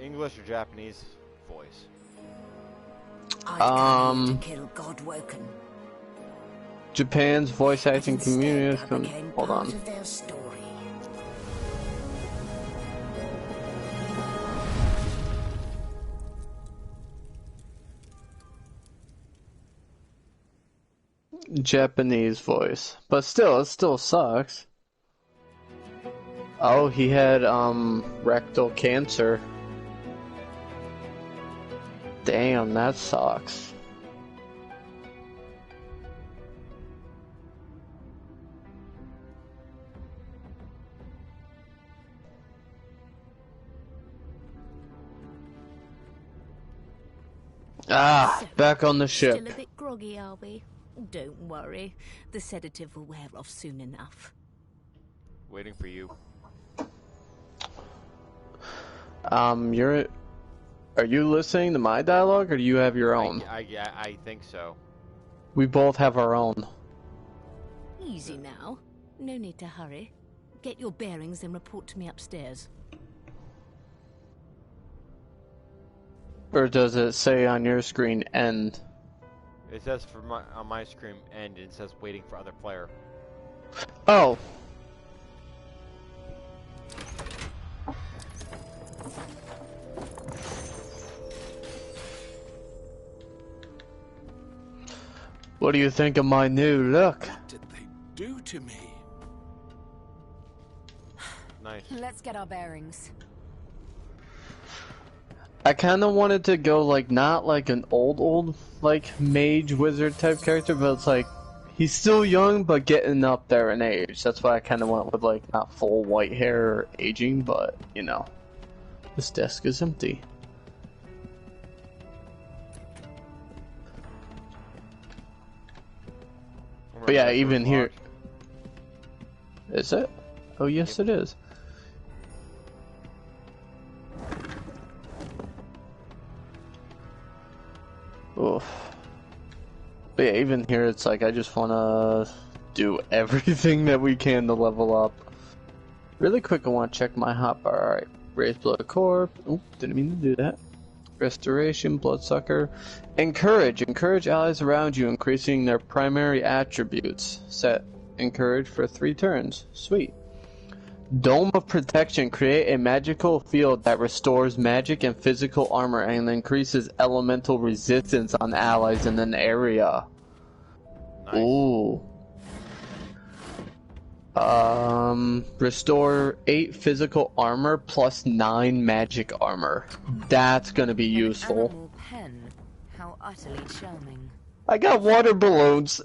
English or Japanese voice? I'd come here to kill Godwoken. Japan's voice acting Instead, community is I going. became Hold part on. of their story. Japanese voice, but still, it still sucks. Oh, he had rectal cancer. Damn, that sucks. Ah, So, back on the ship. Still a bit groggy, are we? Don't worry. The sedative will wear off soon enough. Waiting for you. Are you listening to my dialogue, or do you have your own? I think so. We both have our own. Easy now. No need to hurry. Get your bearings and report to me upstairs. Or does it say on your screen end? It says on my screen end, and it says waiting for other player. Oh. What do you think of my new look? What did they do to me? Nice. Let's get our bearings. I kind of wanted to go like not like an old like mage wizard type character, but it's like he's still young but getting up there in age. That's why I kind of went with like not full white hair or aging, but you know, this desk is empty. But yeah, even here, is it? Oh yes, it is. Oof. But yeah, even here it's like I just want to do everything that we can to level up. Really quick, I want to check my hotbar. Alright, raise blood core. Oop, didn't mean to do that. Restoration, bloodsucker. Encourage. Encourage allies around you, increasing their primary attributes. Set encourage for 3 turns. Sweet. Dome of Protection. Create a magical field that restores magic and physical armor and increases elemental resistance on allies in an area. Nice. Ooh. Restore 8 physical armor plus 9 magic armor. That's gonna be useful. Animal pen. How utterly charming. I got water balloons.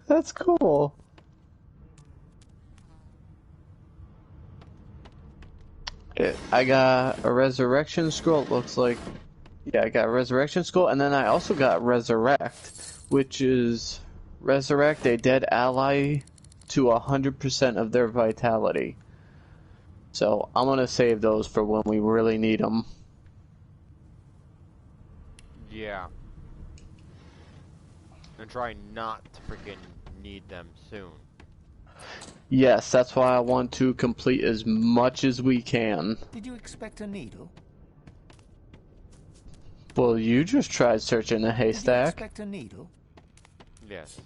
That's cool. I got a resurrection scroll. It looks like, yeah, I got a resurrection scroll, and then I also got resurrect, which is resurrect a dead ally to 100% of their vitality. So I'm gonna save those for when we really need them. Yeah. And try not to freaking need them soon. Yes, that's why I want to complete as much as we can. Did you expect a needle? Well, you just tried searching a Did you haystack. expect a needle? Yes.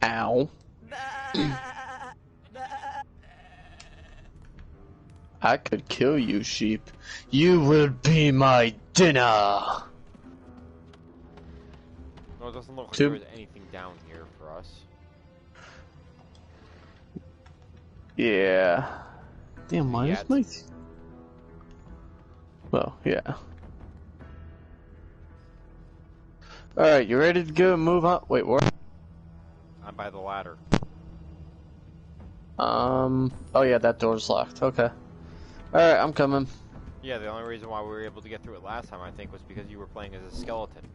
Ow. I could kill you, sheep. You will be my dinner. No, it doesn't look like Two- there's anything down here for us. Yeah. Damn, why Yeah, is my... Well, yeah. Alright, you ready to go move on? Wait, what? I'm by the ladder. Oh yeah, that door's locked. Okay. Alright, I'm coming. Yeah, the only reason why we were able to get through it last time, I think, was because you were playing as a skeleton.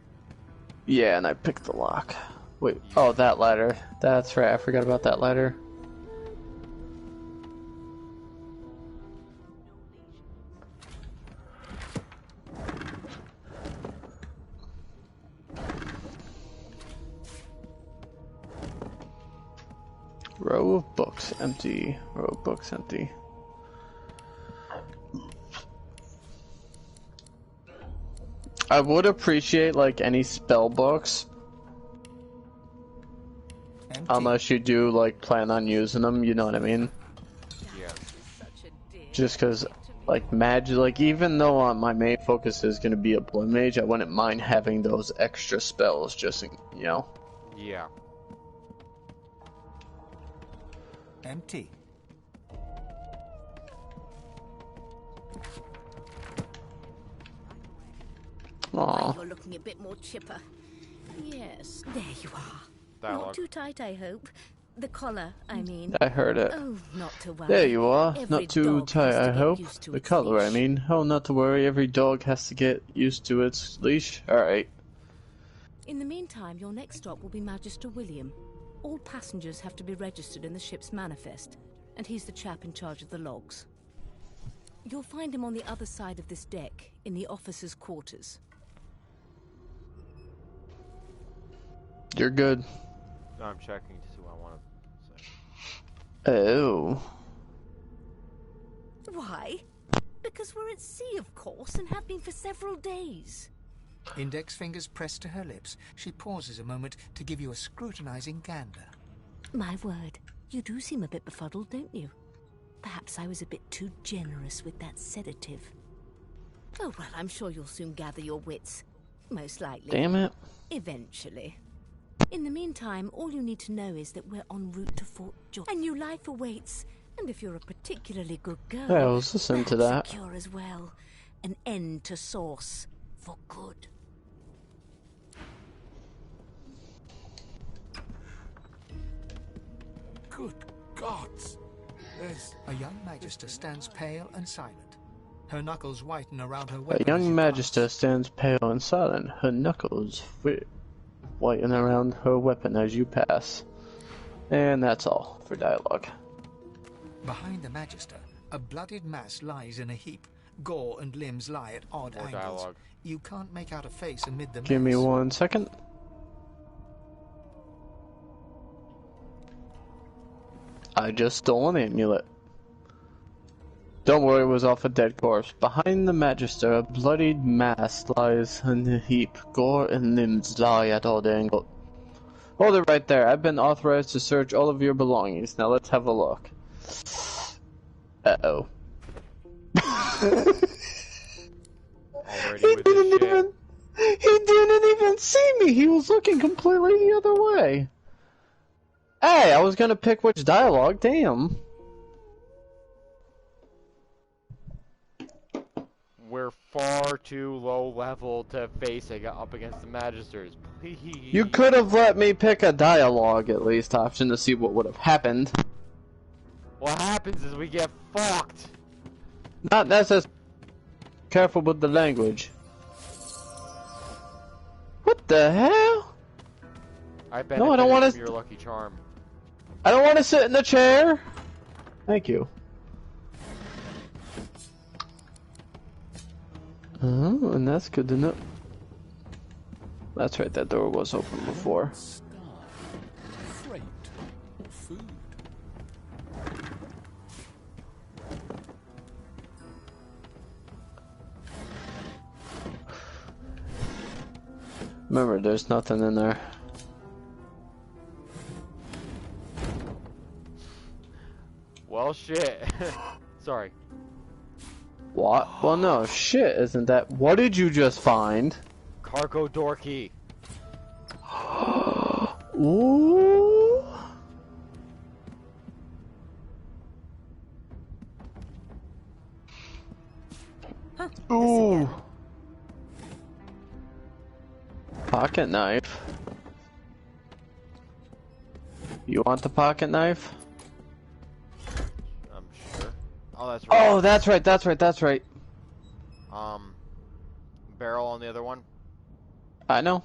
Yeah, and I picked the lock. Wait, oh, that ladder. That's right, I forgot about that ladder. Row of books empty. Row of books empty. I would appreciate like any spell books. Empty. Unless you do like plan on using them, you know what I mean? Yeah. Just cause like magic, like even though my main focus is gonna be a blood mage, I wouldn't mind having those extra spells just, you know? Yeah. Empty. Aw. You're looking a bit more chipper. Yes, there you are. Dialogue. Not too tight, I hope. The collar, I mean. I heard it. Oh, not to worry. There you are. Every Not too dog tight, has to I get hope. used to The its color, I leash. mean. Oh, not to worry. Every dog has to get used to its leash. Alright. In the meantime, your next stop will be Magister William. All passengers have to be registered in the ship's manifest, and he's the chap in charge of the logs. You'll find him on the other side of this deck, in the officers' quarters. You're good. No, I'm checking to see what I want to say. Oh. Why? Because we're at sea, of course, and have been for several days. Index fingers pressed to her lips, she pauses a moment to give you a scrutinizing gander. My word, you do seem a bit befuddled, don't you? Perhaps I was a bit too generous with that sedative. Oh, well, I'm sure you'll soon gather your wits. Most likely. Damn it. Eventually. In the meantime, all you need to know is that we're en route to Fort George. A new life awaits. And if you're a particularly good girl, Yeah, I was listening to that. perhaps a cure as well. An end to Source. For good. Good gods! There's... A young magister stands pale and silent. Her knuckles whiten around her A weapon. as young you magister pass. stands pale and silent, her knuckles whiten around her weapon as you pass. And that's all for dialogue. Behind the magister, a bloodied mass lies in a heap. Gore and limbs lie at odd More angles. dialogue. You can't make out a face amid the Give me mess. 1 second. I just stole an amulet. Don't worry, it was off a dead corpse. Behind the magister, a bloodied mass lies in a heap. Gore and limbs lie at odd angles. Hold it right there. I've been authorized to search all of your belongings. Now let's have a look. Uh-oh. Already He with this didn't shit. even... He didn't even see me! He was looking completely the other way. Hey, I was gonna pick which dialogue, damn. We're far too low level to face up against the Magisters. Please. You could have let me pick a dialogue at least option to see what would have happened. What happens is we get fucked. Not necessarily. Careful with the language. What the hell? I bet No, I don't wanna- your lucky charm. I don't want to sit in the chair. Thank you. Oh, and that's good to know. That's right, that door was open before. Star, freight, food. Remember, there's nothing in there. Well, shit. Sorry. What? Well, no, shit, isn't that? What did you just find? Cargo door key. Ooh. Ooh. Pocket knife. You want the pocket knife? I'm sure. Oh, that's right. Oh, that's right, that's right, that's right. Barrel on the other one. I know.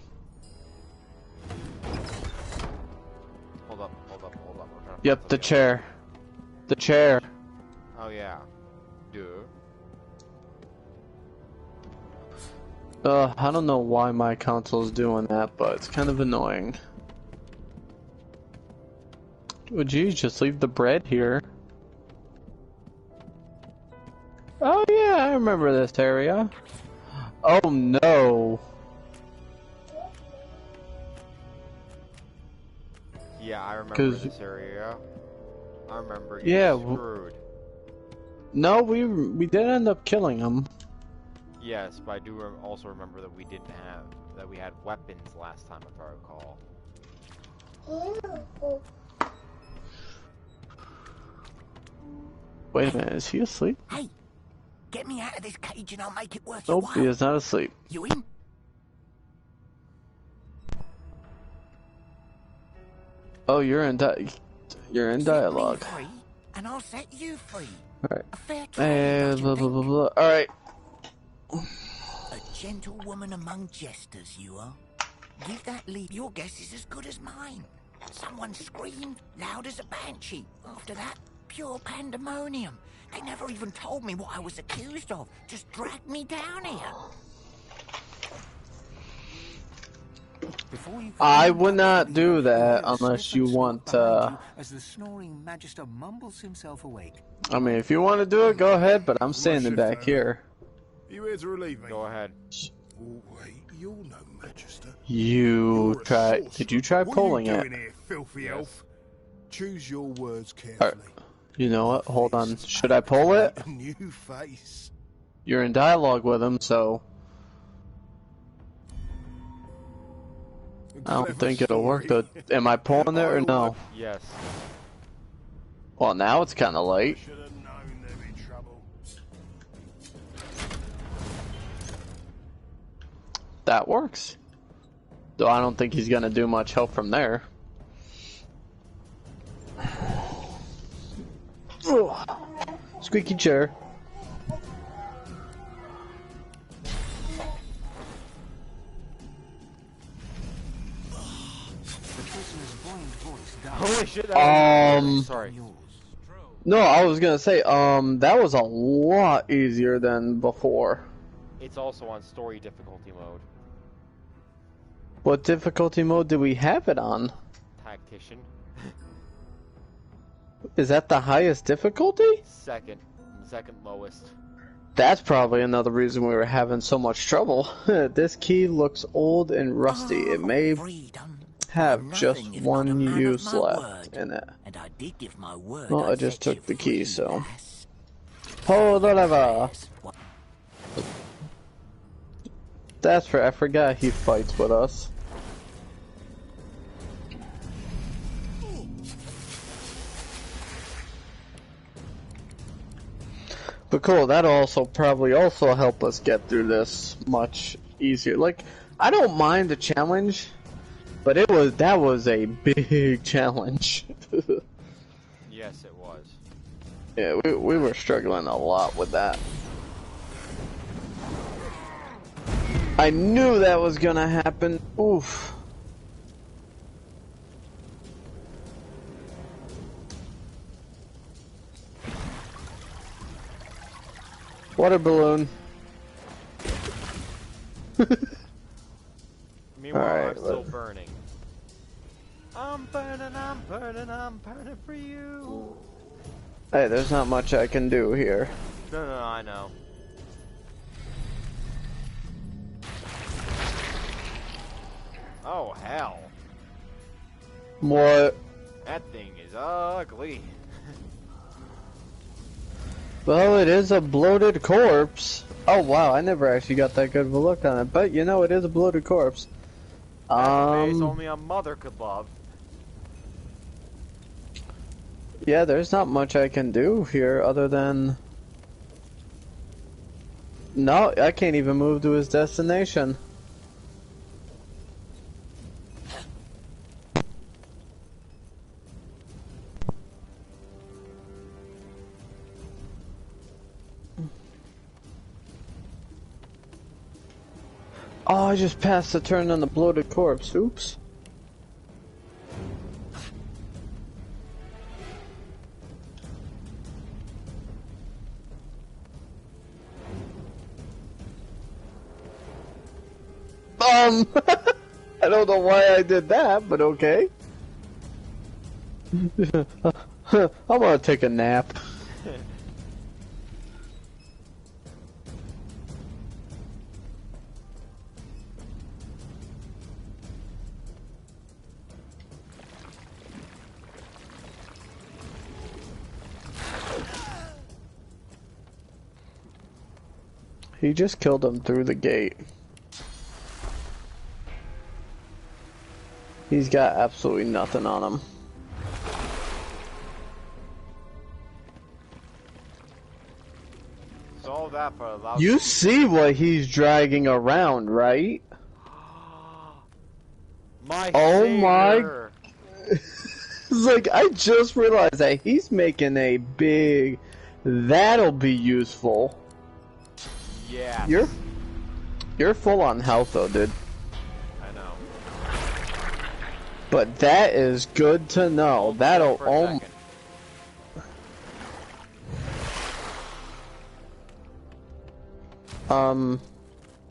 Hold up, hold up, hold up. We're trying to Yep, find the something chair. The chair. else. Oh yeah. Duh. I don't know why my console's doing that, but it's kind of annoying. Oh geez, just leave the bread here. Oh yeah, I remember this area. Oh no. Yeah, I remember 'Cause- this area. I remember Yeah, getting screwed. No, we did end up killing him. Yes, but I do also remember that we had weapons last time, if I recall. Wait a minute, is he asleep? Hey, get me out of this cage and I'll make it worth Nope, your he while. is not asleep. You in? Oh, you're in dialogue. Set me free, and I'll set you free. Alright. A fair trade, don't Blah you blah blah think? blah. Alright. A gentlewoman among jesters, you are. Give that leap. Your guess is as good as mine. Someone screamed loud as a banshee. After that, pure pandemonium. They never even told me what I was accused of. Just dragged me down here. Before you I can would uncover not the do evil, that hear a unless sniff you and snort want, behind you as the snoring Magister mumbles himself awake. I mean, if you want to do it, go ahead, but I'm standing back here. You here to relieve me? Go ahead. Oh, wait, you're no Magister. You You're a try. sorcerer. Did you try pulling What are it? you doing here, filthy Yes. elf? Choose your words Alright. carefully. You know what? Hold on. Should I pull it? A new face. You're in dialogue with him, so I don't Clever think it'll work. story. Though. Am I pulling it or no? Yes. Well, now it's kind of late. Should have known there'd be trouble. That works. Though I don't think he's gonna do much help from there. Ugh. Squeaky chair. The prisoner's buoyant voice died. Holy shit, that was sorry. Yours. No, I was gonna say, that was a lot easier than before. It's also on story difficulty mode. What difficulty mode did we have it on? Tactician. Is that the highest difficulty? Second lowest. That's probably another reason we were having so much trouble. This key looks old and rusty. It may Freedom. have Nothing just if not a one man of use my left word. in it. And I did give my word. Well, I I'd just set took you the key, free, so. lass. Pull the lever. What? That's right, I forgot he fights with us. But cool, that'll also probably help us get through this much easier. Like, I don't mind the challenge, but that was a big challenge. Yes, it was. Yeah, we were struggling a lot with that. I knew that was gonna happen. Oof. Water balloon. Meanwhile, Alright, I'm still burning. I'm burning for you. Hey, there's not much I can do here. No, I know. Oh, hell. What? That thing is ugly. Well, it is a bloated corpse. Oh wow, I never actually got that good of a look on it, but you know, it is a bloated corpse. That's a face only a mother could love. Yeah, there's not much I can do here other than... No, I can't even move to his destination. Oh, I just passed the turn on the bloated corpse. Oops. I don't know why I did that, but okay. I want to take a nap. He just killed him through the gate. He's got absolutely nothing on him. So that for allows You see what he's dragging around, right? my Oh savior. It's like, I just realized that he's making a big... That'll be useful. Yeah. You're full on health though, dude. I know. But that is good to know. Hold That'll still for a second.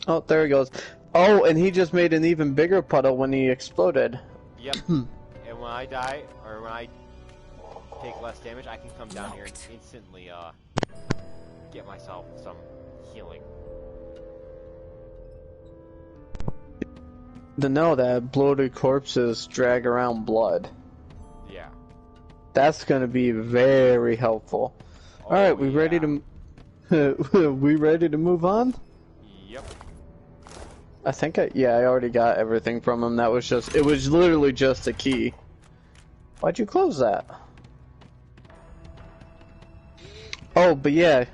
Oh, there he goes. Oh, and he just made an even bigger puddle when he exploded. Yep. And when I die, or when I take less damage, I can come down here and instantly get myself some healing. To know that bloated corpses drag around blood. Yeah. That's gonna be very helpful. Oh, Alright, we ready yeah. to... we ready to move on? Yep. I think I already got everything from him. That was just... It was literally just a key. Why'd you close that? Oh, but yeah.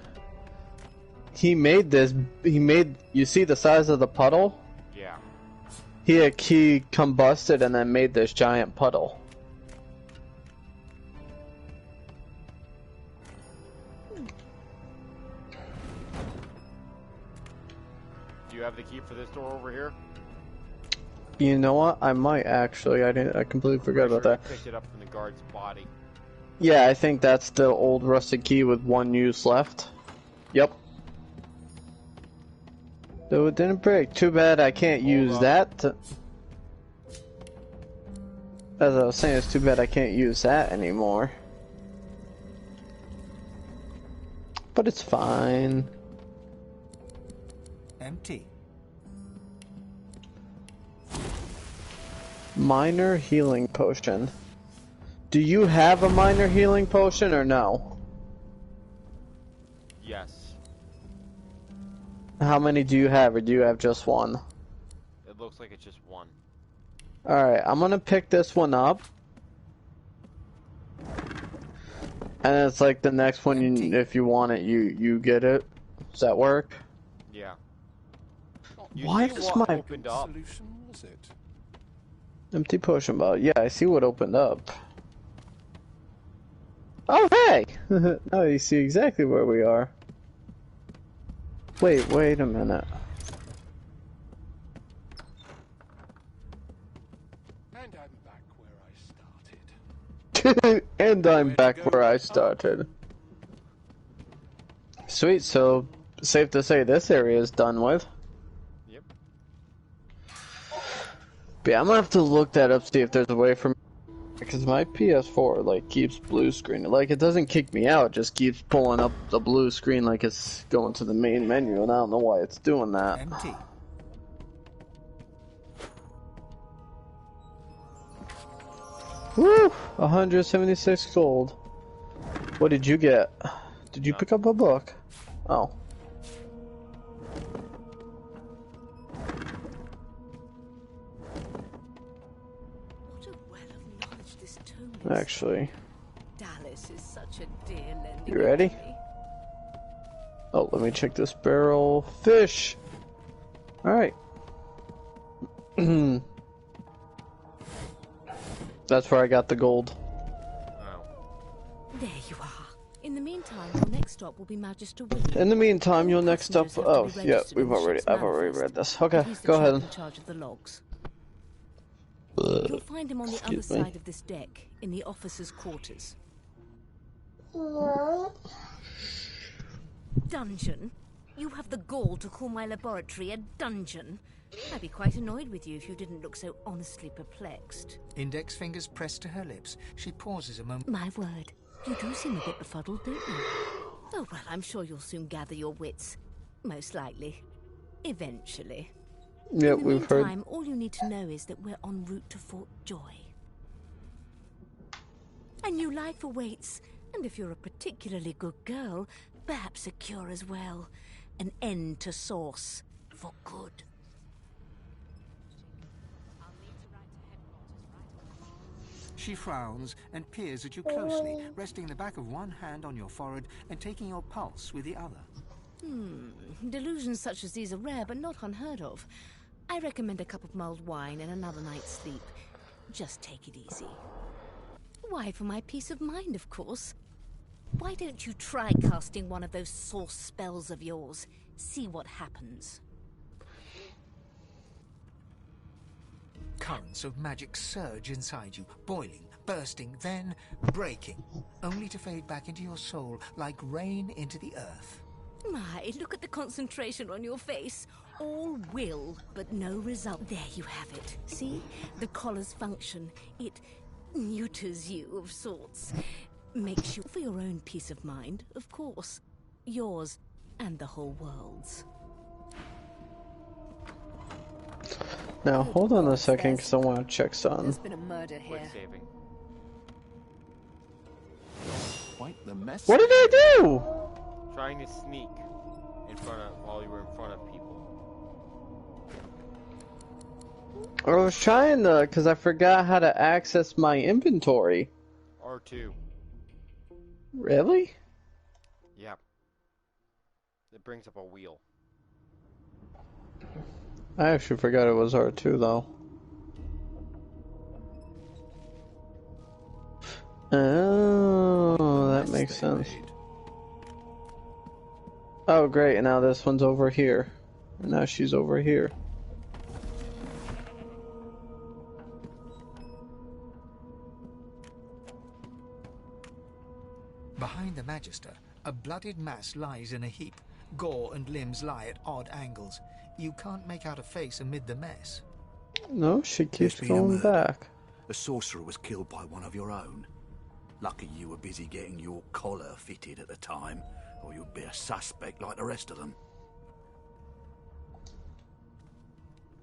He made this... You see the size of the puddle? Yeah. He combusted and then made this giant puddle. Do you have the key for this door over here? You know what? I might actually. I completely forgot about that. I picked it up from the guard's body. Yeah, I think that's the old rusted key with one use left. Yep. Though it didn't break. Too bad I can't use that to... As I was saying, it's too bad I can't use that anymore. But it's fine. Empty. Minor healing potion. Do you have a minor healing potion or no? Yes. How many do you have, or do you have just one? It looks like it's just one. Alright, I'm gonna pick this one up. And it's like the next one, if you want it, you get it. Does that work? Yeah. Why see does what my opened up? Solution was it? empty potion bottle? Yeah, I see what opened up. Oh, hey! Now you see exactly where we are. Wait a minute. And I'm back where I started. And I'm back where I started. Sweet, so safe to say this area is done with. Yep. But yeah, I'm gonna have to look that up, see if there's a way for me. Because my PS4, like, keeps blue screening. Like, it doesn't kick me out, it just keeps pulling up the blue screen like it's going to the main menu, and I don't know why it's doing that. Empty. Woo! 176 gold. What did you get? Did you pick up a book? Oh. What a well of knowledge this tome is. Actually, Dallas is such a dear lending. you ready? company. Oh, let me check this barrel. Fish! Alright. That's where I got the gold. Oh. There you are. In the meantime, your next stop will be Magister William. In the meantime, you'll next up. Passengers have Oh, to be yeah, registered in the ship's I've already manifest, read this. and Okay, he's the go chap ahead. in charge of the logs. Ugh. You'll find him on the other Excuse me. side of this deck, in the officers' quarters. Dungeon? You have the gall to call my laboratory a dungeon? I'd be quite annoyed with you if you didn't look so honestly perplexed. Index fingers pressed to her lips. She pauses a moment. My word, you do seem a bit befuddled, don't you? Oh, well, I'm sure you'll soon gather your wits. Most likely. Eventually. Yeah, In the we've heard. meantime, all you need to know is that we're en route to Fort Joy. A new life awaits, and if you're a particularly good girl, perhaps a cure as well. An end to Source. For good. She frowns and peers at you closely, resting the back of one hand on your forehead and taking your pulse with the other. Delusions such as these are rare, but not unheard of. I recommend a cup of mulled wine and another night's sleep. Just take it easy. Why, for my peace of mind, of course. Why don't you try casting one of those Source spells of yours? See what happens. Currents of magic surge inside you, boiling, bursting, then breaking, only to fade back into your soul like rain into the earth. My, look at the concentration on your face. All will, but no result. There you have it. See? The collar's function. It neuters you of sorts. Makes you, for your own peace of mind, of course. Yours and the whole world's. Now hold on a second, because I want to check something. There's been a murder here. Quick saving. Quite the mess. What did I do? Trying to sneak in front of while you were in front of people. I was trying to, because I forgot how to access my inventory. R2. Really? Yep. It brings up a wheel. I actually forgot it was R2 though. Oh, that makes sense. Oh great, and now this one's over here. And now she's over here. Behind the Magister, a bloodied mass lies in a heap. Gore and limbs lie at odd angles. You can't make out a face amid the mess. No, she keeps There's been a going murder. back. The sorcerer was killed by one of your own. Lucky you were busy getting your collar fitted at the time, or you'd be a suspect like the rest of them.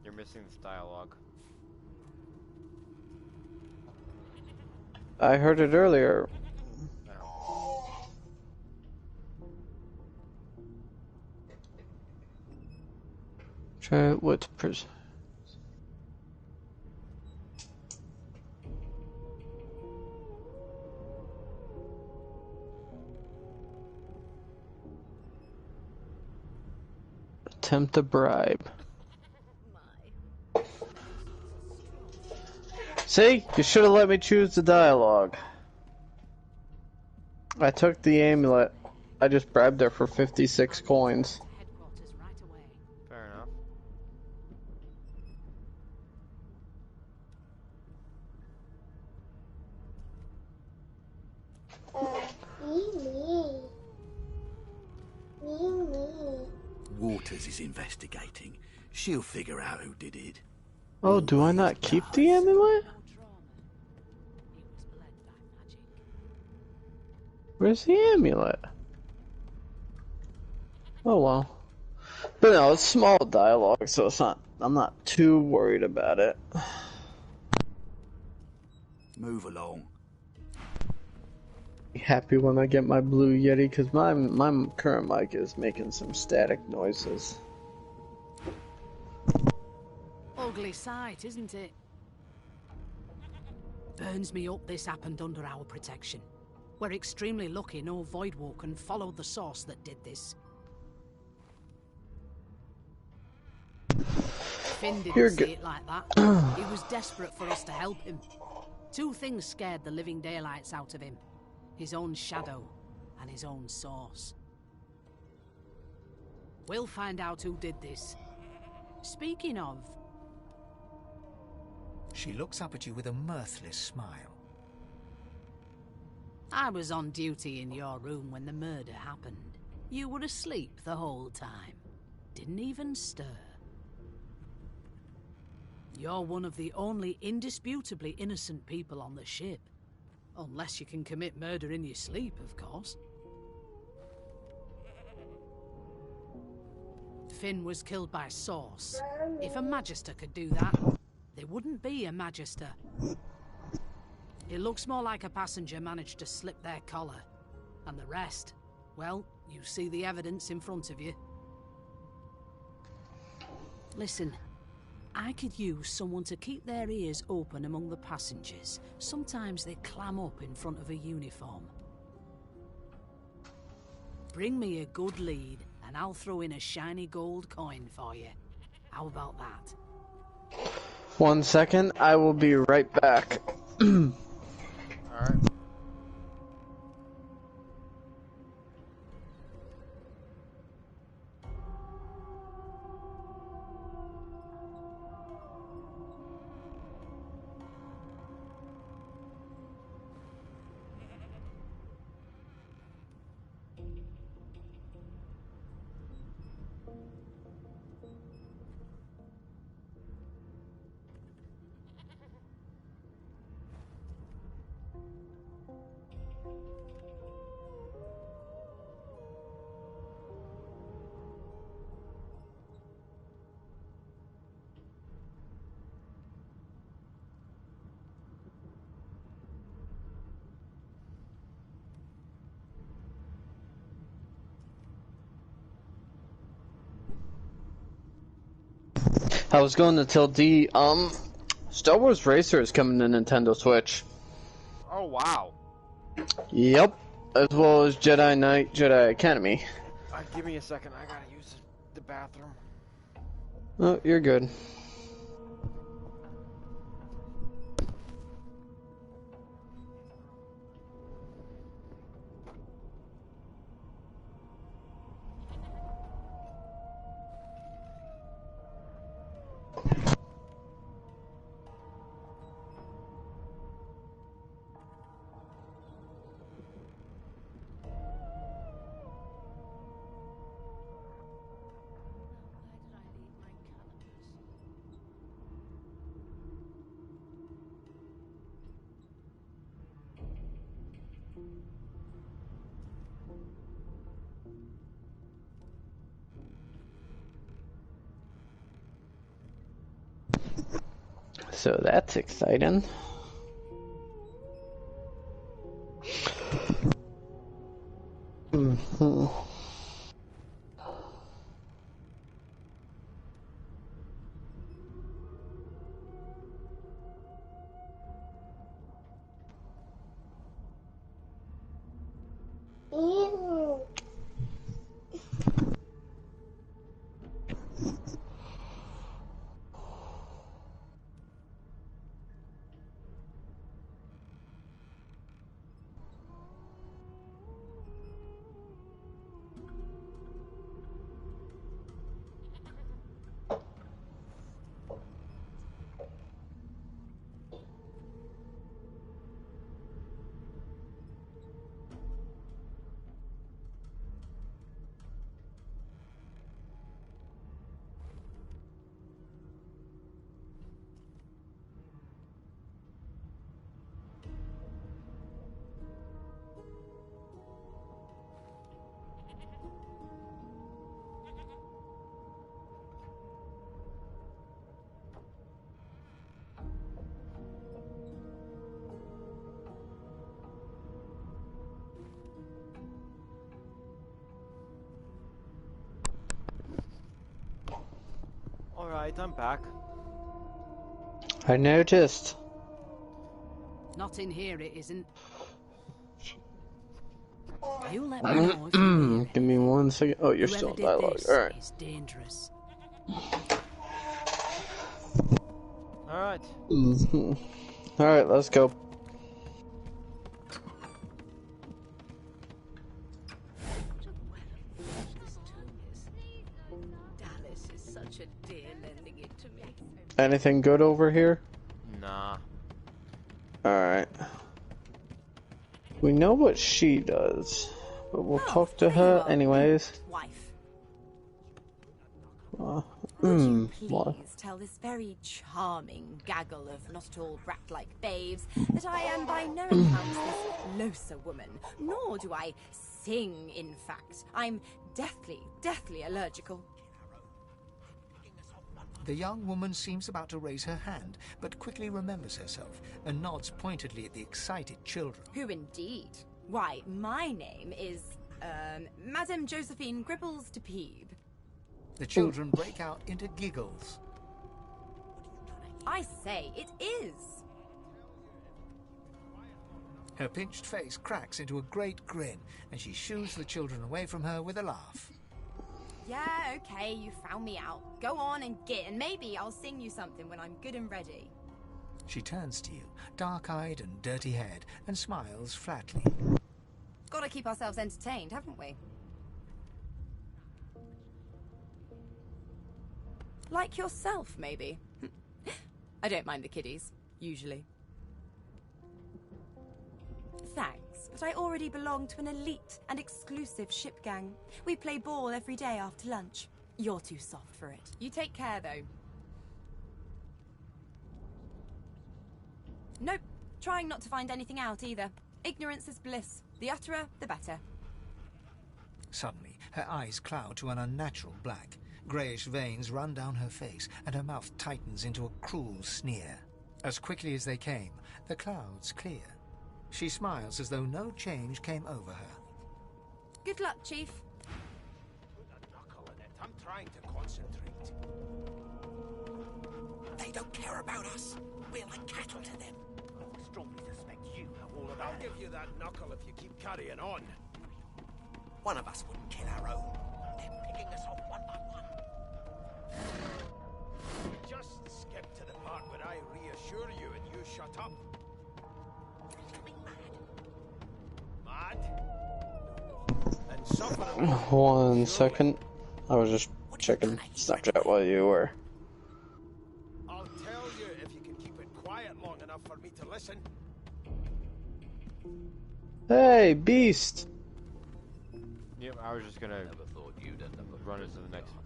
You're missing this dialogue. I heard it earlier. Try it with prison. Attempt to bribe. See? You should have let me choose the dialogue. I took the amulet. I just bribed her for 56 coins. Fair enough. Waters is investigating. She'll figure out who did it. Oh, do I not keep the amulet? Where's the amulet? Oh well. But no, it's small dialogue, so it's not. I'm not too worried about it. Move along. Be happy when I get my blue Yeti, because my current mic is making some static noises. Ugly sight, isn't it? Burns me up this happened under our protection. We're extremely lucky no Voidwalker followed the source that did this. Finn didn't see it like that. He was desperate for us to help him. Two things scared the living daylights out of him. His own shadow and his own source. We'll find out who did this. Speaking of... She looks up at you with a mirthless smile. I was on duty in your room when the murder happened. You were asleep the whole time. Didn't even stir. You're one of the only indisputably innocent people on the ship. Unless you can commit murder in your sleep, of course. Finn was killed by Source. If a Magister could do that, there wouldn't be a Magister. It looks more like a passenger managed to slip their collar. And the rest, well, you see the evidence in front of you. Listen, I could use someone to keep their ears open among the passengers. Sometimes they clam up in front of a uniform. Bring me a good lead, and I'll throw in a shiny gold coin for you. How about that? 1 second, I will be right back. Alright. I was going to tell D, Star Wars Racer is coming to Nintendo Switch. Oh, wow. Yep. As well as Jedi Knight, Jedi Academy. Give me a second, I gotta use the bathroom. Oh, you're good. So that's exciting. Alright, I'm back. I noticed. Not in here, it isn't. You let me know if you hear it. Give me 1 second. Oh, you're Whoever still in did dialogue. this Alright. is dangerous. Alright. Alright, let's go. Dallas is such a dear lending it to me. Anything good over here? Nah. Alright. We know what she does. But we'll talk to her anyways. Wife. What? Please tell this very charming gaggle of not at all brat-like babes that I am by no account this Losa woman, nor do I sing, in fact. I'm deathly allergical. The young woman seems about to raise her hand, but quickly remembers herself and nods pointedly at the excited children. Who indeed? Why, my name is, Madame Josephine Gripples de Peeb. The children break out into giggles. I say, it is. Her pinched face cracks into a great grin, and she shoos the children away from her with a laugh. Yeah, okay, you found me out. Go on and get, and maybe I'll sing you something when I'm good and ready. She turns to you, dark-eyed and dirty-haired, and smiles flatly. Gotta keep ourselves entertained, haven't we? Like yourself, maybe. I don't mind the kiddies, usually. Thanks, but I already belong to an elite and exclusive ship gang. We play ball every day after lunch. You're too soft for it. You take care, though. Nope, trying not to find anything out either. Ignorance is bliss. The utterer, the better. Suddenly, her eyes cloud to an unnatural black. Greyish veins run down her face, and her mouth tightens into a cruel sneer. As quickly as they came, the clouds clear. She smiles as though no change came over her. Good luck, Chief. Put a knuckle in it. I'm trying to concentrate. They don't care about us. We're like cattle to them. I strongly suspect you know all about it. I'll give you that knuckle if you keep carrying on. One of us wouldn't kill our own. They're picking us off one by one. Just skip to the part where I reassure you and you shut up. Mad? And suffer. 1 second. I was just checking Snapchat while you were. I'll tell you if you can keep it quiet long enough for me to listen. Hey, Beast! Yep, I was just gonna run into the next one.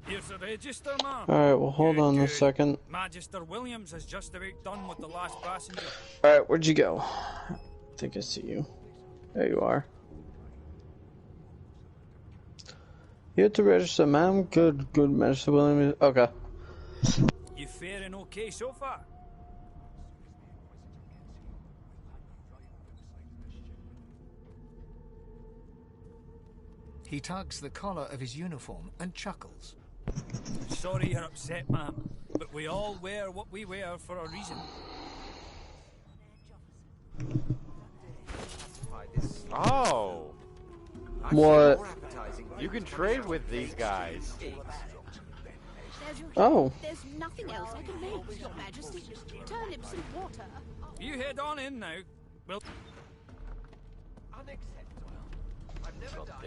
Here's the register, ma'am. Alright, well hold on a second. Magister Williams is just about done with the last passenger. Alright, where'd you go? I think I see you. There you are. You have to register, ma'am. Good, Magister Williams. Okay. You faring okay so far? He tugs the collar of his uniform and chuckles. Sorry you're upset, ma'am, but we all wear what we wear for a reason. Oh! What? You can trade with these guys. Oh. There's nothing else I can make, Your Majesty. Turnips and water. You head on in now. Well,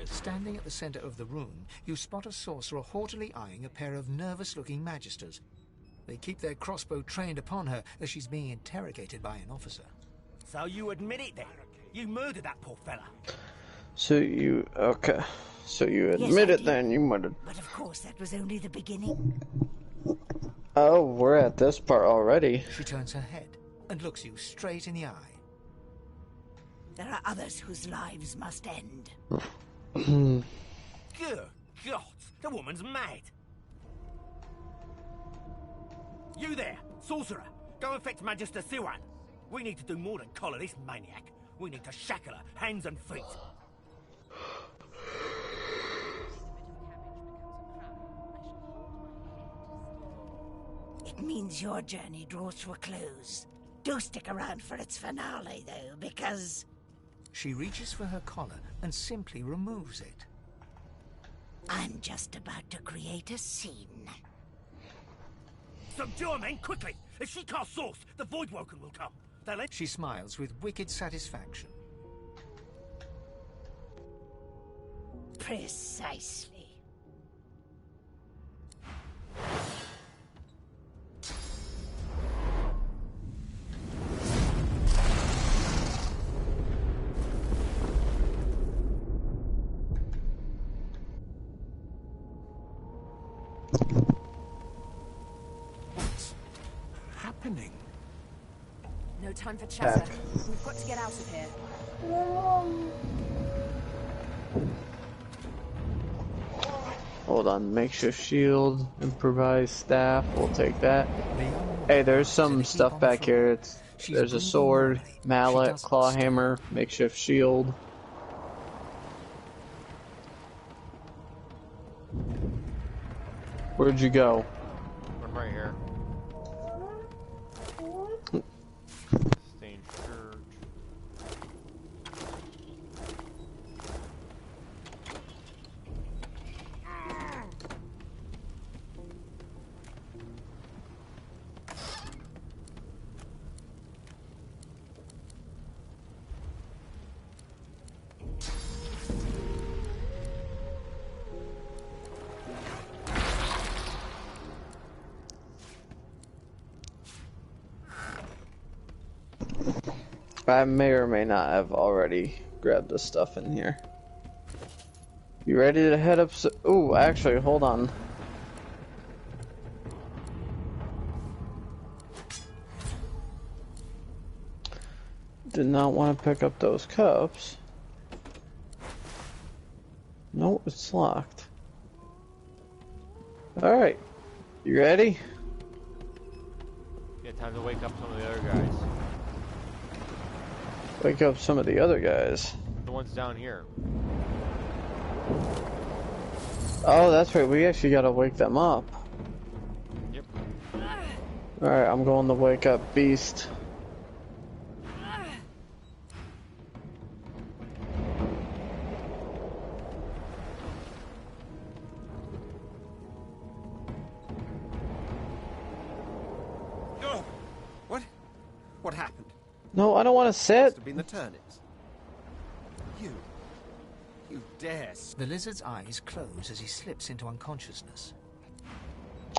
Standing at the center of the room, you spot a sorcerer haughtily eyeing a pair of nervous-looking magisters. They keep their crossbow trained upon her as she's being interrogated by an officer. So you admit it then? You murdered that poor fella. So you... okay. So you admit it then, you murdered. But of course that was only the beginning. Oh, we're at this part already. She turns her head and looks you straight in the eye. There are others whose lives must end. Good God, the woman's mad. You there, sorcerer, go and fetch Magister Siwan. We need to do more than collar this maniac. We need to shackle her, hands and feet. It means your journey draws to a close. Do stick around for its finale, though, because... She reaches for her collar and simply removes it. I'm just about to create a scene. Subdue her, men, quickly! If she casts source, the Voidwoken will come. She smiles with wicked satisfaction. Precisely. What's happening? No time for chatter. We've got to get out of here. Hold on, makeshift shield, improvised staff, we'll take that. Hey, there's some stuff back here. There's a sword, mallet, claw hammer, makeshift shield. Where'd you go? I'm right here. Stained church. I may or may not have already grabbed the stuff in here. You ready to head up? Ooh, actually, hold on. Did not want to pick up those cups. No, it's locked. Alright. You ready? Yeah, time to wake up some of the other guys. Wake up some of the other guys. The ones down here. Oh, that's right. We actually gotta wake them up. Yep. Alright, I'm going to wake up Beast. Oh, what happened? No, I don't want to sit. Must have been the turnips. You dare. The lizard's eyes close as he slips into unconsciousness.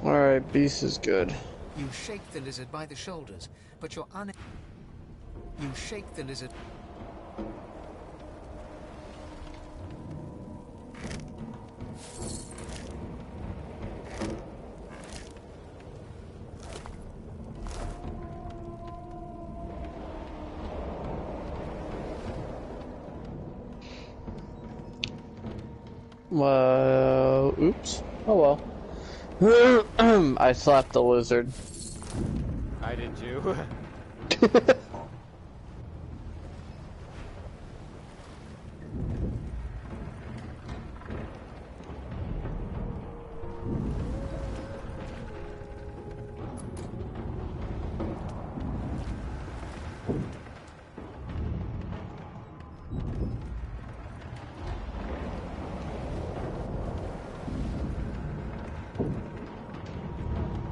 Alright, Beast is good. You shake the lizard by the shoulders, but you're unable. You shake the lizard. Oops. Oh well. I slapped the lizard. I did too.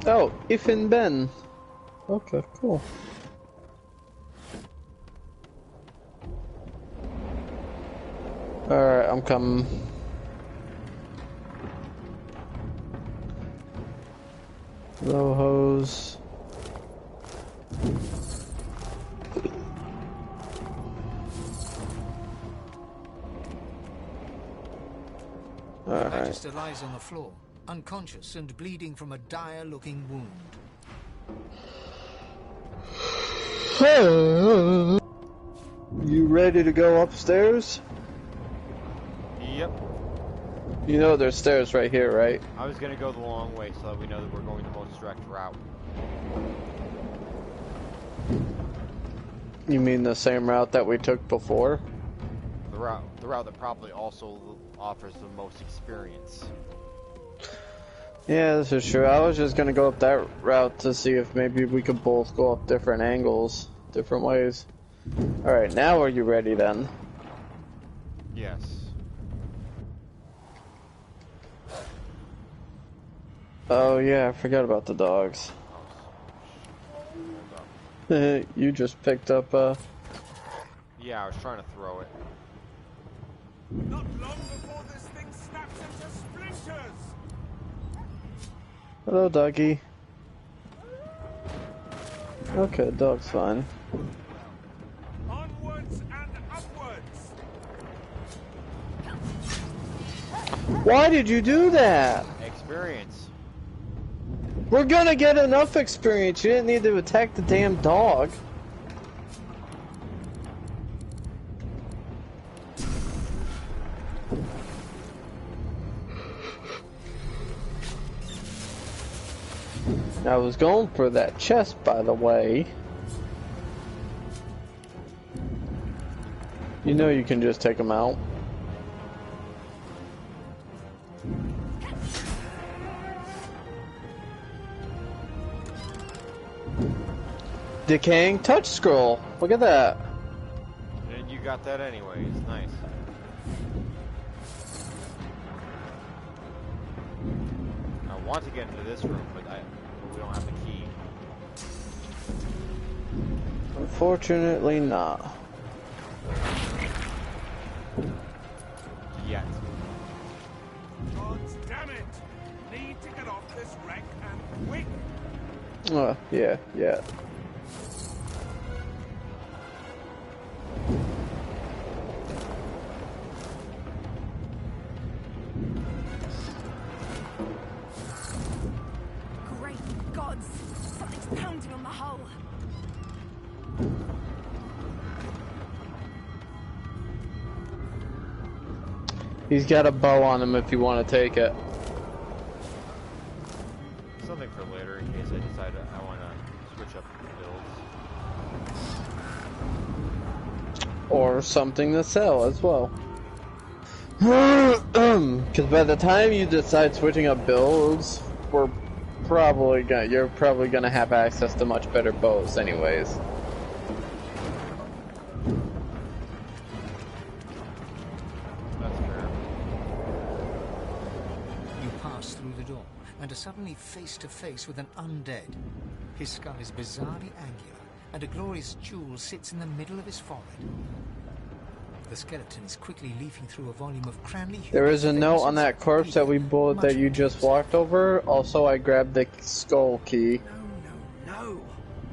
Oh, if and Ben. Okay, cool. Alright, I'm coming. Low hose. Alright. Magister lies on the floor, unconscious and bleeding from a dire-looking wound. You ready to go upstairs? Yep. You know there's stairs right here, right? I was gonna go the long way so that we know that we're going the most direct route. You mean the same route that we took before? The route that probably also offers the most experience. Yeah, this is true. I was just gonna go up that route to see if maybe we could both go up different angles, different ways. Alright, now are you ready then? Yes. Oh yeah, I forgot about the dogs. You just picked up, Yeah, I was trying to throw it. Not long before this thing snaps into splinters! Hello, doggy. Okay, dog's fine. Onwards and upwards! Why did you do that? Experience. We're gonna get enough experience. You didn't need to attack the damn dog. I was going for that chest, by the way. You know you can just take them out. Decaying touch scroll. Look at that. And you got that anyways. Nice. I want to get into this room, but we don't have the key. Unfortunately not. Yet. God damn it! Need to get off this wreck and quick! Yeah. Great gods! Something's pounding on the hull. He's got a bow on him if you want to take it. Something for later in case I decide I want to switch up builds. Or something to sell as well. Because by the time you decide switching up builds, you're probably gonna have access to much better bows anyways. And are suddenly face to face with an undead. His skull is bizarrely angular, and a glorious jewel sits in the middle of his forehead. The skeleton is quickly leafing through a volume of Cranley. There is a note on that corpse that we bullet that you just walked over. Also, I grabbed the skull key. No!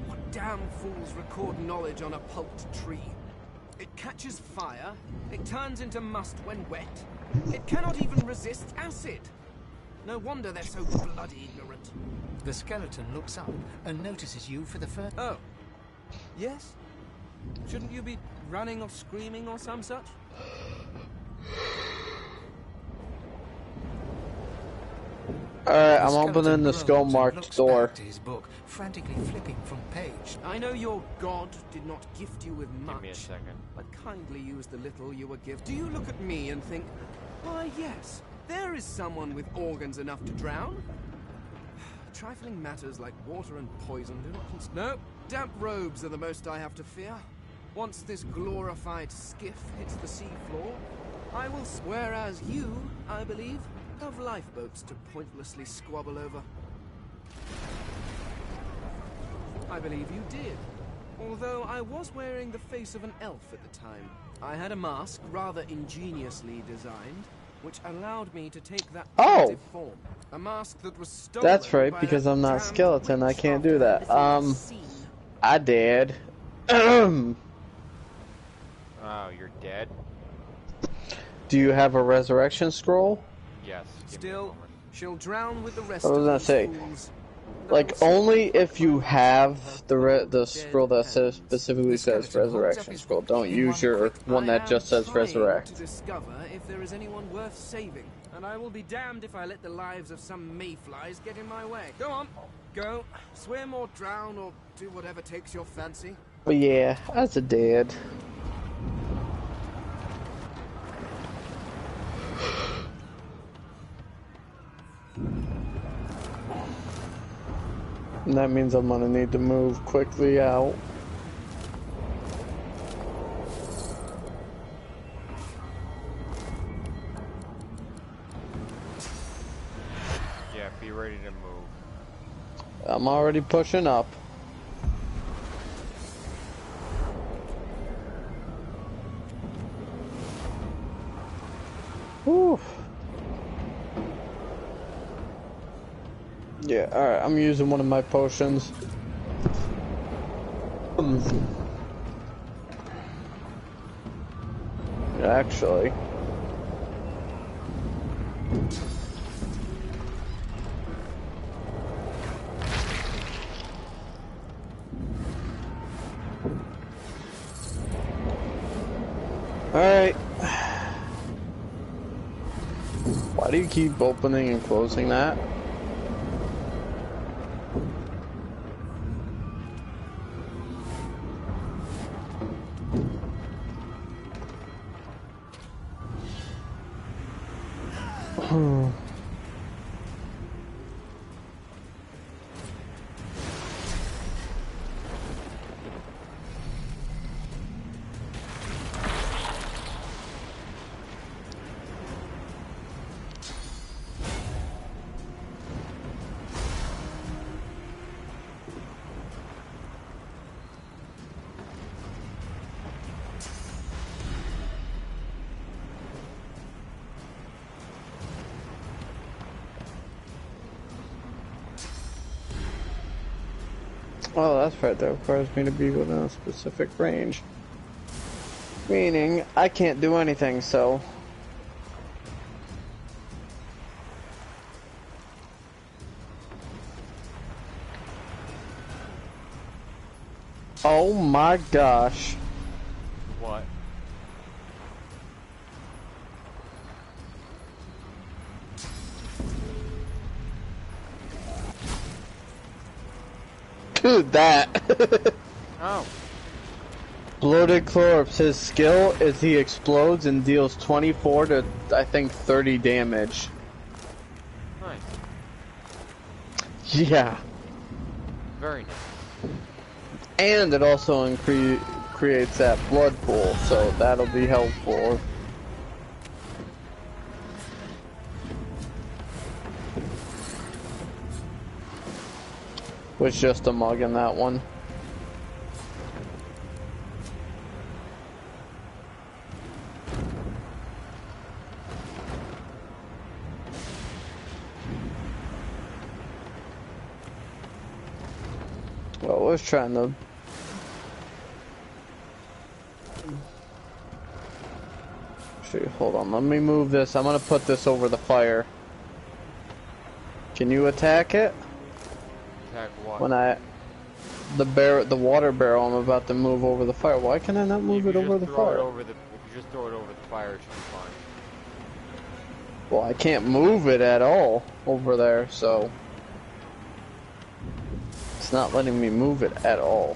What damn fools record knowledge on a pulped tree? It catches fire, it turns into must when wet, it cannot even resist acid. No wonder they're so bloody ignorant. The skeleton looks up and notices you for the first... Oh. Yes? Shouldn't you be running or screaming or some such? Alright, I'm opening the skull-marked door. To his book, frantically flipping from page. I know your god did not gift you with much. Give me a second. But kindly use the little you were given. Do you look at me and think, why yes, there is someone with organs enough to drown? Trifling matters like water and poison do not... No, damp robes are the most I have to fear. Once this glorified skiff hits the sea floor, I will... Whereas you, I believe, have lifeboats to pointlessly squabble over. I believe you did. Although I was wearing the face of an elf at the time. I had a mask, rather ingeniously designed, which allowed me to take that primitive form. A mask that was stolen. That's right, because I'm not skeleton, I can't do that. I did. Oh, you're dead? Do you have a resurrection scroll? Yes. Still, she'll drown with the rest I was gonna say, like, only if you have the scroll that specifically says resurrection scroll. Don't use your one that just says resurrect. To discover if there is anyone worth saving, and I will be damned if I let the lives of some mayflies get in my way. Go on, go, swim or drown or do whatever takes your fancy. But yeah, that's a dead. And that means I'm gonna need to move quickly out. Yeah, be ready to move. I'm already pushing up. Whew. Yeah, alright, I'm using one of my potions. Actually. Alright. Why do you keep opening and closing that? Oh, that's right, that requires me to be within a specific range. Meaning, I can't do anything, so... Oh my gosh. What? Dude, that. Oh. Bloated Corpse, his skill is he explodes and deals 24 to, I think, 30 damage. Nice. Yeah. Very nice. And it also creates that blood pool, so that'll be helpful. Was just a mug in that one. Well, I was trying to... Actually, hold on, let me move this. I'm gonna put this over the fire. Can you attack it? Attack what? When the water barrel I'm about to move over the fire. Why can I not move it over the fire? If you just throw it over the fire, it should be fine. Well, I can't move it at all over there, so... It's not letting me move it at all.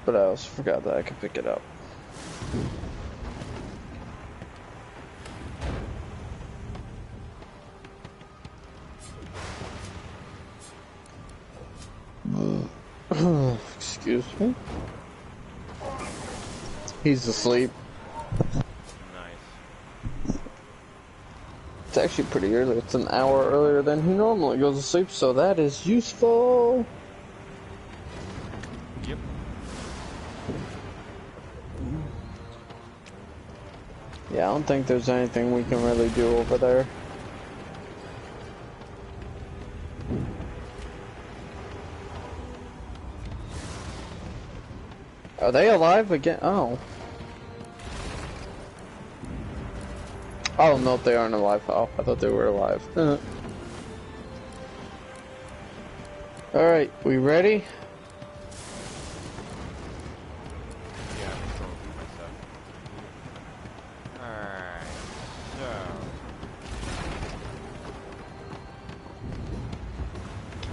But I also forgot that I could pick it up. Excuse me. He's asleep. Nice. It's actually pretty early. It's an hour earlier than he normally goes to sleep, so that is useful. Yep. Yeah, I don't think there's anything we can really do over there. Are they alive again? Oh. Oh, no, they aren't alive. Oh, I thought they were alive. Alright, we ready? Yeah, I'm just going through my stuff. Alright,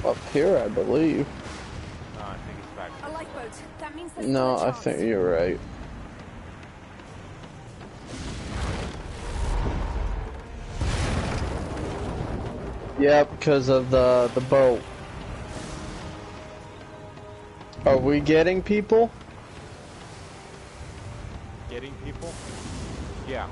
so... Up here, I believe. I think it's back. A lifeboat. That means there's No, still a I chance. think you're right. Yeah, because of the boat. Are we getting people? Getting people? Yeah.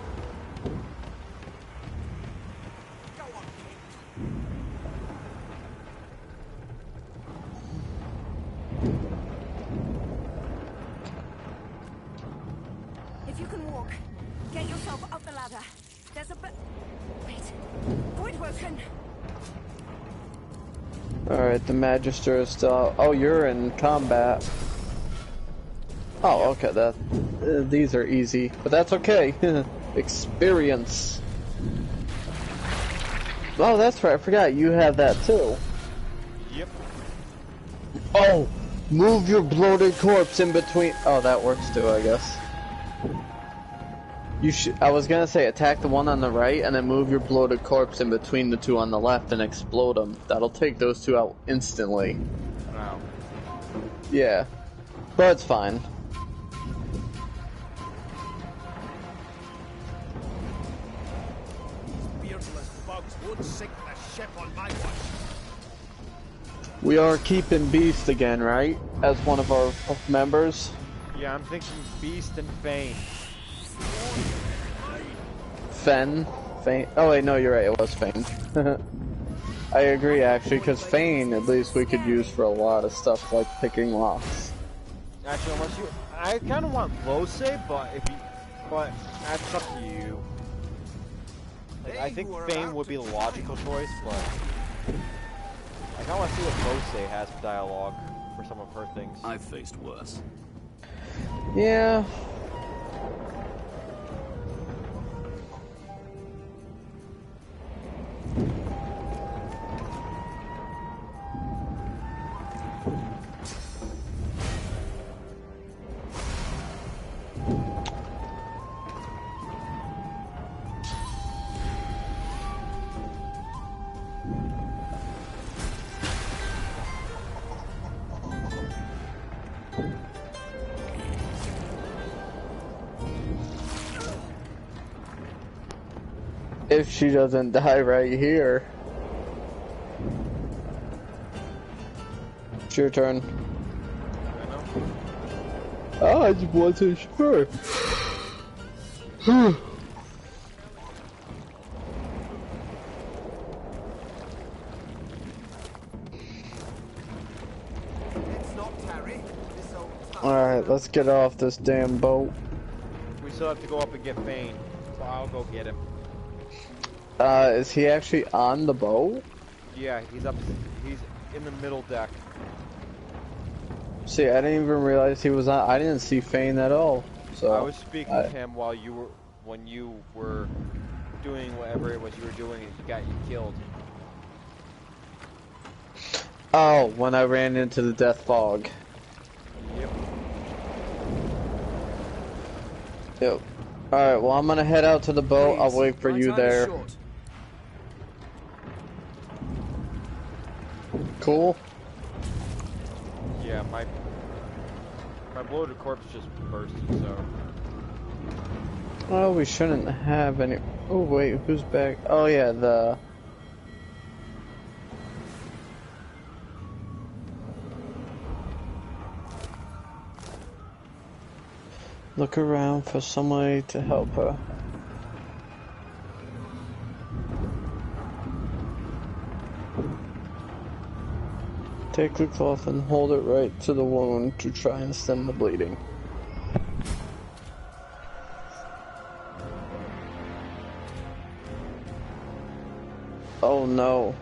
If you can walk, get yourself up the ladder. There's a wait. Void woken. Alright, the Magister is still... Oh, you're in combat. Oh, okay, these are easy. But that's okay. Experience. Oh, that's right, I forgot, you have that too. Yep. Oh! Move your bloated corpse in between... Oh, that works too, I guess. I was gonna say attack the one on the right and then move your bloated corpse in between the two on the left and explode them. That'll take those two out instantly. Wow. Yeah, but it's fine. Beardless bugs won't sink the ship on my watch. We are keeping Beast again, right? As one of our members. Yeah, I'm thinking Beast and Fane. Fane. Oh wait, no, you're right. It was Fane. I agree, actually, because Fane, at least, we could use for a lot of stuff like picking locks. Actually, unless you, I kind of want Lose, but that's up to you. Like, I think Fane would be the logical choice, but I kind of want to see what Lose has for dialogue for some of her things. I've faced worse. Yeah. If she doesn't die right here. It's your turn. Oh, I just wasn't sure. Alright, let's get off this damn boat. We still have to go up and get Fane, so I'll go get him. Is he actually on the boat? Yeah, he's in the middle deck. See, I didn't even realize he was on. I didn't see Fane at all. So I was speaking with him when you were doing whatever it was you were doing and he got you killed. Oh, when I ran into the death fog. Yep. Yep. Alright, well I'm gonna head out to the boat. I'll wait for you there. Cool. Yeah, my bloated corpse just bursted, so. Well, we shouldn't have any. Oh wait, who's back? Oh yeah, the. Look around for some way to help her. Take the cloth and hold it right to the wound to try and stem the bleeding. Oh no.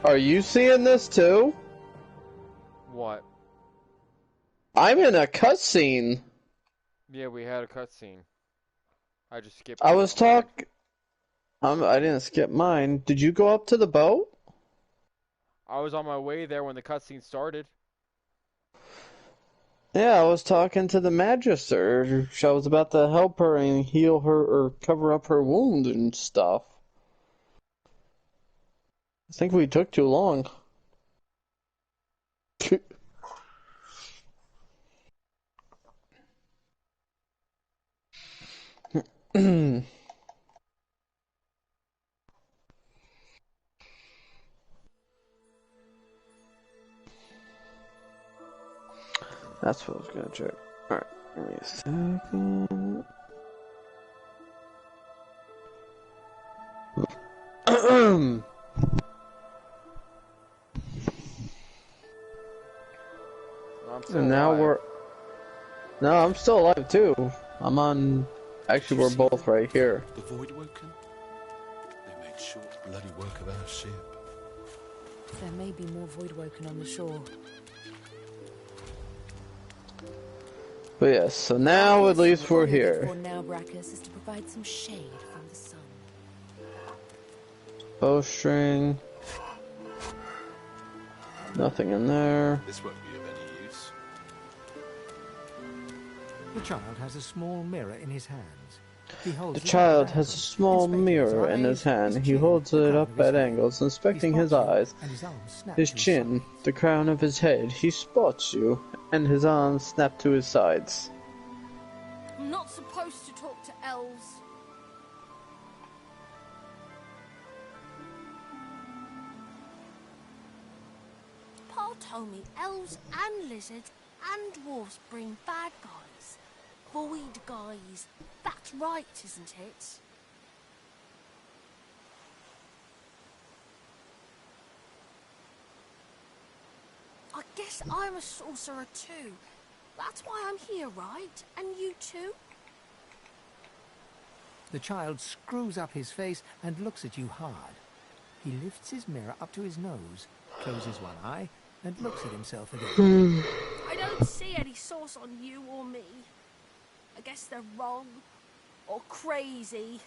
Are you seeing this too? What? I'm in a cutscene. Yeah, we had a cutscene. I just skipped. I was talking. I didn't skip mine. Did you go up to the boat? I was on my way there when the cutscene started. Yeah, I was talking to the Magister. I was about to help her and heal her or cover up her wound and stuff. I think we took too long. That's what I was gonna check. Alright, give me a second. And now we're... No, I'm still alive too. I'm on... Actually, we're both right here. The Voidwoken? They made short bloody work of our ship. There may be more Voidwoken on the shore. But yes, so now at least we're here. For now, Brackus, is to provide some shade from the sun. Bowstring. Nothing in there. This won't be of any use. The child has a small mirror in his hands. He holds The it child up at has a angles, small inspecting mirror in his hand. He holds it up at angles, inspecting his eyes, his chin, the crown of his head. He spots you, and his arms snap to his sides. I'm not supposed to talk to elves. Pa told me elves and lizards and dwarves bring bad guys. Void guys. That's right, isn't it? I guess I'm a sorcerer too. That's why I'm here, right? And you too? The child screws up his face and looks at you hard. He lifts his mirror up to his nose, closes one eye, and looks at himself again. I don't see any sauce on you or me. I guess they're wrong. Or crazy.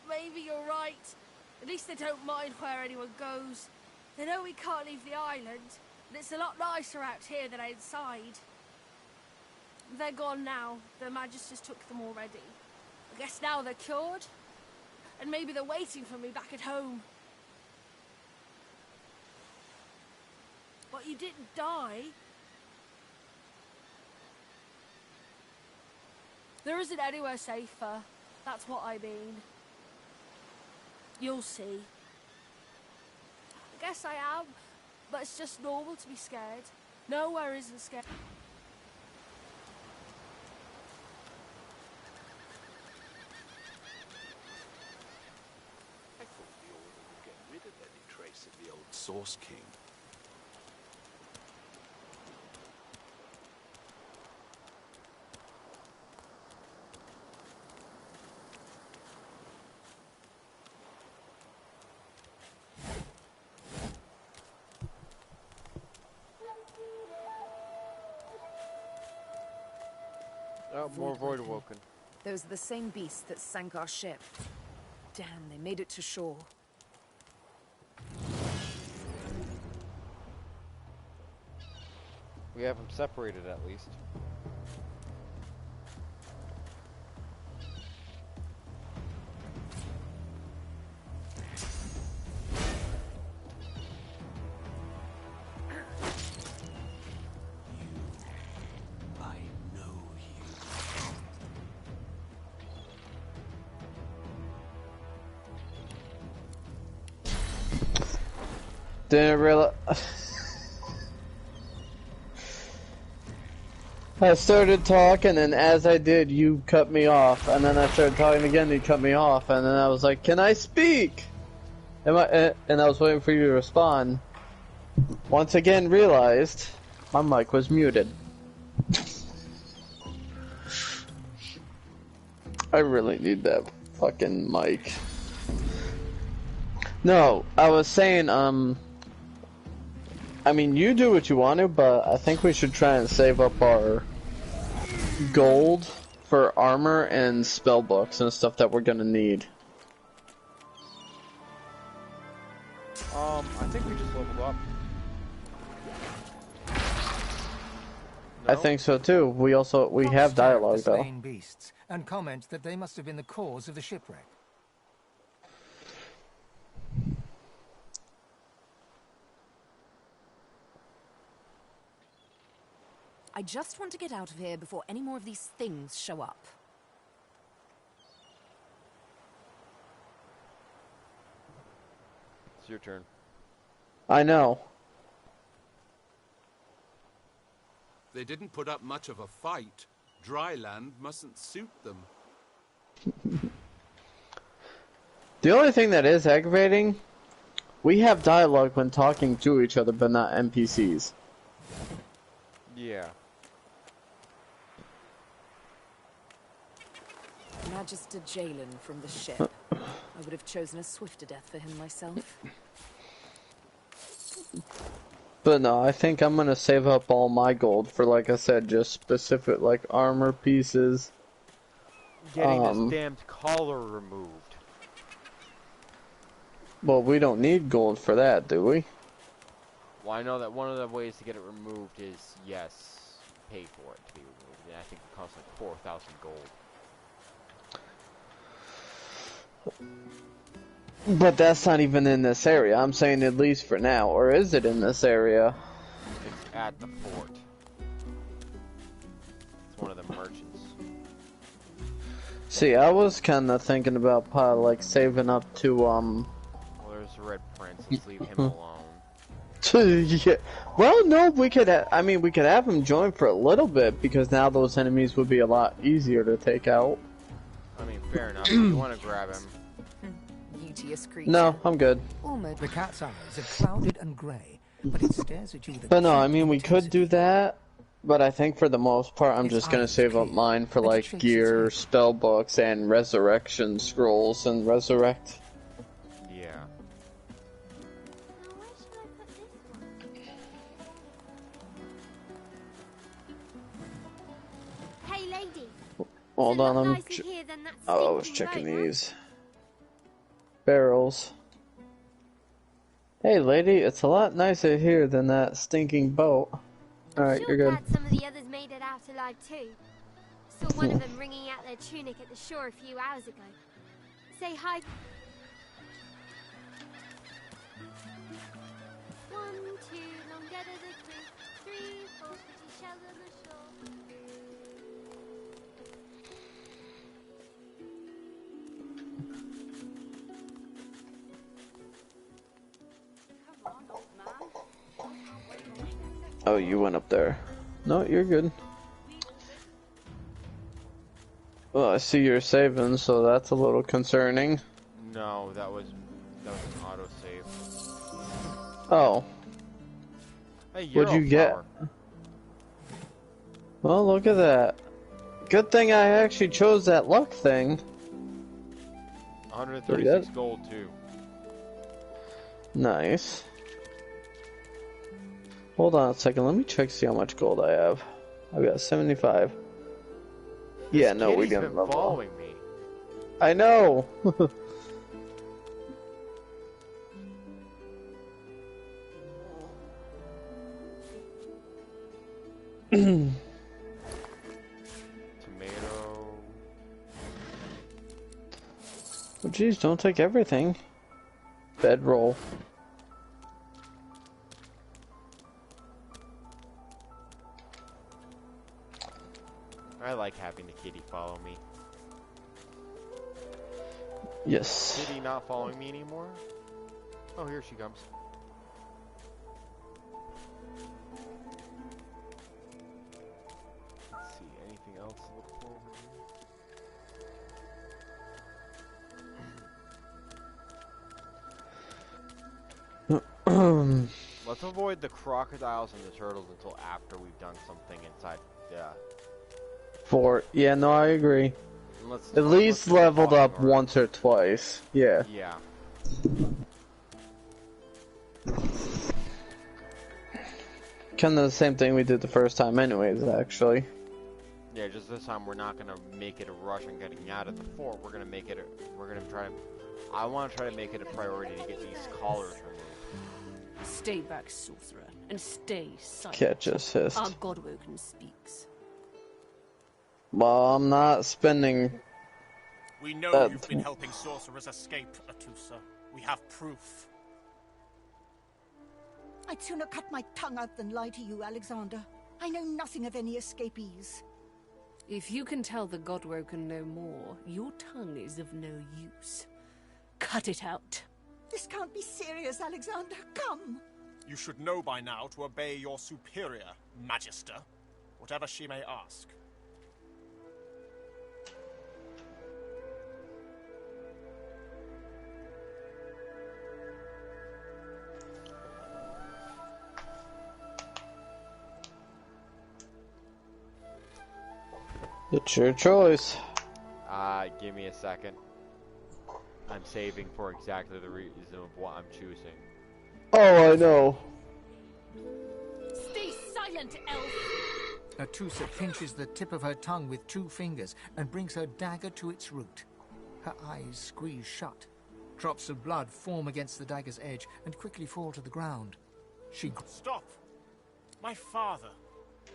Maybe you're right. At least they don't mind where anyone goes. They know we can't leave the island, and it's a lot nicer out here than outside. They're gone now. The Magisters took them already. I guess now they're cured. And maybe they're waiting for me back at home. But you didn't die. There isn't anywhere safer. That's what I mean. You'll see. I guess I am, but it's just normal to be scared. Nowhere isn't scared. I thought the Order would get rid of any trace of the old Source King. Oh, more void awoken. Those are the same beasts that sank our ship. Damn, they made it to shore. We have them separated at least. Didn't realize. I started talking, and as I did, you cut me off. And then I started talking again, you cut me off. And then I was like, "Can I speak?" And I was waiting for you to respond. Once again, realized my mic was muted. I really need that fucking mic. No, I was saying, I mean, you do what you want to, but I think we should try and save up our gold for armor and spell books and stuff that we're gonna need. I think we just leveled up. I think so too. We have dialogue though. Slain beasts and comment that they must have been the cause of the shipwreck. I just want to get out of here before any more of these things show up. It's your turn. I know. They didn't put up much of a fight. Dry land mustn't suit them. The only thing that is aggravating, we have dialogue when talking to each other, but not NPCs. Yeah. Magister Jalen from the ship. I would have chosen a swifter death for him myself. But no, I think I'm gonna save up all my gold for, like I said, just specific, like, armor pieces. Getting this damned collar removed. Well, we don't need gold for that, do we? Well, I know that one of the ways to get it removed is, yes, pay for it to be removed. And I think it costs like 4,000 gold. But that's not even in this area. I'm saying at least for now. Or is it in this area? It's at the fort. It's one of the merchants. See, I was kind of thinking about probably like saving up to Well, there's the Red Prince. Let's leave him alone. Yeah. Well, no, we could. I mean, we could have him join for a little bit because now those enemies would be a lot easier to take out. I mean, fair enough. If you want to grab him. Beauteous creature. No, I'm good. The cat's eyes are clouded and grey, but it stares at you with a But no, I mean, we could do that. But I think for the most part, I'm just gonna save up mine for like gear, spell books, and resurrection scrolls and resurrect. Yeah. Hey, lady. Hold on, I'm. Nicer here than that Oh, I was stinking checking boat, huh? these barrels. Hey, lady, it's a lot nicer here than that stinking boat. Alright, you're good. Glad some of the others made it out alive too. Saw one of them wringing out their tunic at the shore a few hours ago. Say hi. 1, 2, long dead of the creek. 3, 4, pretty shells on the shore. Oh, you went up there. No, you're good. Well, I see you're saving, so that's a little concerning. No, that was an autosave. Oh. Hey, What'd you get? Well, look at that. Good thing I actually chose that luck thing. 136 gold too. Nice. Hold on a second, let me check see how much gold I have. I've got 75. Yeah, no, we didn't level. Following me. I know. Tomato. Oh, geez, don't take everything. Bedroll. I like having the kitty follow me. Yes. Kitty not following me anymore? Oh, here she comes. Let's see, anything else to look for over here? Let's avoid the crocodiles and the turtles until after we've done something inside the Fort. Yeah, no, I agree. At least leveled up once or twice. Yeah. Yeah. Kind of the same thing we did the first time anyways, actually. Yeah, just this time we're not gonna make it a rush on getting out of the fort. We're gonna make it I want to try to make it a priority to get these collars removed. Stay back, sorcerer, and stay silent. Catch assist. Our Godwoken speaks. Well, I'm not spending... We know you've been helping sorcerers escape, Atusa. We have proof. I'd sooner cut my tongue out than lie to you, Alexander. I know nothing of any escapees. If you can tell the Godwoken no more, your tongue is of no use. Cut it out. This can't be serious, Alexander. Come. You should know by now to obey your superior, Magister, whatever she may ask. It's your choice. Give me a second. I'm saving for exactly the reason of what I'm choosing. Oh, I know. Stay silent, elf! Atusa pinches the tip of her tongue with 2 fingers and brings her dagger to its root. Her eyes squeeze shut. Drops of blood form against the dagger's edge and quickly fall to the ground. She... Stop! My father,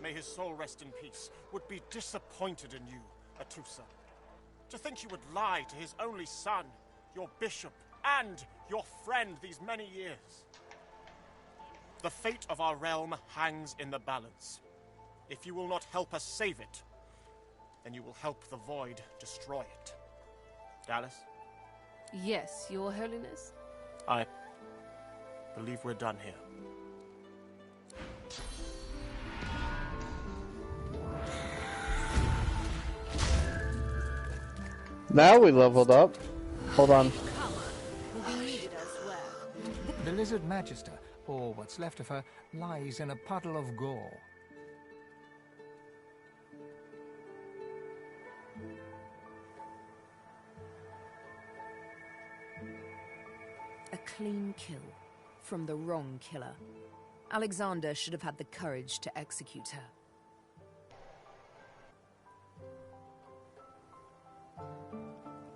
may his soul rest in peace, would be disappointed in you, Atusa. To think you would lie to his only son, your bishop, and your friend these many years. The fate of our realm hangs in the balance. If you will not help us save it, then you will help the Void destroy it. Dallas? Yes, Your Holiness? I believe we're done here. Now we leveled up. Hold on. The Lizard Magister, or what's left of her, lies in a puddle of gore. A clean kill from the wrong killer. Alexander should have had the courage to execute her.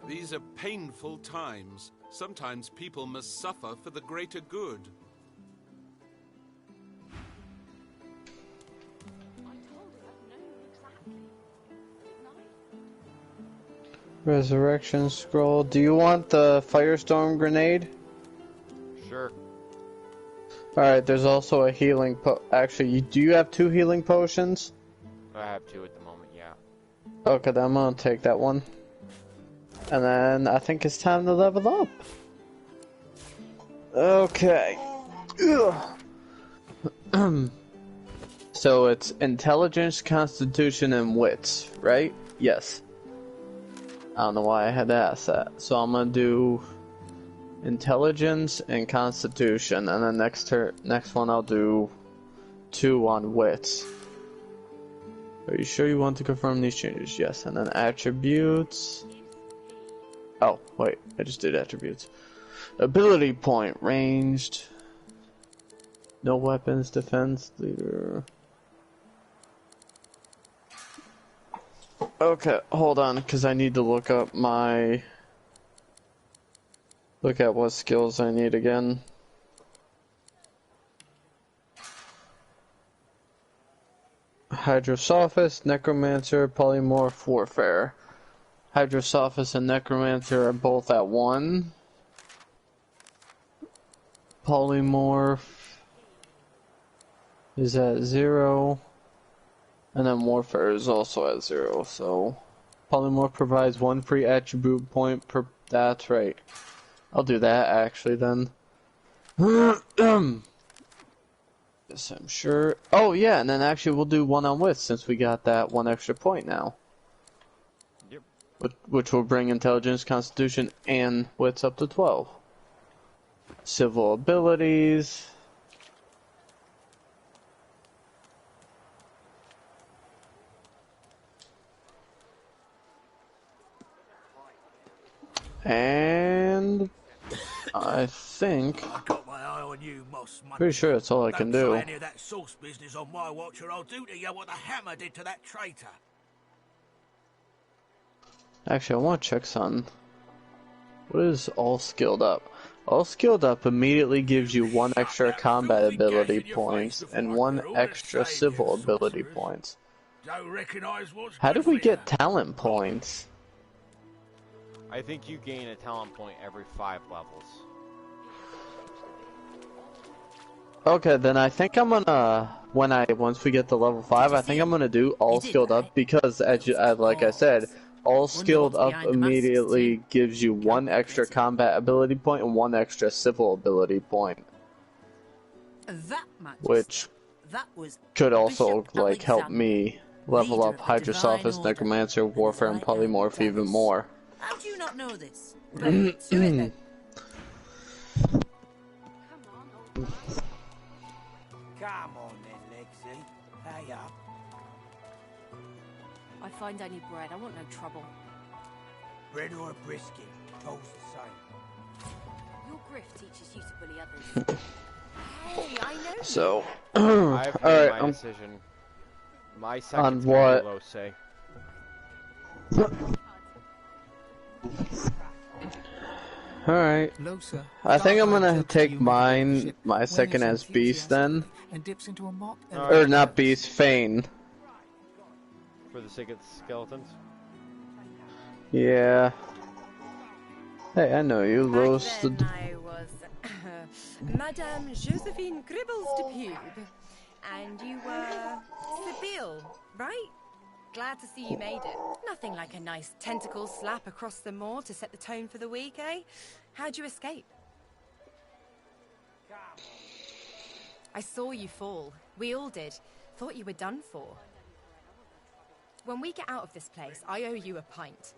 These are painful times. Sometimes people must suffer for the greater good. Resurrection scroll. Do you want the firestorm grenade? Sure. Alright, there's also a healing actually, do you have 2 healing potions? I have 2 at the moment, yeah. Okay, then I'm gonna take that one. And then I think it's time to level up. Okay. So it's intelligence, constitution, and wits, right? Yes. I don't know why I had to ask that. So I'm gonna do intelligence and constitution, and then next one I'll do 2 on wits. Are you sure you want to confirm these changes? Yes. And then attributes. Oh, wait, I just did attributes. Ability point, ranged. No weapons, defense, leader. Okay, hold on, because I need to look up my... Look at what skills I need again. Hydrosophist, Necromancer, Polymorph, Warfare. Hydrosophist and Necromancer are both at 1. Polymorph is at 0. And then Warfare is also at 0. So Polymorph provides 1 free attribute point per... That's right. I'll do that actually then. Yes, I'm sure. Oh yeah, and then actually we'll do 1 on wits since we got that 1 extra point now. Which will bring intelligence, constitution, and wits up to 12. Civil abilities. And I think I got my eye on you, Moss. Pretty sure that's all I can do. Don't try any of that sauce business on my watch, or I'll do to you what the hammer did to that traitor. Actually, I want to check something. What is all skilled up? All skilled up immediately gives you 1 extra combat ability points and 1 extra civil ability points. Don't recognize what's How do good we for you. get talent points? I think you gain a talent point every 5 levels. Okay, then I think I'm gonna once we get to level 5, I think I'm gonna do all skilled up because like I said, all skilled up immediately gives you 1 extra combat ability point and 1 extra civil ability point, which could also like help me level up Hydrosophist, Necromancer, Warfare, and Polymorph even more. How do you not know this? Right, do it then. Come on then, Lexi. Hey up. I find I need bread. I want no trouble. Bread or a brisket, both the same. Your grift teaches you to bully others. Hey, I know. So, I've made my decision. My second's what? gonna be Lose. Alright. Losa, I think I'm gonna jumps to take you my waves second as Beast then. and dips into a mock Or not Beast, Fane. For the sake of the skeletons. Yeah. Hey, I know you, Los. Then I was Madame Josephine Gribbles de Pube, and you were Sibyl, right? Glad to see you made it. Nothing like a nice tentacle slap across the moor to set the tone for the week, eh? How'd you escape? I saw you fall. We all did. Thought you were done for. When we get out of this place, I owe you a pint.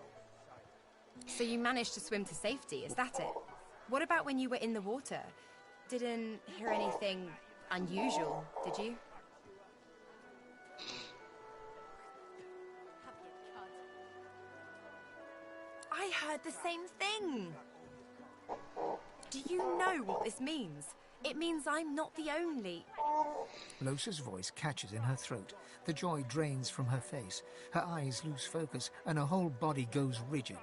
So you managed to swim to safety, is that it? What about when you were in the water? Didn't hear anything unusual, did you? I heard the same thing! Do you know what this means? It means I'm not the only... Losa's voice catches in her throat. The joy drains from her face. Her eyes lose focus, and her whole body goes rigid.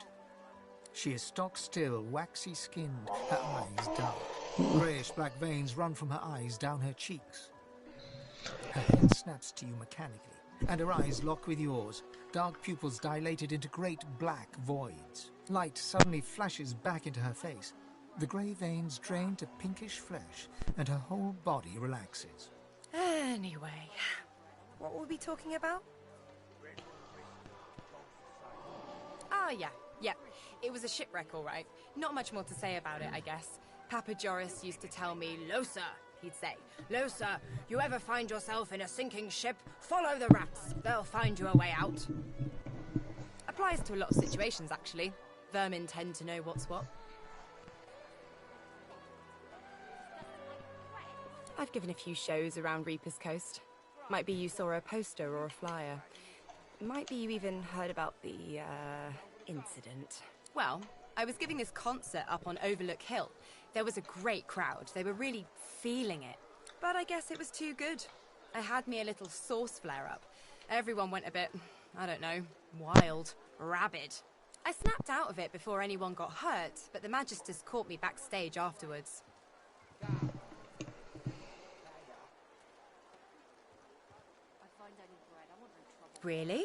She is stock-still, waxy-skinned, her eyes dark. Greyish-black veins run from her eyes down her cheeks. Her head snaps to you mechanically, and her eyes lock with yours, dark pupils dilated into great black voids. Light suddenly flashes back into her face. The grey veins drain to pinkish flesh, and her whole body relaxes. Anyway, what were we talking about? Ah, yeah. It was a shipwreck, all right. Not much more to say about it, I guess. Papa Joris used to tell me, Losa, he'd say, Losa, you ever find yourself in a sinking ship, follow the rats. They'll find you a way out. Applies to a lot of situations, actually. Vermin tend to know what's what. I've given a few shows around Reaper's Coast. Might be you saw a poster or a flyer. Might be you even heard about the, incident. Well, I was giving this concert up on Overlook Hill. There was a great crowd. They were really feeling it. But I guess it was too good. I had me a little sauce flare-up. Everyone went a bit, I don't know, wild, rabid. I snapped out of it before anyone got hurt, but the Magisters caught me backstage afterwards. Really?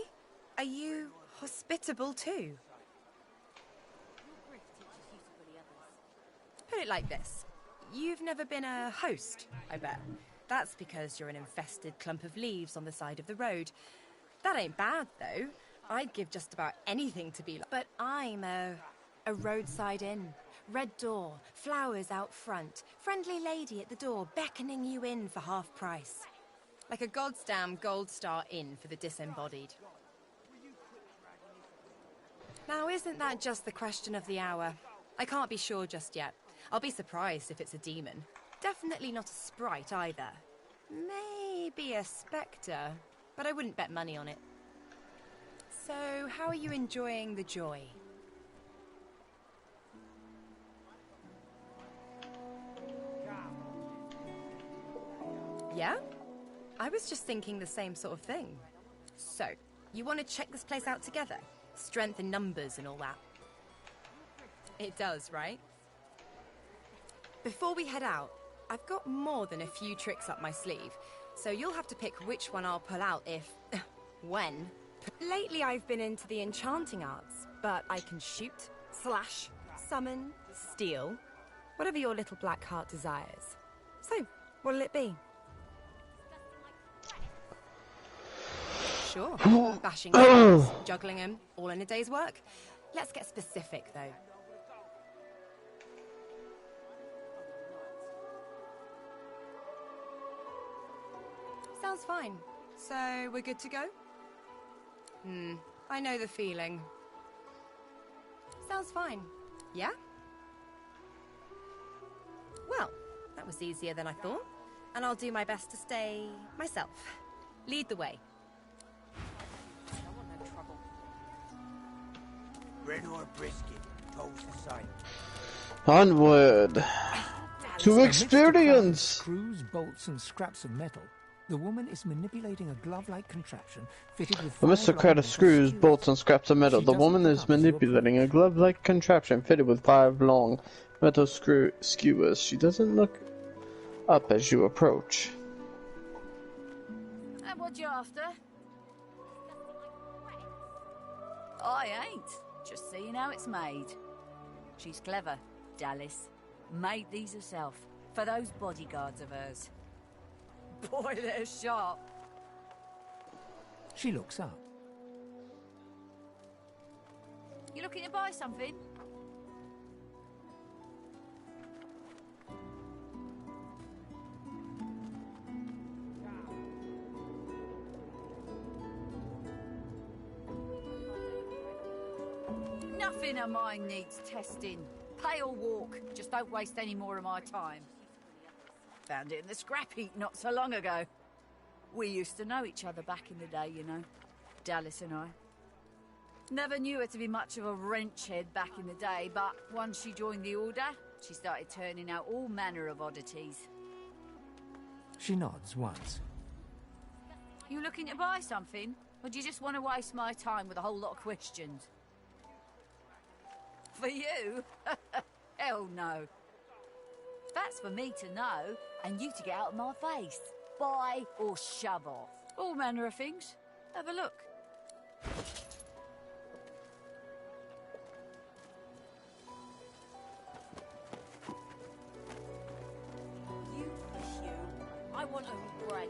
Are you hospitable too? Put it like this. You've never been a host, I bet. That's because you're an infested clump of leaves on the side of the road. That ain't bad, though. I'd give just about anything to be like... But I'm a roadside inn. Red door, flowers out front, friendly lady at the door beckoning you in for half price. Like a goddamn gold star inn for the disembodied. Now, isn't that just the question of the hour? I can't be sure just yet. I'll be surprised if it's a demon. Definitely not a sprite either. Maybe a spectre, but I wouldn't bet money on it. So, how are you enjoying the joy? Yeah? I was just thinking the same sort of thing. So, you want to check this place out together? Strength in numbers and all that. It does, right? Before we head out, I've got more than a few tricks up my sleeve, so you'll have to pick which one I'll pull out if... when. Lately I've been into the enchanting arts, but I can shoot, slash, summon, steal, whatever your little black heart desires. So, what'll it be? Sure. Bashing guns, juggling them, all in a day's work. Let's get specific, though. Sounds fine. So, we're good to go? I know the feeling. Sounds fine. Yeah? Well, that was easier than I thought. And I'll do my best to stay myself. Lead the way. Bread or brisket, toast aside. Onward to Amidst a crowd of experience. screws, bolts, and scraps of metal, the woman is manipulating a glove-like contraption fitted with Amidst a crowd of screws, bolts, and scraps of metal, the woman is manipulating a glove-like contraption fitted with 5 long Metal skewers. She doesn't look up as you approach. And what you after? I ain't. Just seeing how it's made. She's clever, Dallas. Made these herself, for those bodyguards of hers. Boy, they're sharp. She looks up. You looking to buy something? Nothing of mine needs testing. Pay or walk. Just don't waste any more of my time. Found it in the scrap heap not so long ago. We used to know each other back in the day, you know. Dallas and I. Never knew her to be much of a wrench head back in the day, but once she joined the Order, she started turning out all manner of oddities. She nods once. You looking to buy something? Or do you just want to waste my time with a whole lot of questions? For you? Hell no. That's for me to know, and you to get out of my face. Buy or shove off. All manner of things. Have a look. You push you. I want only bread.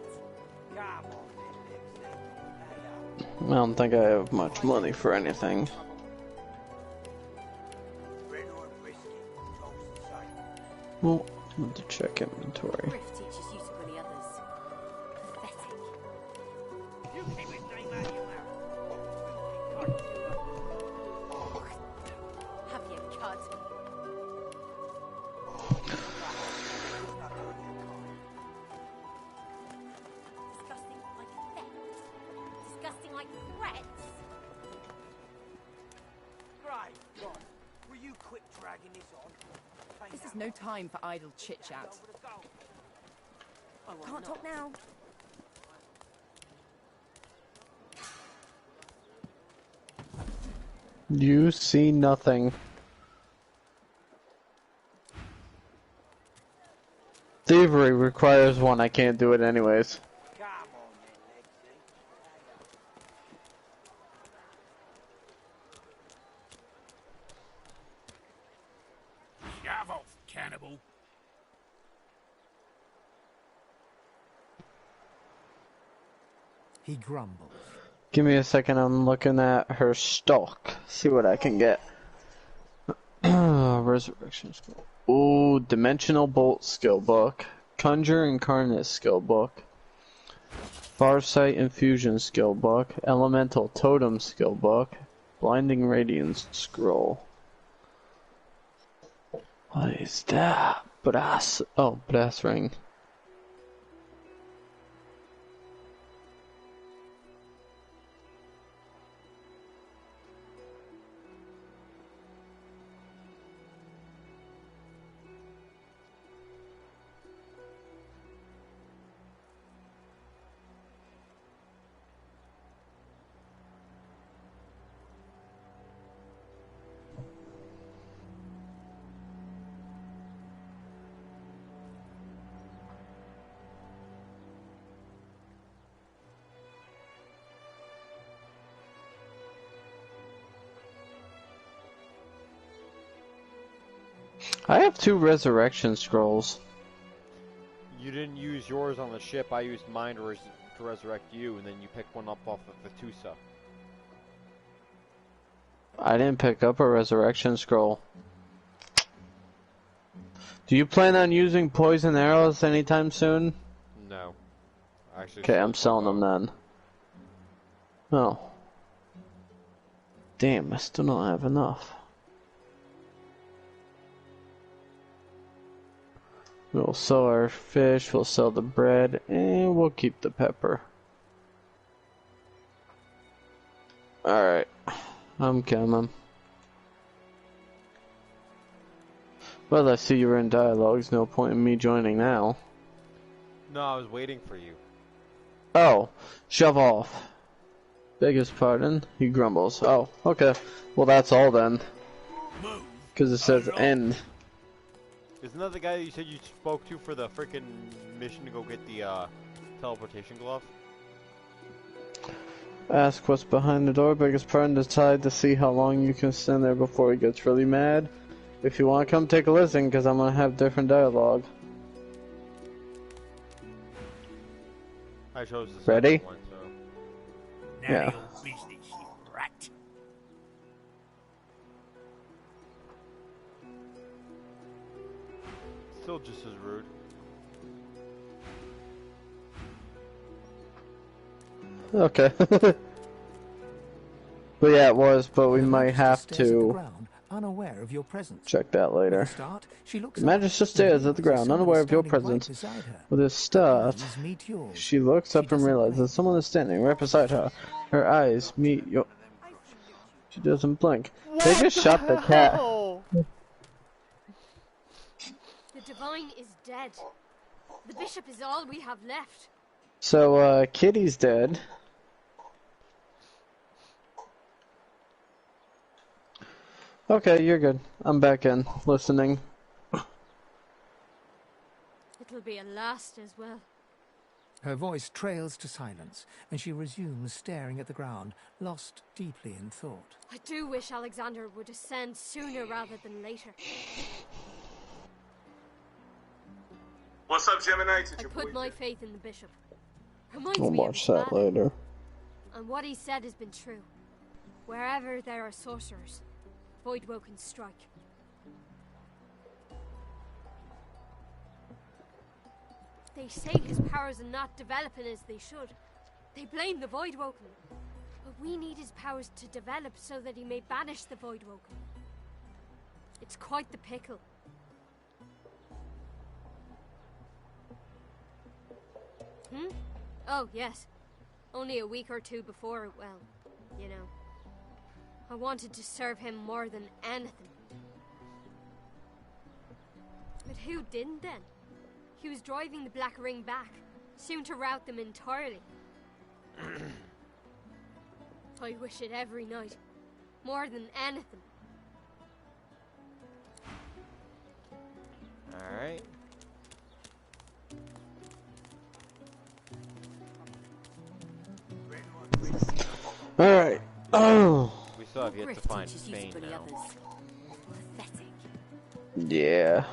Come on, I don't think I have much money for anything. Well, I want to check inventory. Griff teaches you to bully others. Pathetic. You keep his name out of your mouth. Have your cud. Disgusting like theft. Disgusting like threats. Right, God. Will you quit dragging this on? This is no time for idle chit-chat. Can't talk now. You see nothing. Thievery requires one. I can't do it anyways. Shove off, cannibal. He grumbles. Give me a second, I'm looking at her stock. See what I can get. Resurrection skill. Ooh, Dimensional Bolt skill book. Conjure Incarnate skill book. Farsight Infusion skill book. Elemental Totem skill book. Blinding Radiance scroll. What is that? Brass. Oh, brass ring. I have 2 resurrection scrolls. You didn't use yours on the ship, I used mine to resurrect you, and then you picked one up off of the Tusa. I didn't pick up a resurrection scroll. Do you plan on using poison arrows anytime soon? No. Actually. Okay, I'm selling them then. Oh. Damn, I still don't have enough. We'll sell our fish, we'll sell the bread, and we'll keep the pepper. Alright, I'm coming. Well, I see you're in dialogues, no point in me joining now. No, I was waiting for you. Oh, shove off. Beg his pardon, he grumbles. Oh, okay. Well, that's all then. Because it says end. Isn't that the guy that you said you spoke to for the freaking mission to go get the teleportation glove? Ask what's behind the door. Biggest part and decide to see how long you can stand there before he gets really mad. If you want to come take a listen, because I'm going to have different dialogue. I chose the Ready? one, so. Yeah. Business, you rat. Still just as rude. Okay. But yeah, it was, but we might have to unaware of your presence. check that later. Start, she looks The Magister stares at the ground, unaware of your presence. With a start, she looks up and realizes someone is standing right beside her. Her eyes meet your... She doesn't blink. They just shot the cat. The Divine is dead. The Bishop is all we have left. So, Kitty's dead. Okay, you're good. I'm back in, listening. It'll be a last as well. Her voice trails to silence, and she resumes staring at the ground, lost deeply in thought. I do wish Alexander would ascend sooner rather than later. What's up, Gemini? I put my faith in the Bishop. Reminds I'll me watch of that his father. later. And what he said has been true. Wherever there are sorcerers, Voidwoken strike. They say his powers are not developing as they should. They blame the Voidwoken. But we need his powers to develop so that he may banish the Voidwoken. It's quite the pickle. Hmm? Oh, yes. Only a week or two before, well, you know. I wanted to serve him more than anything. But who didn't then? He was driving the Black Ring back, soon to rout them entirely. I wish it every night, more than anything. Alright. Alright. Oh. We still have yet to find Bane now. Yeah.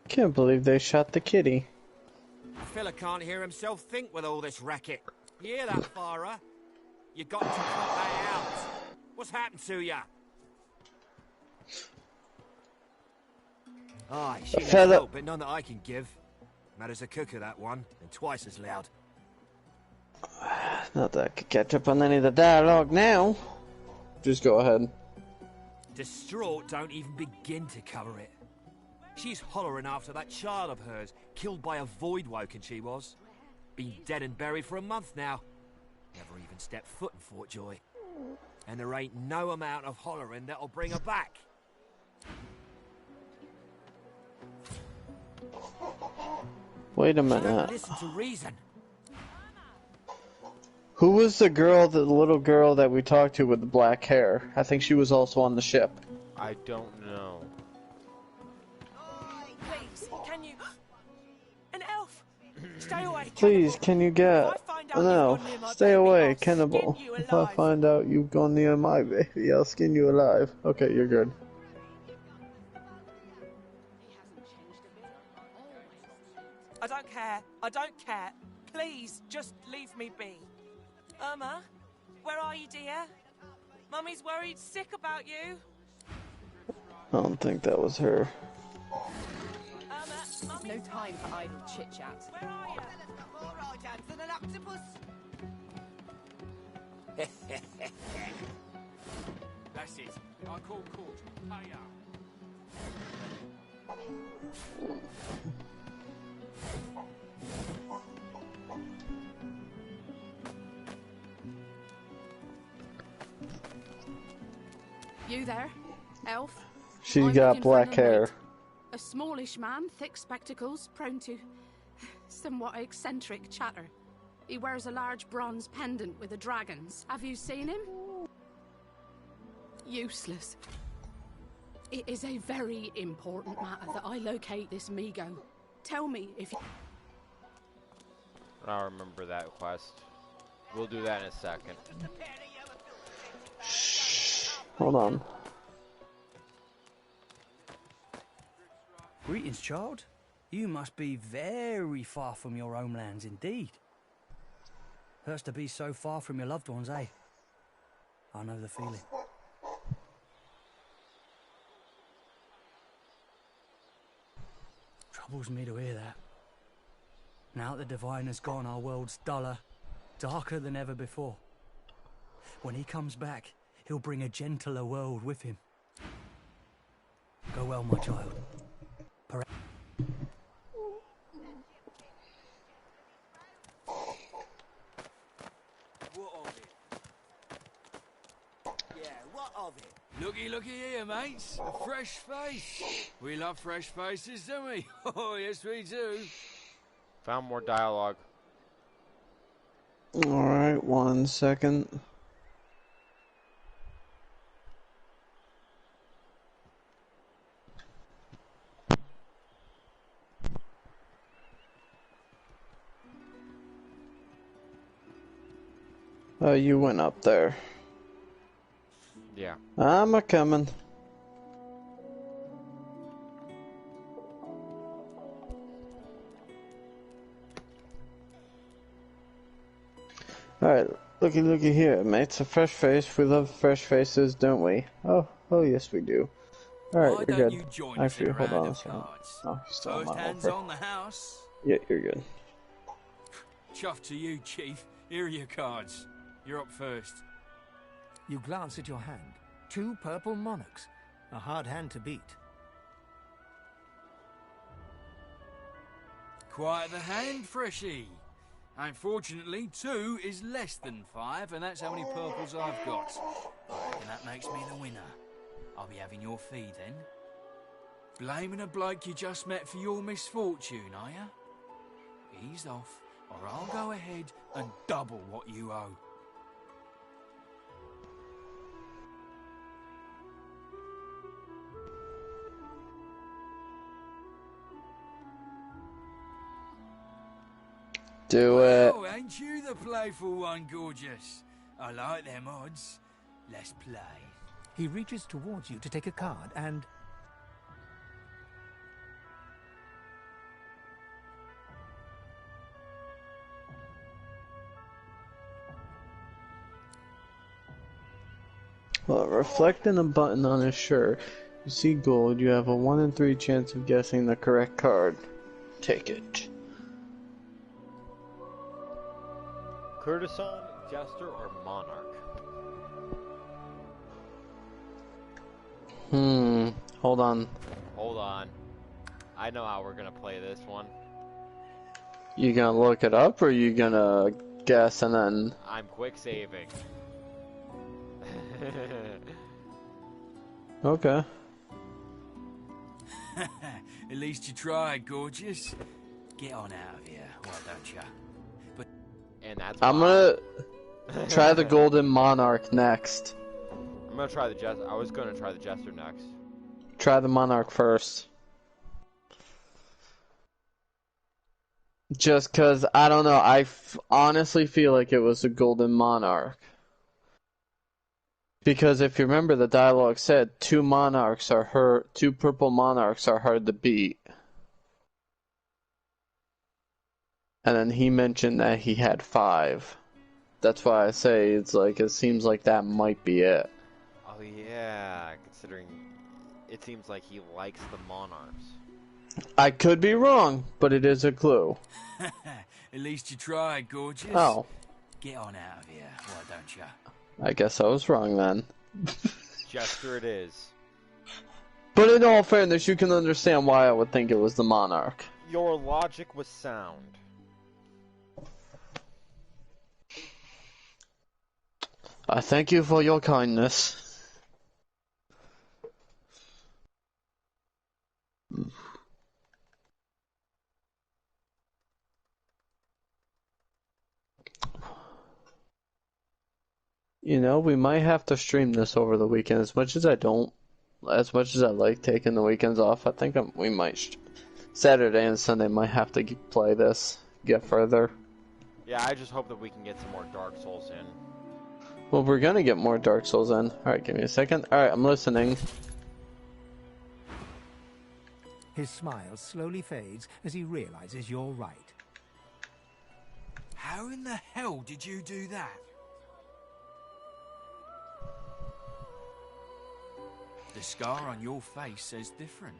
Can't believe they shot the kitty. Fella can't hear himself think with all this racket. You hear that, Farah? You got to cut that out. What's happened to ya? Aye, she needs Fella. help, but none that I can give. Matters a cooker, that one, and twice as loud. Not that I could catch up on any of the dialogue now. Just go ahead. Distraught don't even begin to cover it. She's hollering after that child of hers, killed by a Voidwoken she was. Been dead and buried for a month now. Never even stepped foot in Fort Joy. And there ain't no amount of hollering that'll bring her back. Wait a She don't minute. listen to reason. Who was the girl, the little girl that we talked to with the black hair? I think she was also on the ship. I don't know. Please, can you... An elf! Stay away, Please, can you get... No, stay away, cannibal. If I find out you've gone near my baby, I'll skin you alive. Okay, you're good. I don't care. I don't care. Please, just leave me be. Irma, where are you, dear? Mummy's worried sick about you. I don't think that was her. No time for idle chit-chat. Where are you? More right hands than an octopus. That's it. I call court. Hiya. You there, elf? She I'm got looking for black an hair. inmate. A smallish man, thick spectacles, prone to somewhat eccentric chatter. He wears a large bronze pendant with a dragon's. Have you seen him? useless. It is a very important matter that I locate this Migo. Tell me if you... I'll remember that quest. We'll do that in a second. Hold on. Greetings, child. You must be very far from your homelands indeed. Hurts to be so far from your loved ones, eh? I know the feeling. Troubles me to hear that. Now that the Divine has gone, our world's duller, darker than ever before. When he comes back, he'll bring a gentler world with him. Go well, my child. Looky here, mates. A fresh face. We love fresh faces, don't we? Oh, yes, we do. Found more dialogue. Alright, 1 second. Oh, you went up there. Yeah. I'm a-coming. Alright, looky here, mates. A fresh face. We love fresh faces, don't we? Oh yes we do. Alright, you're good. You join Actually, us in a hold on round a of second. cards? Oh, he's still on First my hands over. on the house. Yeah, you're good. Chuff to you, Chief. Here are your cards. You're up first. You glance at your hand. 2 purple monarchs. A hard hand to beat. Quite the hand, Freshy. Unfortunately, 2 is less than 5, and that's how many purples I've got. I reckon that makes me the winner. I'll be having your fee then. Blaming a bloke you just met for your misfortune, are you? Ease off, or I'll go ahead and double what you owe. Do it. Oh, ain't you the playful one, gorgeous? I like them odds. Let's play. He reaches towards you to take a card and... Well, reflecting a button on his shirt, you see gold. You have a 1 in 3 chance of guessing the correct card. Take it. Courtesan, Jester, or Monarch? Hold on. Hold on. I know how we're gonna play this one. You gonna look it up, or you gonna guess and then... I'm quick saving. Okay. At least you tried, gorgeous. Get on out of here, why don't you? But and that's I'm gonna try the Golden Monarch next. I'm gonna try the Jester. I was gonna try the Jester next. Try the Monarch first. Just cause, I don't know, I honestly feel like it was a Golden Monarch. Because if you remember, the dialogue said 2 purple monarchs are hard to beat. And then he mentioned that he had 5. That's why I say it's like, it seems like that might be it. Oh yeah, considering it seems like he likes the monarchs. I could be wrong, but it is a clue. at least you tried, gorgeous. Oh. Get on out of here, why don't you? I guess I was wrong then. Jester it is. But in all fairness, you can understand why I would think it was the Monarch. Your logic was sound. I thank you for your kindness. You know, we might have to stream this over the weekend. As much as I like taking the weekends off, I think we might. Saturday and Sunday might have to play this, get further. Yeah, I just hope that we can get some more Dark Souls in. Well, we're gonna get more Dark Souls in. Alright, give me a second. Alright, I'm listening. His smile slowly fades as he realizes you're right. How in the hell did you do that? The scar on your face says different.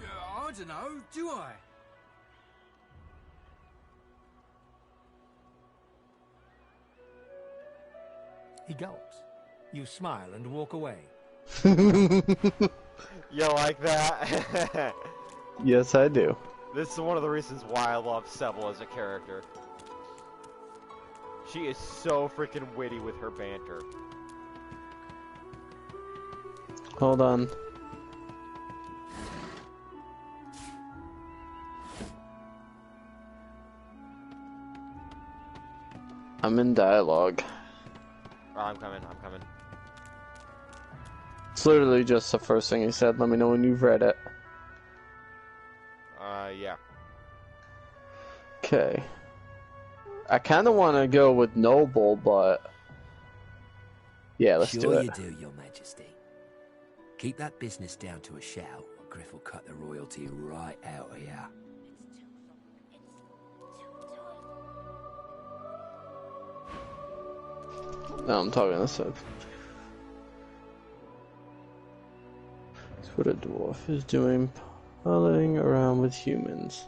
I don't know, do I? He gulps. You smile and walk away. You like that? Yes, I do. This is one of the reasons why I love Seville as a character. She is so freaking witty with her banter. Hold on. I'm in dialogue. Oh, I'm coming. It's literally just the first thing he said. Let me know when you've read it. Yeah. Okay. I kind of want to go with Noble, but... Yeah, let's do Sure it. you do, Your Majesty. Keep that business down to a shout, or Griff will cut the royalty right out of ya. No, I'm talking this up. That's what a dwarf is doing, piloting around with humans.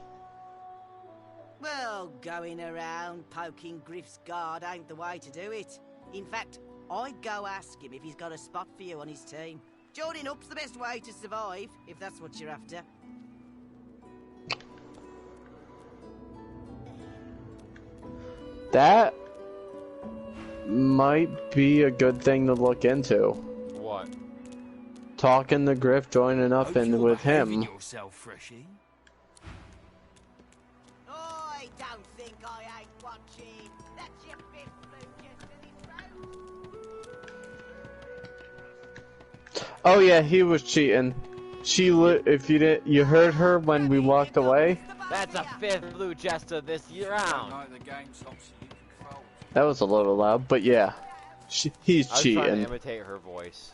Well, going around poking Griff's guard ain't the way to do it. In fact, I'd go ask him if he's got a spot for you on his team. Joining up's the best way to survive, if that's what you're after. That might be a good thing to look into. What? Talking to Griff, joining up in with him. Yourself, Freshy. I don't think I ain't watching. That's your big blue just Oh yeah, he was cheating. If you didn't, you heard her when we walked away. That's a 5th blue jester this round. That was a little loud, but yeah, he's I was cheating. trying to imitate her voice.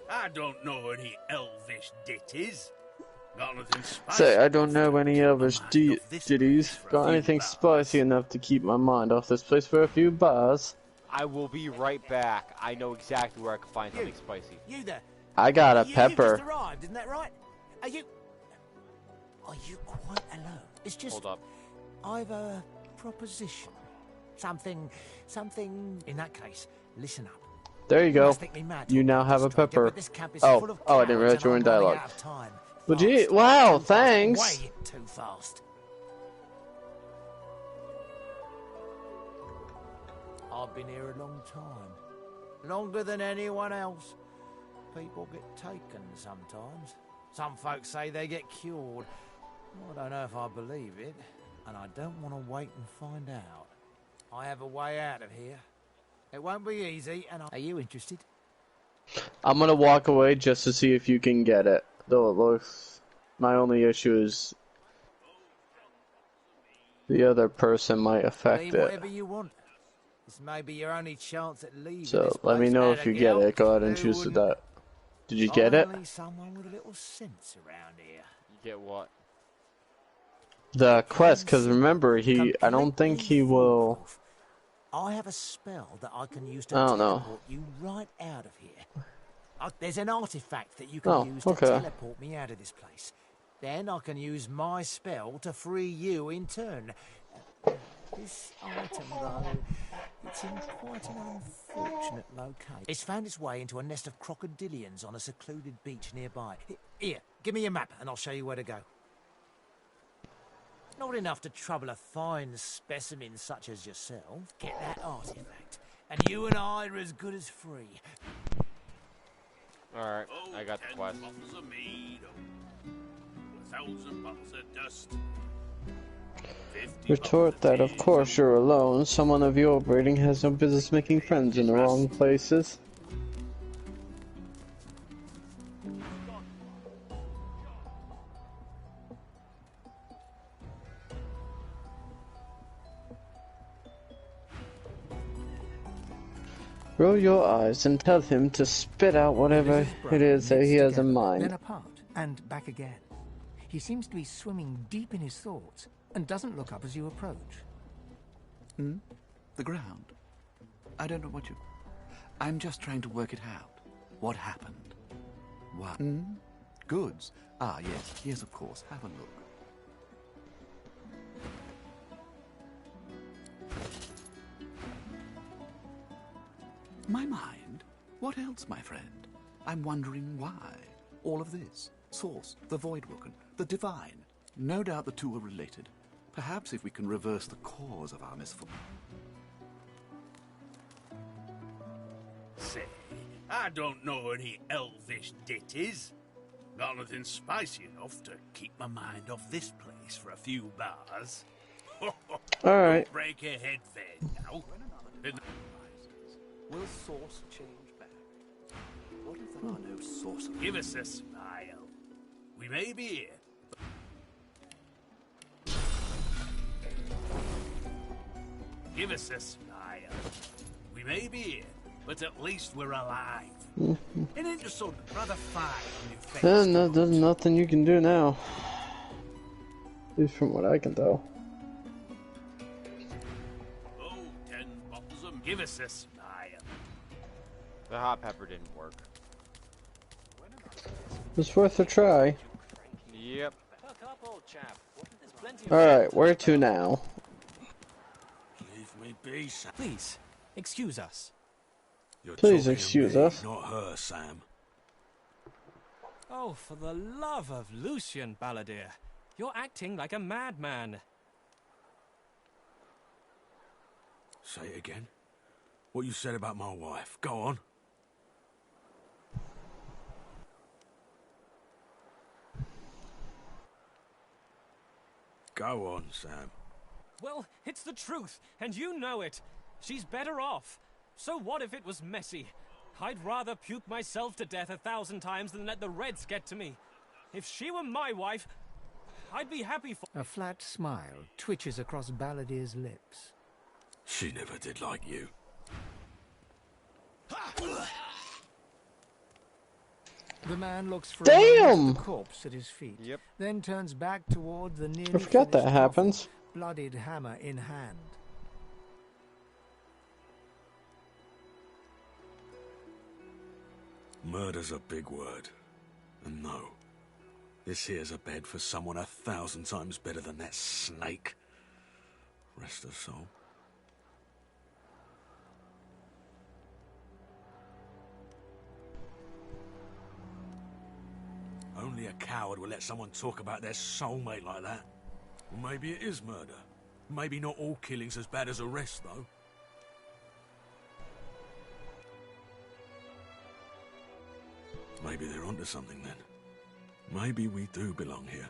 I don't know any elvish ditties. Got anything spicy? Say, I don't know any Elvish ditties. Got anything spicy enough to keep my mind off this place for a few bars? I will be right back. I know exactly where I can find something spicy. You there? I got a pepper. You just arrived, isn't that right? Are you quite alone? It's just... Hold up. I've a proposition. Something... In that case, listen up. There you go. must think me mad You now have a pepper. but this camp is Oh, full of I didn't realize cowards you were in and I'm running dialogue. out of time. Would you? Wow, thanks. Way too fast. I've been here a long time. Longer than anyone else. People get taken sometimes. Some folks say they get cured. I don't know if I believe it, and I don't want to wait and find out. I have a way out of here. It won't be easy, and are you interested? I'm gonna walk away just to see if you can get it. Though it looks... My only issue is... the other person might affect Believe it. whatever you want. This may be your only chance at leaving So, this let me place. know Had if a you get girl, it. Go ahead and who choose wouldn't? that. Did you get it? Finally someone with a little sense around here. You get what? The quest, because remember, I don't think he will... I have a spell that I can use to I don't know. teleport you right out of here. There's an artifact that you can use to teleport me out of this place. Then I can use my spell to free you in turn. This item, though, it's in quite an unfortunate location. It's found its way into a nest of crocodilians on a secluded beach nearby. Here, give me your map and I'll show you where to go. Not enough to trouble a fine specimen such as yourself. Get that artifact, and you and I are as good as free. Alright, I got the quest. 10 bottles of mead, 1,000 bottles of dust. Retort that, of course you're alone. Someone of your breeding has no business making friends in the wrong places. Roll your eyes and tell him to spit out whatever it is that he has in mind. Then apart and back again. He seems to be swimming deep in his thoughts and doesn't look up as you approach. Hmm? The ground? I don't know what you... I'm just trying to work it out. What happened? What? Hmm? Goods? Ah, yes. Yes, of course. Have a look. My mind? What else, my friend? I'm wondering why. All of this. Source, the Voidwoken, the Divine. No doubt the two are related. Perhaps if we can reverse the cause of our misfortune. Say, I don't know any elvish ditties. Got nothing spicy enough to keep my mind off this place for a few bars. Alright. Don't break your head there now. Will source change back? What if there are no sources? Give us a smile. We may be here. Give us a smile. We may be here, but at least we're alive. And it just so rather fine on your face. No, there's nothing you can do now. At least from what I can tell. Oh, 10 bottles of... Give us a smile. The hot pepper didn't work. It's worth a try. Yep. Alright, where to now? Leave me be, Sam. Please, excuse us. You're Please talking excuse to me, us. not her, Sam. Oh, for the love of Lucian, Balladeer. You're acting like a madman. Say it again. What you said about my wife. Go on. Go on, Sam. Well, it's the truth, and you know it. She's better off. So what if it was messy? I'd rather puke myself to death 1,000 times than let the Reds get to me. If she were my wife, I'd be happy for... A flat smile twitches across Balladeer's lips. She never did like you. The man looks for Damn! a corpse at his feet, then turns back toward the nearly I forgot that finished happens. coffin, bloodied hammer in hand. Murder's a big word. And no, this here's a bed for someone 1,000 times better than that snake. Rest her soul. Only a coward will let someone talk about their soulmate like that. Well, maybe it is murder. Maybe not all killing's as bad as arrest, though. Maybe they're onto something then. Maybe we do belong here.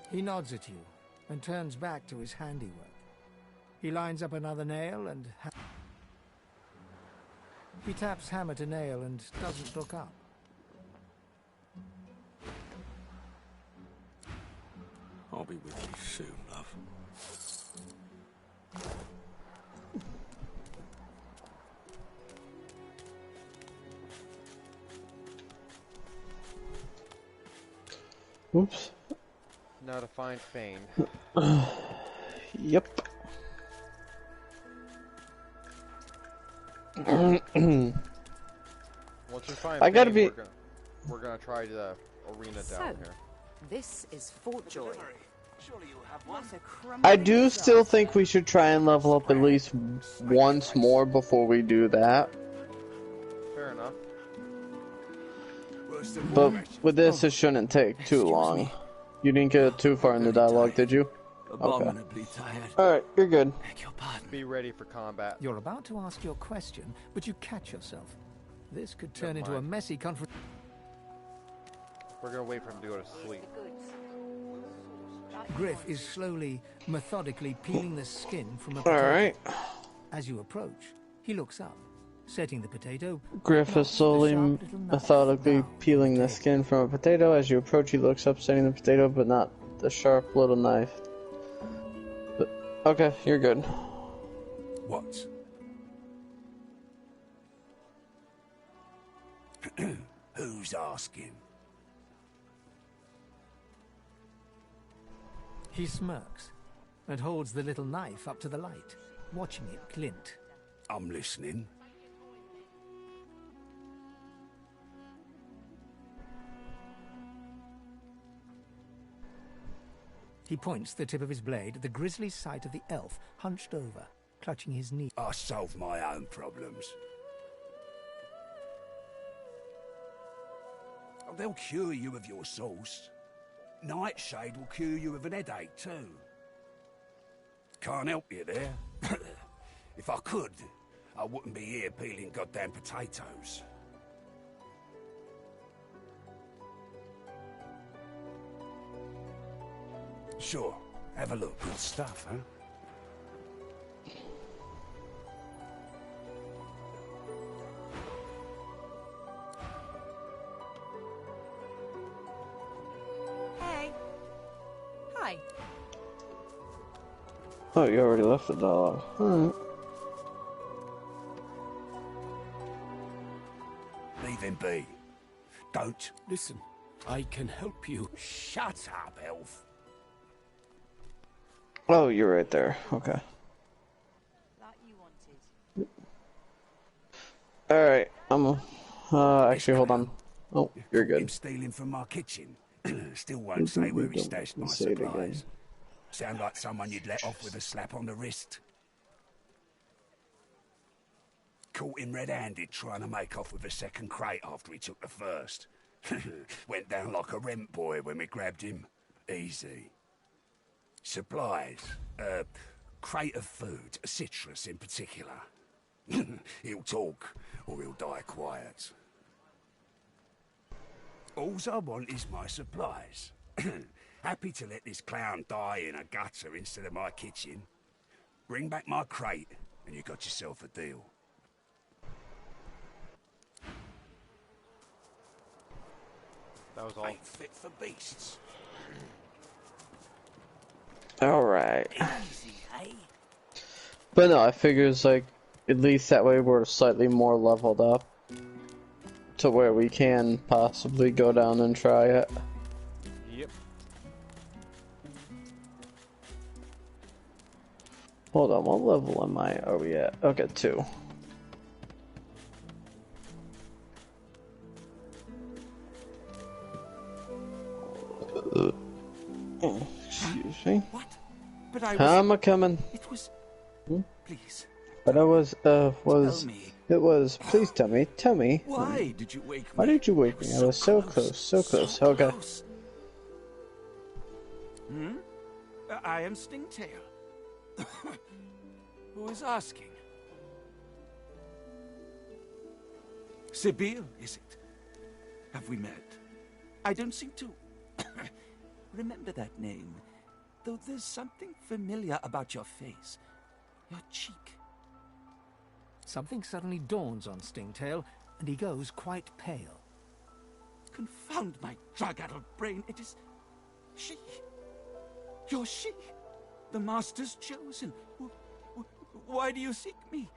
He nods at you and turns back to his handiwork. He lines up another nail and... He taps hammer to nail and doesn't look up. I'll be with you soon, love. Oops. Now to find Fane. Yep. Once we find I gotta Fane, be. we're gonna try the arena down here. This is Fort Joy. I do still think we should try and level up at least once more before we do that. Fair enough. But with this, it shouldn't take too long. You didn't get too far in the dialogue, did you? Abominably tired. Alright, you're good. Beg your pardon. Be ready for combat. You're about to ask your question, but you catch yourself. This could turn Never into a mind. messy confrontation. We're gonna wait for him to go to sleep. Griff is slowly, methodically peeling the skin from a All potato. right. As you approach, he looks up, setting the potato. Griff is slowly, methodically peeling the skin from a potato. As you approach, he looks up, setting the potato, but not the sharp little knife. But, okay, you're good. What? Who's asking? He smirks and holds the little knife up to the light, watching it glint. I'm listening. He points the tip of his blade at the grisly sight of the elf hunched over, clutching his knee. I solve my own problems. Oh, they'll cure you of your sauce. Nightshade will cure you of an headache too. Can't help you there. If I could, I wouldn't be here peeling goddamn potatoes. Sure, have a look. Good stuff, huh? Hey. Hi. Oh, you already left the dog. Alright. Leave him be. Don't. Listen, I can help you. Shut up, elf. Oh, you're right there. Okay. Alright, actually, hold on. Oh, you're Him good. stealing from my kitchen. Still won't say where he stashed my Say it again. supplies. Sound like someone you'd let off with a slap on the wrist. Caught him red-handed trying to make off with a second crate after he took the first. Went down like a rent boy when we grabbed him. Easy. Supplies. Crate of food, citrus in particular. He'll talk, or he'll die quiet. Alls I want is my supplies. Happy to let this clown die in a gutter instead of my kitchen. Bring back my crate, and you got yourself a deal. That was all. Ain't fit for beasts. Alright. Easy, hey? But no, I figure it's like, at least that way we're slightly more leveled up. To where we can possibly go down and try it. Yep. Hold on, what level am I? Are we at? Okay, 2. Excuse me. What? But I was... I'm a coming. It was... Please. But I was, it was, please tell me. Why did you wake me? Why did you wake me? I was so close. Okay. Hmm? I am Stingtail. Who is asking? Sibyl, is it? Have we met? I don't seem to remember that name, though there's something familiar about your face. Your cheek. Something suddenly dawns on Stingtail, and he goes quite pale. Confound my drug-addled brain. It is... she. You're she. The Master's chosen. Why do you seek me?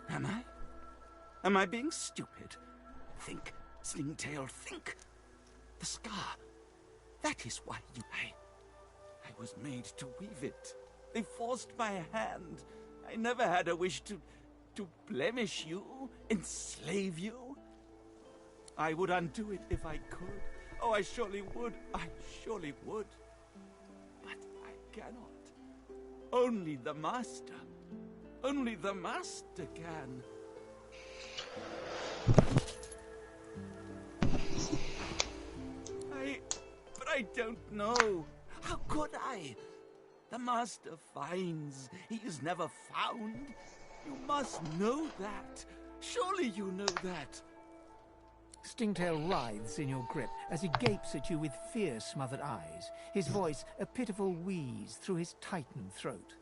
Am I? Am I being stupid? Think, Stingtail, think. The scar. That is why you... I was made to weave it. They forced my hand. I never had a wish to blemish you, enslave you. I would undo it if I could. Oh, I surely would. I surely would. But I cannot. Only the Master. Only the Master can. But I don't know. How could I? The master finds he is never found. You must know that. Surely you know that. Stingtail writhes in your grip as he gapes at you with fear-smothered eyes, his voice a pitiful wheeze through his tightened throat.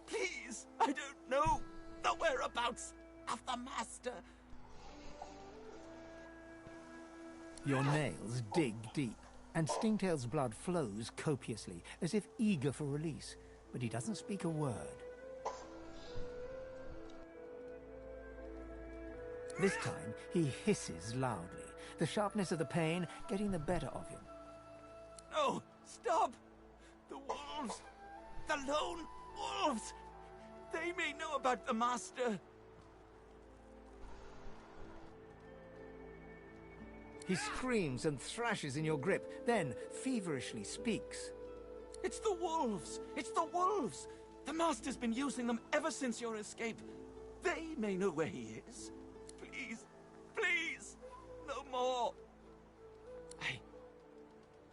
Please, I don't know the whereabouts of the master. Your nails dig deep, and Stingtail's blood flows copiously, as if eager for release, but he doesn't speak a word. This time, he hisses loudly, the sharpness of the pain getting the better of him. No, stop! The wolves! The lone wolves! They may know about the master. He screams and thrashes in your grip, then feverishly speaks. It's the wolves! It's the wolves! The master's been using them ever since your escape. They may know where he is. Please, please, no more.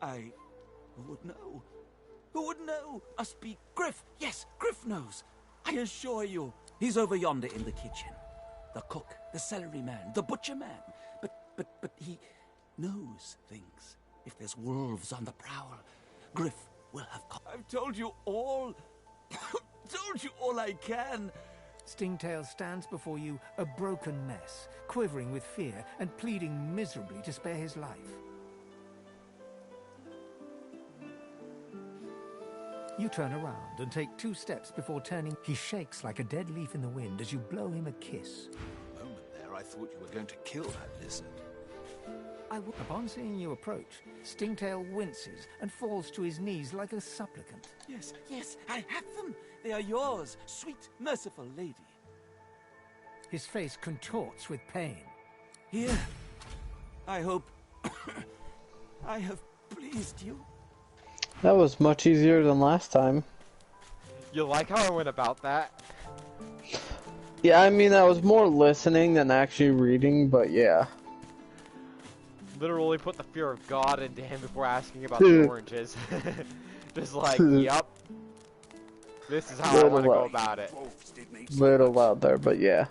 Who would know? Who would know? Must be Griff. Yes, Griff knows. I assure you, he's over yonder in the kitchen. The cook, the celery man, the butcher man. But he knows things. If there's wolves on the prowl, Griff will have... I've told you all. Told you all I can. Stingtail stands before you, a broken mess, quivering with fear and pleading miserably to spare his life. You turn around and take 2 steps before turning. He shakes like a dead leaf in the wind as you blow him a kiss. For a moment there, I thought you were going to kill that lizard. Upon seeing you approach, Stingtail winces and falls to his knees like a supplicant. Yes, yes, I have them. They are yours, sweet, merciful lady. His face contorts with pain. Here, I hope I have pleased you. That was much easier than last time. You like how I went about that? Yeah, I mean, I was more listening than actually reading, but yeah. Literally put the fear of God into him before asking about the oranges. Just like, yep. This is how I want to go about it. Little loud there, but yeah.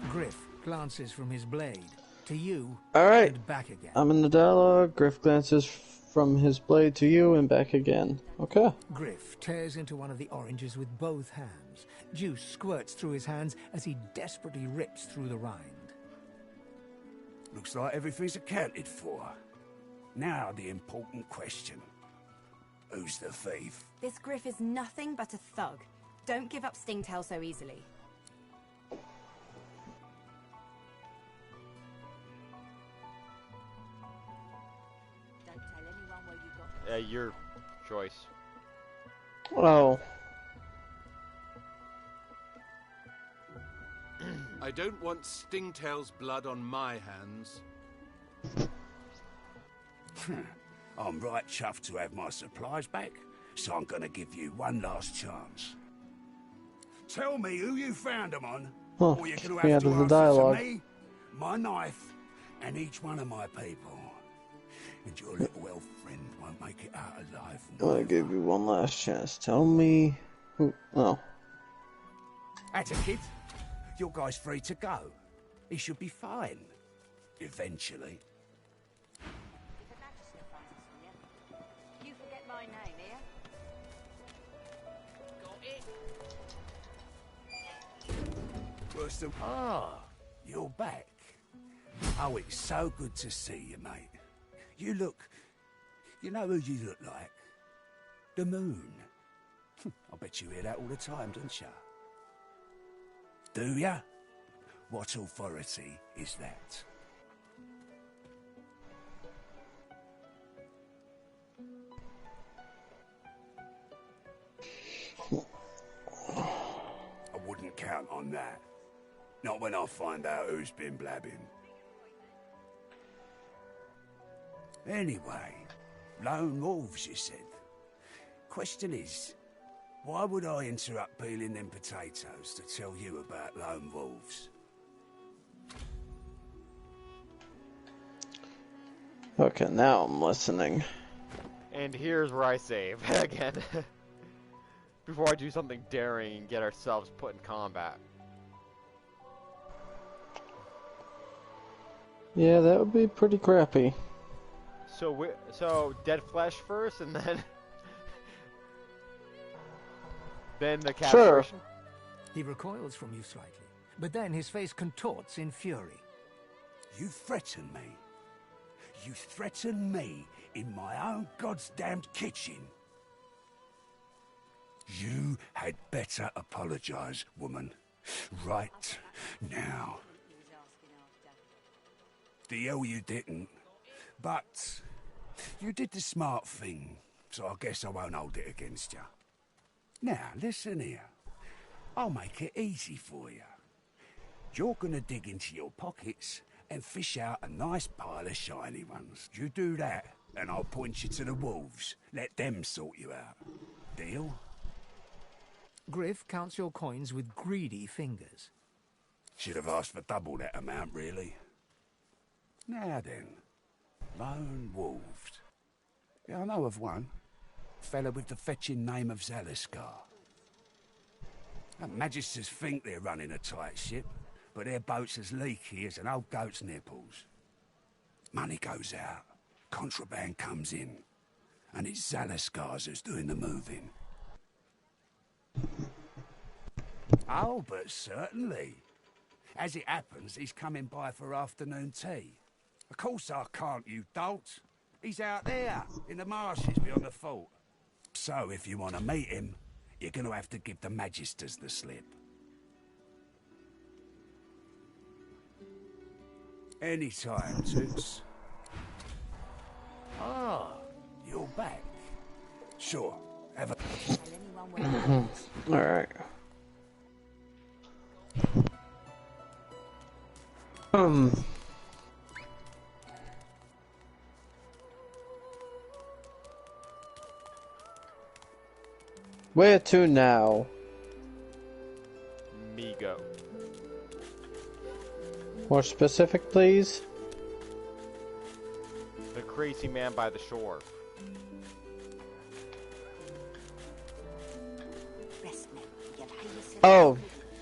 Griff glances from his blade to you and back again. I'm in the dialogue. Griff glances from his blade to you and back again. Okay. Griff tears into one of the oranges with both hands. Juice squirts through his hands as he desperately rips through the rind. Looks like everything's accounted for. Now the important question. Who's the thief? This Griff is nothing but a thug. Don't give up Stingtail so easily. Don't tell anyone where you got Your choice. Oh. I don't want Stingtail's blood on my hands. I'm right chuffed to have my supplies back, so I'm gonna give you one last chance. Tell me who you found them on, or you're gonna have to answer to me, my knife, and each one of my people. And your little elf friend won't make it out alive. I'm gonna give you one last chance. Tell me who... Oh. That's a kid. Your guy's free to go. He should be fine. Eventually. You forget my name, here? Got it. Worst of... Ah, you're back. Oh, it's so good to see you, mate. You look... You know who you look like? The moon. I bet you hear that all the time, don't you? Do ya? What authority is that? I wouldn't count on that. Not when I find out who's been blabbing. Anyway, lone wolves, you said. Question is, Why would I interrupt peeling them potatoes to tell you about lone wolves? Okay, now I'm listening. And here's where I save again. Before I do something daring and get ourselves put in combat. Yeah, that would be pretty crappy. So dead flesh first, and then then the castration. Sure. He recoils from you slightly, but then his face contorts in fury. You threaten me. You threaten me in my own goddamned kitchen. You had better apologize, woman. Right now. The hell you didn't. But you did the smart thing, so I guess I won't hold it against you. Now, listen here. I'll make it easy for you. You're gonna dig into your pockets and fish out a nice pile of shiny ones. You do that, and I'll point you to the wolves. Let them sort you out. Deal? Griff counts your coins with greedy fingers. Should have asked for double that amount, really. Now then, lone wolves. Yeah, I know of one. Fella with the fetching name of Zaliskar. Magisters think they're running a tight ship, but their boat's as leaky as an old goat's nipples. Money goes out, contraband comes in, and it's Zaliskars who's doing the moving. Oh, but certainly. As it happens, he's coming by for afternoon tea. Of course I can't, you dolt. He's out there, in the marshes beyond the fort. So if you want to meet him, you're going to have to give the Magisters the slip. Anytime, Toots. Ah, you're back. Sure, have a... Alright. Where to now? Migo. More specific, please? The crazy man by the shore. Oh,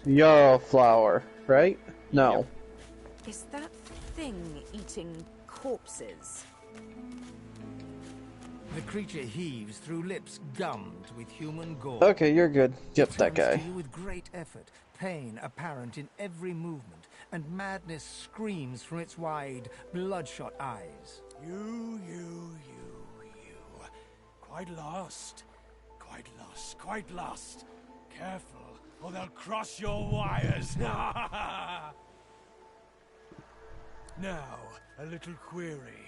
yarrow flower, right? No. Yep. Is that thing eating corpses? The creature heaves through lips gummed with human gore. Okay, you're good. Yep, that Turns guy. to you with great effort, pain apparent in every movement, and madness screams from its wide, bloodshot eyes. You. Quite lost. Quite lost. Careful, or they'll cross your wires. Now, a little query.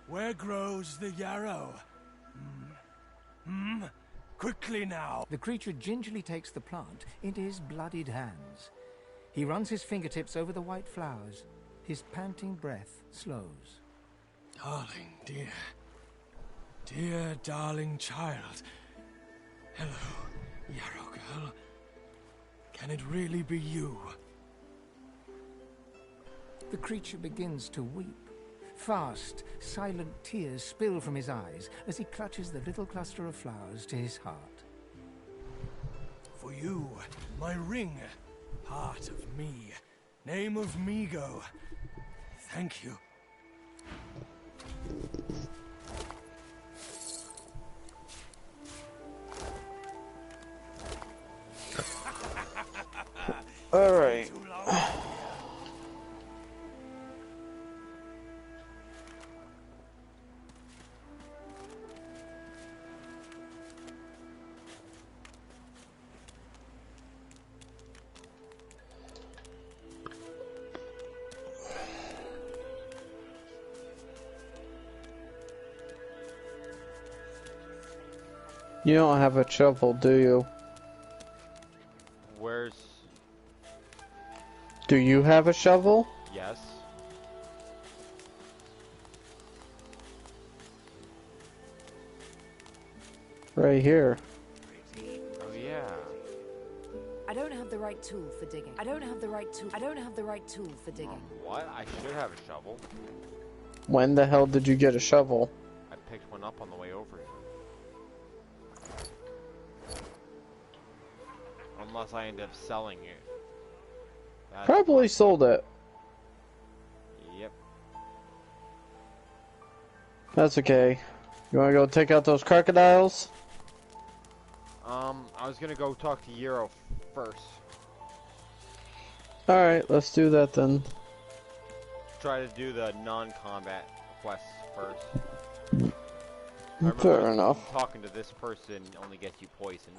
Where grows the yarrow? Quickly now! The creature gingerly takes the plant into his bloodied hands. He runs his fingertips over the white flowers. His panting breath slows. Darling, dear darling child. Hello, yarrow girl. Can it really be you? The creature begins to weep. Fast, silent tears spill from his eyes as he clutches the little cluster of flowers to his heart. For you, my ring. Part of me. Name of Migo. Thank you. All right. You don't have a shovel, do you? Where's... Do you have a shovel? Yes. Right here. Oh yeah. I don't have the right tool for digging. I don't have the right tool. I don't have the right tool for digging. What? I should have a shovel. When the hell did you get a shovel? I picked one up on the way over here. Unless I end up selling it. That's Probably sold it. Yep. That's okay. You wanna go take out those crocodiles? I was gonna go talk to Euro first. Alright, let's do that then. Try to do the non-combat quests first. Fair enough. Talking to this person only gets you poisoned.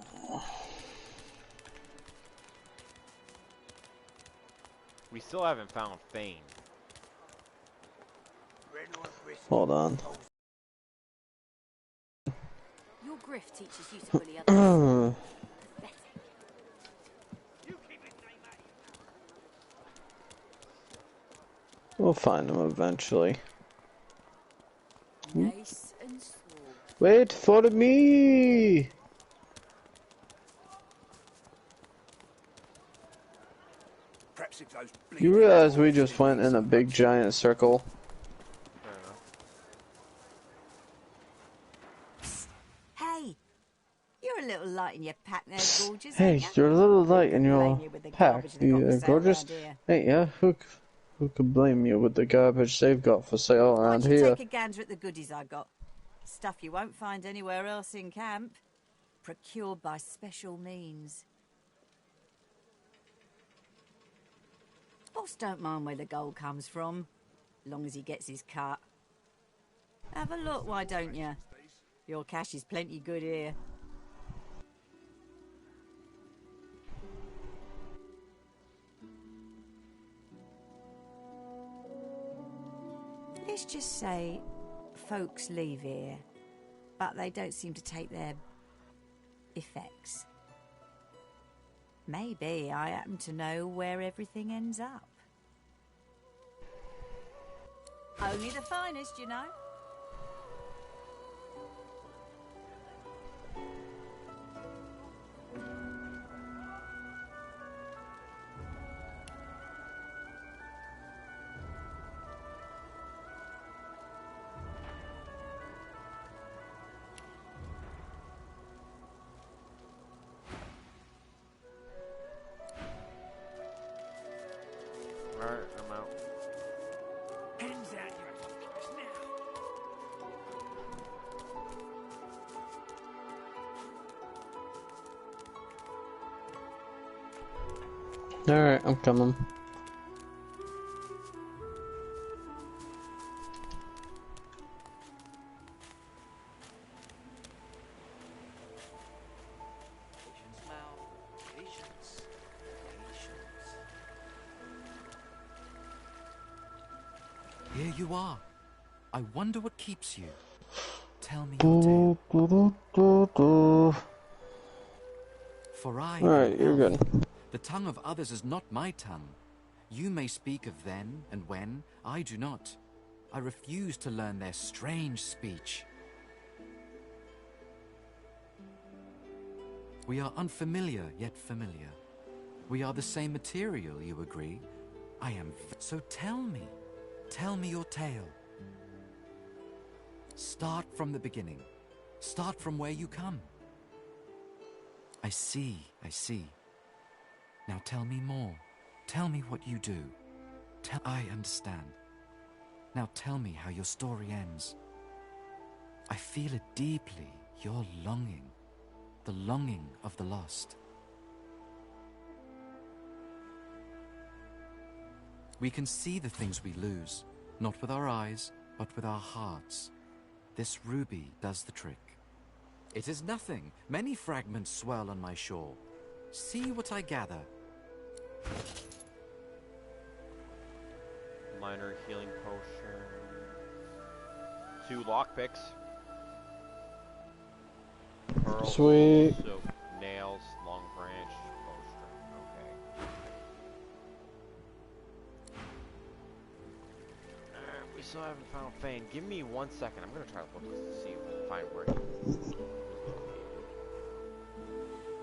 We still haven't found Fane. Hold on. Your grift teaches you to bully others. We'll find them eventually. Nice and slow. Wait for me! You realize we just went in a big giant circle? Hey, you're a little light in your pack there, gorgeous. Hey, ain't ya? you're a little light in your Blame you with the pack. garbage they've got You for sale gorgeous. around here. Hey, yeah, who could blame you with the garbage they've got for sale Why around don't you here? take a gander at the goodies I got? Stuff you won't find anywhere else in camp. Procured by special means. Boss don't mind where the gold comes from, long as he gets his cut. Have a look, why don't you? Your cash is plenty good here. Let's just say folks leave here, but they don't seem to take their effects. Maybe I happen to know where everything ends up. Only the finest, you know. Alright, I'm out. Hands out your pockets now. Alright, I'm coming. Here you are. I wonder what keeps you. Tell me your tale. For I Alright, you're good. The tongue of others is not my tongue. You may speak of then and when, I do not. I refuse to learn their strange speech. We are unfamiliar, yet familiar. We are the same material, you agree? I am... So tell me your tale. Start from the beginning. Start from where you come. I see. Now tell me more. Tell me what you do. I understand. Now tell me how your story ends. I feel it deeply, your longing. The longing of the lost. We can see the things we lose, not with our eyes, but with our hearts. This ruby does the trick. It is nothing. Many fragments swirl on my shore. See what I gather. Minor healing potion. 2 lockpicks. Pearl, Sweet. soap, nails, long branch, bowstring. Okay. We still haven't found Fane. Give me 1 second. I'm gonna try to look to see if I can find where he is.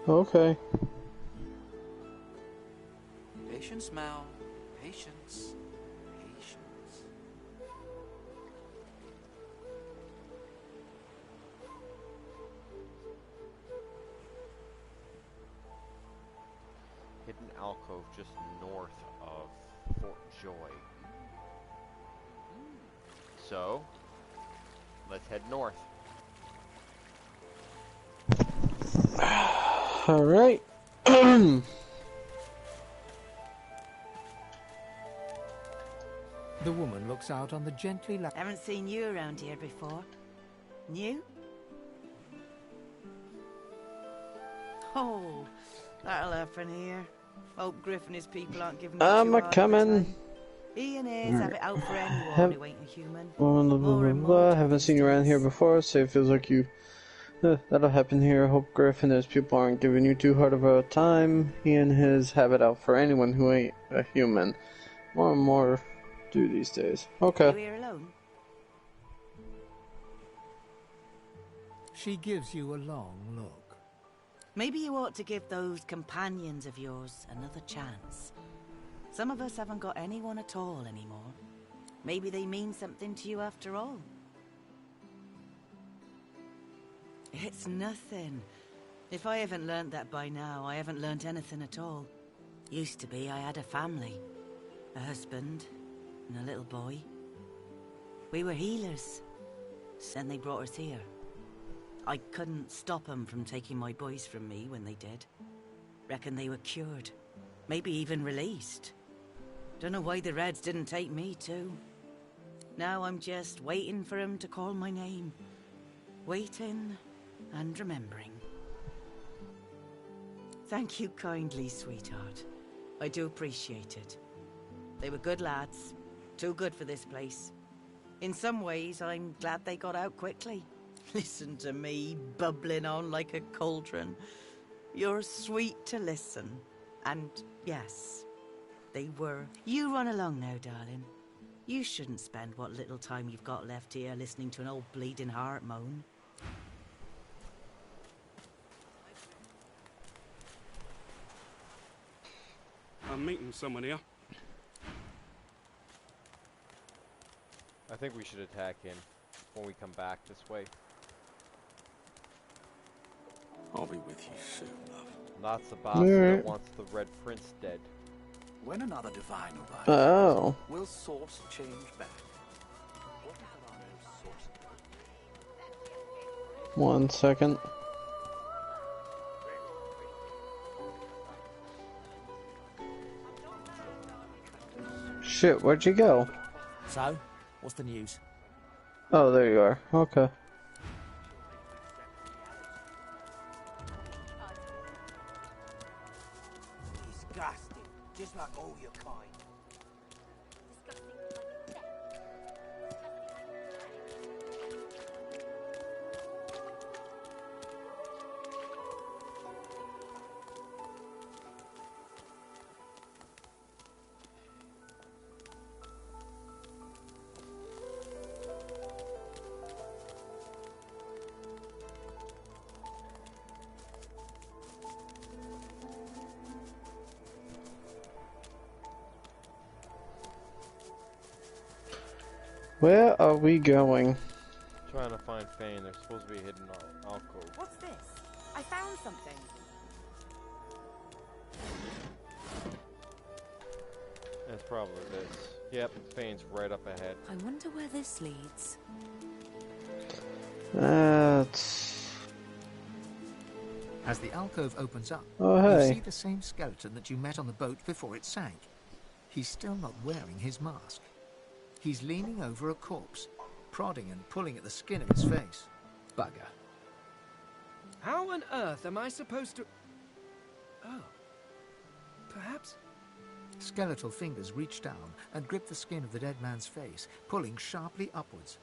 Okay. Patience, Mal. Patience. Patience. Hidden alcove just north of Fort Joy. So, let's head north. Alright. The woman looks out on the gently Haven't seen you around here before. New? Oh, that'll happen here. Hope Griff and his people aren't giving you I'm too hard of a coming. time. He and his have it out for anyone who ain't a human. Blah, blah, More and blah, more blah. Haven't seen you around here before, so it feels like you. That'll happen here. Hope Griff and his people aren't giving you too hard of a time. He and his have it out for anyone who ain't a human. More and more do these days. Okay. You here alone? She gives you a long look. Maybe you ought to give those companions of yours another chance. Some of us haven't got anyone at all anymore. Maybe they mean something to you after all. It's nothing. If I haven't learnt that by now, I haven't learnt anything at all. Used to be I had a family. A husband and a little boy. We were healers. Then they brought us here. I couldn't stop them from taking my boys from me when they did. Reckon they were cured. Maybe even released. Don't know why the Reds didn't take me too. Now I'm just waiting for him to call my name. Waiting and remembering. Thank you kindly, sweetheart. I do appreciate it. They were good lads. Too good for this place. In some ways, I'm glad they got out quickly. Listen to me, bubbling on like a cauldron. You're sweet to listen. And yes, they were. You run along now, darling. You shouldn't spend what little time you've got left here listening to an old bleeding heart moan. I'm meeting someone here. I think we should attack him when we come back this way. I'll be with you soon, love. Not the bastard that wants the Red Prince dead. When another divine arrives, Oh. will source change back? One second. Shit, where'd you go? So, what's the news? Oh, there you are. Okay. Disgusting. Just like all your kind. Where are we going? Trying to find Fane. There's supposed to be a hidden alcove. What's this? I found something. It's probably this. Yep, Fane's right up ahead. I wonder where this leads. That's... As the alcove opens up, Oh, you hey. see the same skeleton that you met on the boat before it sank. He's still not wearing his mask. He's leaning over a corpse, prodding and pulling at the skin of his face. Bugger. How on earth am I supposed to... Oh. Perhaps... Skeletal fingers reach down and grip the skin of the dead man's face, pulling sharply upwards.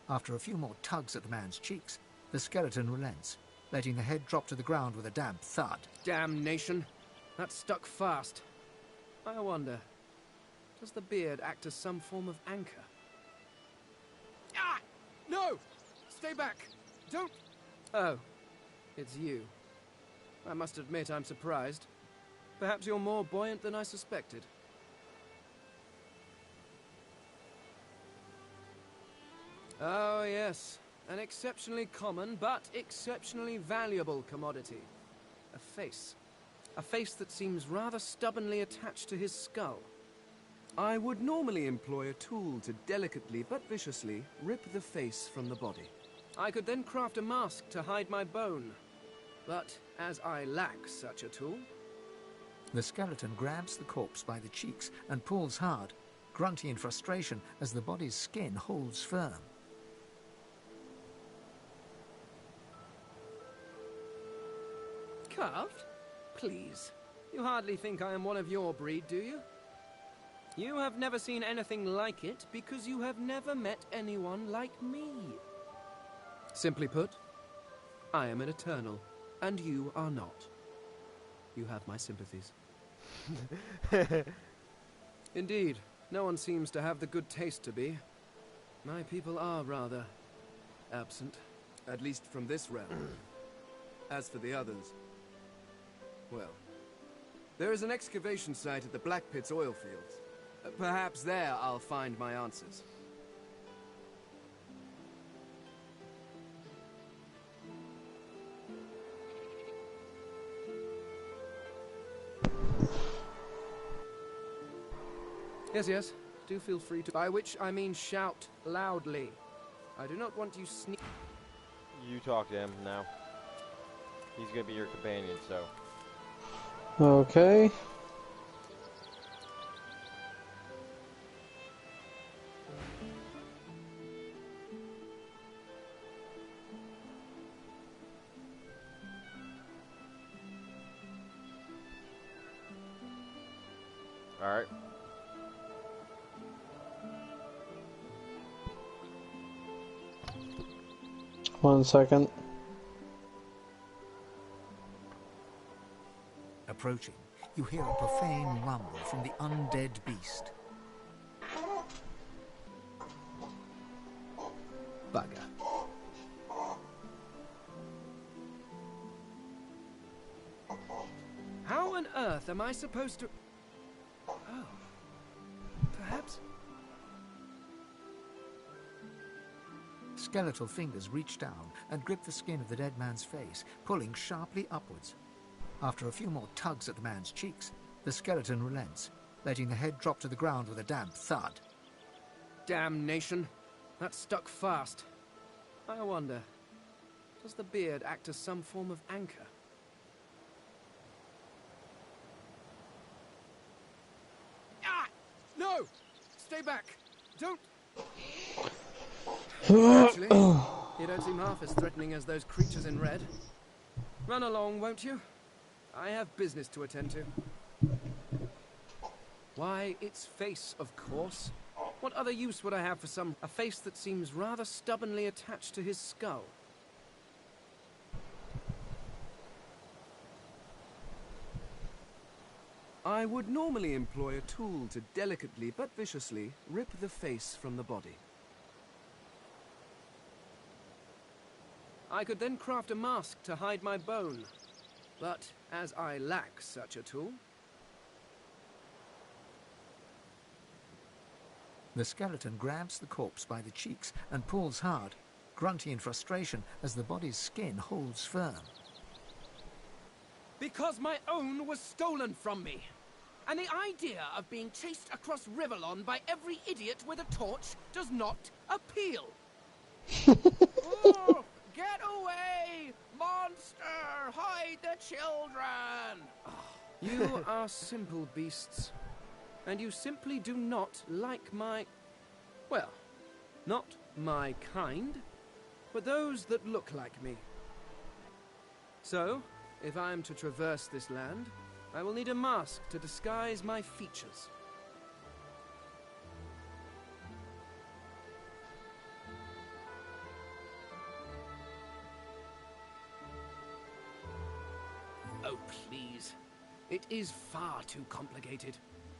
After a few more tugs at the man's cheeks, the skeleton relents, letting the head drop to the ground with a damp thud. Damnation. That stuck fast. I wonder, does the beard act as some form of anchor? Ah! No! Stay back! Don't... Oh. It's you. I must admit I'm surprised. Perhaps you're more buoyant than I suspected. Oh, yes. An exceptionally common, but exceptionally valuable commodity. A face. A face that seems rather stubbornly attached to his skull. I would normally employ a tool to delicately but viciously rip the face from the body. I could then craft a mask to hide my bone. But as I lack such a tool... The skeleton grabs the corpse by the cheeks and pulls hard, grunting in frustration as the body's skin holds firm. Carved? Please. You hardly think I am one of your breed, do you? You have never seen anything like it because you have never met anyone like me. Simply put, I am an eternal, and you are not. You have my sympathies. Indeed, no one seems to have the good taste to be. My people are rather absent, at least from this realm. As for the others, well, there is an excavation site at the Black Pit's oil fields. Perhaps there I'll find my answers. Yes, yes. Do feel free to... By which I mean shout loudly. I do not want you sneak... You talk to him now. He's gonna be your companion, so... Okay. Alright. One second. Approaching, you hear a profane rumble from the undead beast. Bugger. How on earth am I supposed to... Oh. Perhaps... Skeletal fingers reach down and grip the skin of the dead man's face, pulling sharply upwards. After a few more tugs at the man's cheeks, the skeleton relents, letting the head drop to the ground with a damp thud. Damnation. That stuck fast. I wonder, does the beard act as some form of anchor? Ah! No! Stay back! Don't... Actually, you don't seem half as threatening as those creatures in red. Run along, won't you? I have business to attend to. Why, its face, of course. What other use would I have for a face that seems rather stubbornly attached to his skull? I would normally employ a tool to delicately but viciously rip the face from the body. I could then craft a mask to hide my bone. But as I lack such a tool... The skeleton grabs the corpse by the cheeks and pulls hard, grunting in frustration as the body's skin holds firm. Because my own was stolen from me. And the idea of being chased across Rivellon by every idiot with a torch does not appeal. Oh, get away! Monster! Hide the children! You are simple beasts. And you simply do not like my... Well, not my kind, but those that look like me. So, if I am to traverse this land, I will need a mask to disguise my features. Oh, please. It is far too complicated.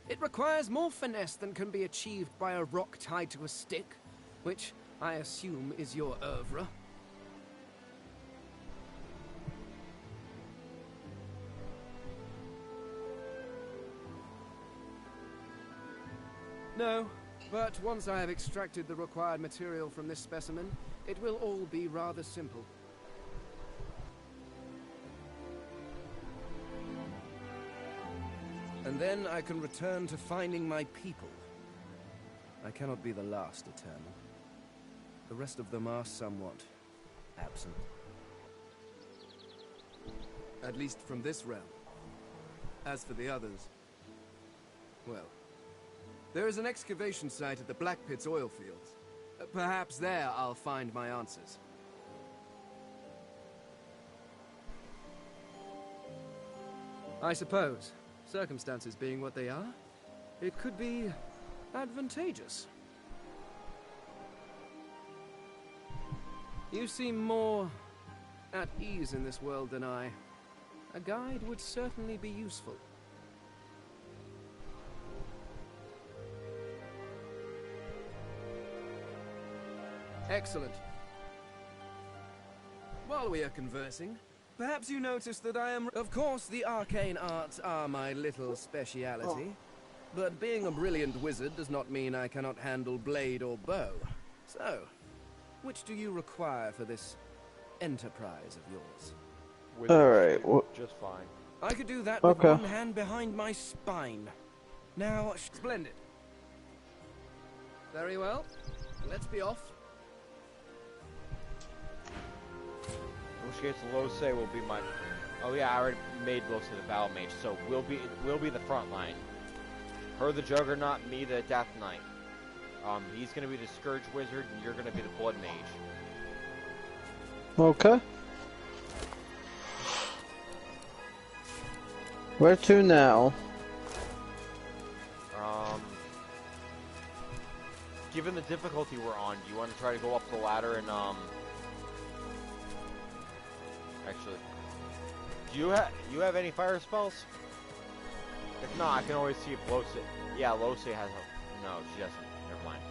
It requires more finesse than can be achieved by a rock tied to a stick, which I assume is your oeuvre. know, but once I have extracted the required material from this specimen, it will all be rather simple. And then I can return to finding my people. I cannot be the last Eternal. The rest of them are somewhat absent. At least from this realm. As for the others, well, there is an excavation site at the Black Pit's oil fields. Perhaps there I'll find my answers. I suppose, circumstances being what they are, it could be advantageous. You seem more at ease in this world than I. A guide would certainly be useful. Excellent. While we are conversing, perhaps you notice that I am... Of course, the arcane arts are my little speciality, but being a brilliant wizard does not mean I cannot handle blade or bow. So, which do you require for this enterprise of yours? Alright, just fine. I could do that with one hand behind my spine. Now, splendid. Very well. Let's be off. In which case, Lose will be my... Oh yeah, I already made Lose the Battle Mage, so we'll be the front line. Her the Juggernaut, me the Death Knight. He's gonna be the Scourge Wizard, and you're gonna be the Blood Mage. Okay. Where to now? Given the difficulty we're on, do you want to try to go up the ladder and, actually, do you have any fire spells? If not, I can always see if Lose... Yeah, Lose has a... No, she doesn't. Never mind.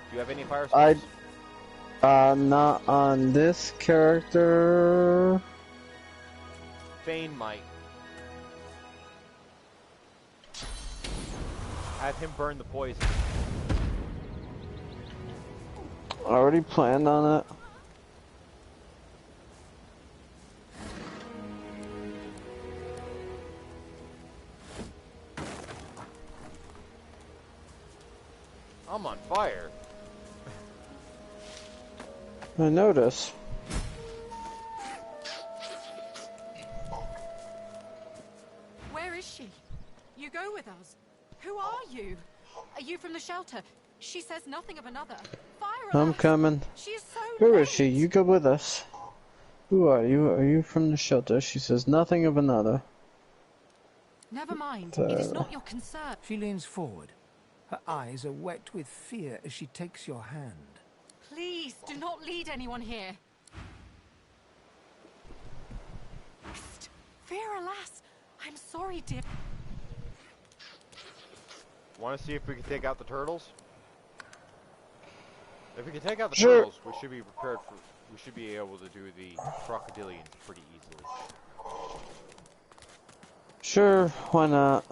Do you have any fire spells? Not on this character. Fane might. Have him burn the poison. Already planned on it. I'm on fire. I notice. Where is she? You go with us. Who are you? Are you from the shelter? She says nothing of another. Fire I'm coming. She is so Where is she? You go with us. Who are you? Are you from the shelter? She says nothing of another. Never mind. It is not your concern. She leans forward. Her eyes are wet with fear as she takes your hand. Please, do not lead anyone here. Fear, alas. I'm sorry, dear. Want to see if we can take out the turtles? If we can take out the turtles, we should be prepared for... We should be able to do the crocodilians pretty easily. Sure, why not?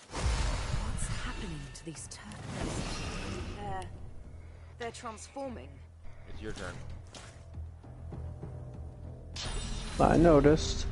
What's happening to these turtles? They're transforming. It's your turn. I noticed.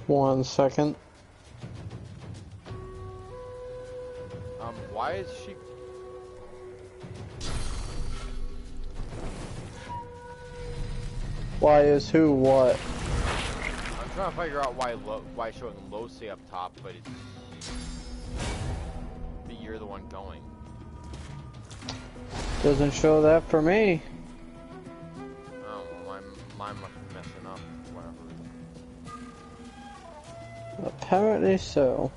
1 second. Why is she... Why is who what? I'm trying to figure out why it's showing Lose up top, but it's... But you're the one going. Doesn't show that for me. Oh, well, mine must be messing up. Whatever. Apparently so.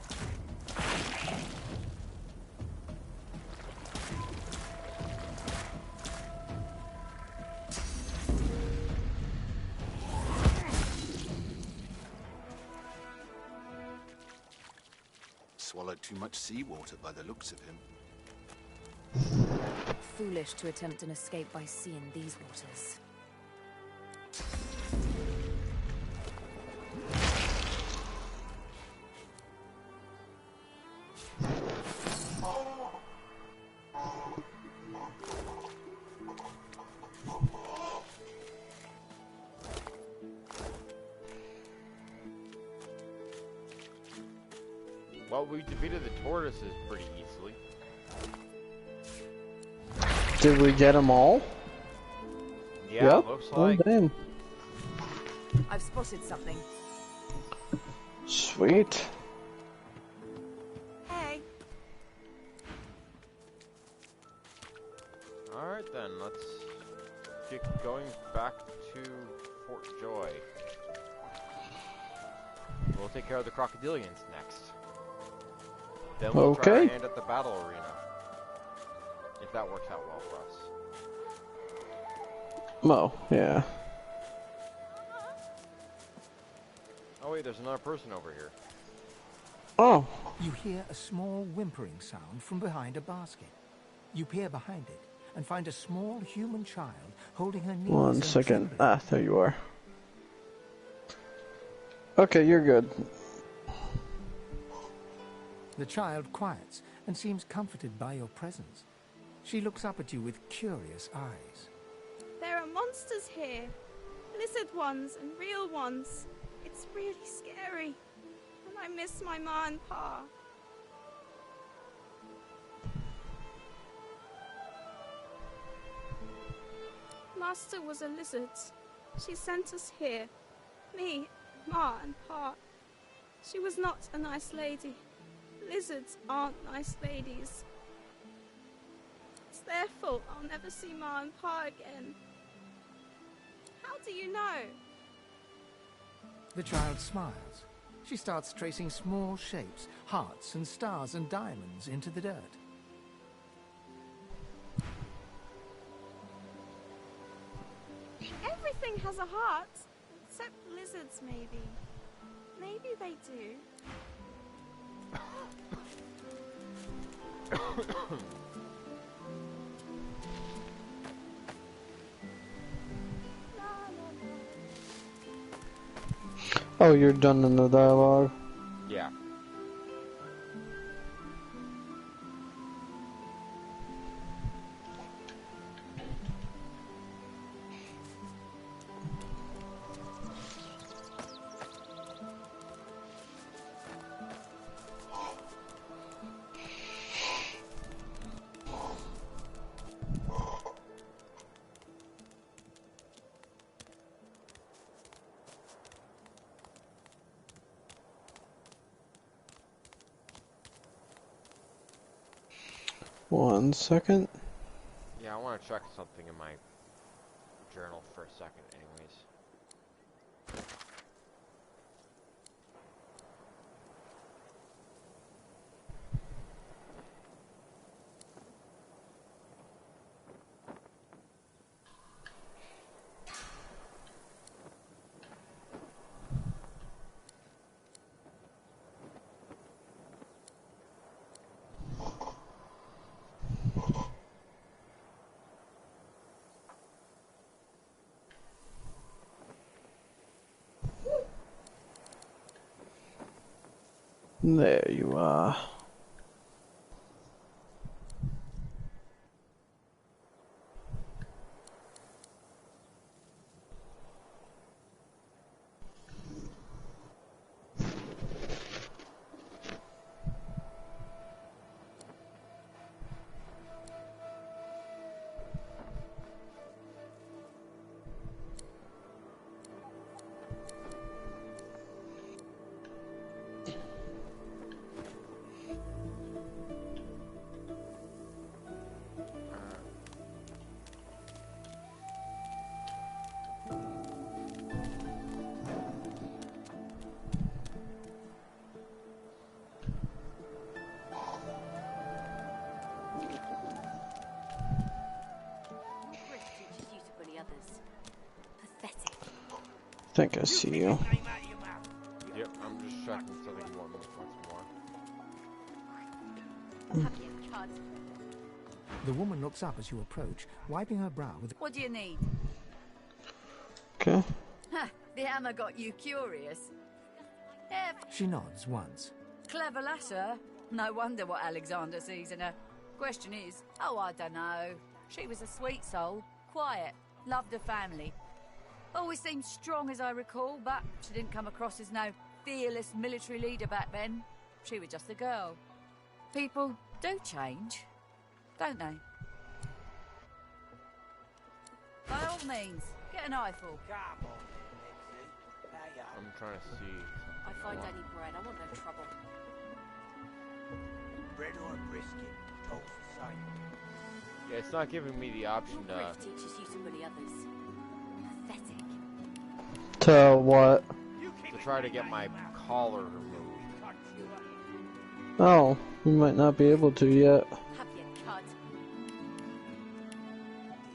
Swallowed too much seawater by the looks of him. Foolish to attempt an escape by sea in these waters. Well, we defeated the tortoises pretty easily. Did we get them all? Yeah, yep. Looks like. Oh, damn. I've spotted something. Sweet. Hey. Alright then, let's get going back to Fort Joy. We'll take care of the crocodilians next. Then we'll try our hand at the battle arena. If that works out well for us. Oh, yeah. Oh wait, there's another person over here. Oh. You hear a small whimpering sound from behind a basket. You peer behind it and find a small human child holding her knees. 1 second. Ah, there you are. Okay, you're good. The child quiets and seems comforted by your presence. She looks up at you with curious eyes. There are monsters here. Lizard ones and real ones. It's really scary. And I miss my ma and pa. Master was a lizard. She sent us here. Me, ma and pa. She was not a nice lady. Lizards aren't nice ladies. It's their fault I'll never see Ma and Pa again. How do you know? The child smiles. She starts tracing small shapes, hearts and stars and diamonds into the dirt. Everything has a heart, except lizards maybe. Maybe they do. Oh, you're done in the dialogue. Yeah. One second. Yeah, I want to check something in my journal for a second anyways. There you are. think I see you. Yep, I'm just checking something once more. The woman looks up as you approach, wiping her brow with... What do you need? Okay. Ha! The hammer got you curious. Yeah, She nods once. clever lasser. No wonder what Alexander sees in her. Question is, oh, I don't know. She was a sweet soul, quiet, loved her family. Always seemed strong as I recall, but she didn't come across as no fearless military leader back then. She was just a girl. People do change, don't they? By all means, get an eyeful. I'm trying to see. I find any bread. I want no trouble. Bread or brisket, toast the same. Yeah, it's not giving me the option Your to... grift teaches you to bully others. Pathetic. To what? To try to get my collar removed. Oh, we might not be able to yet. Have you cut?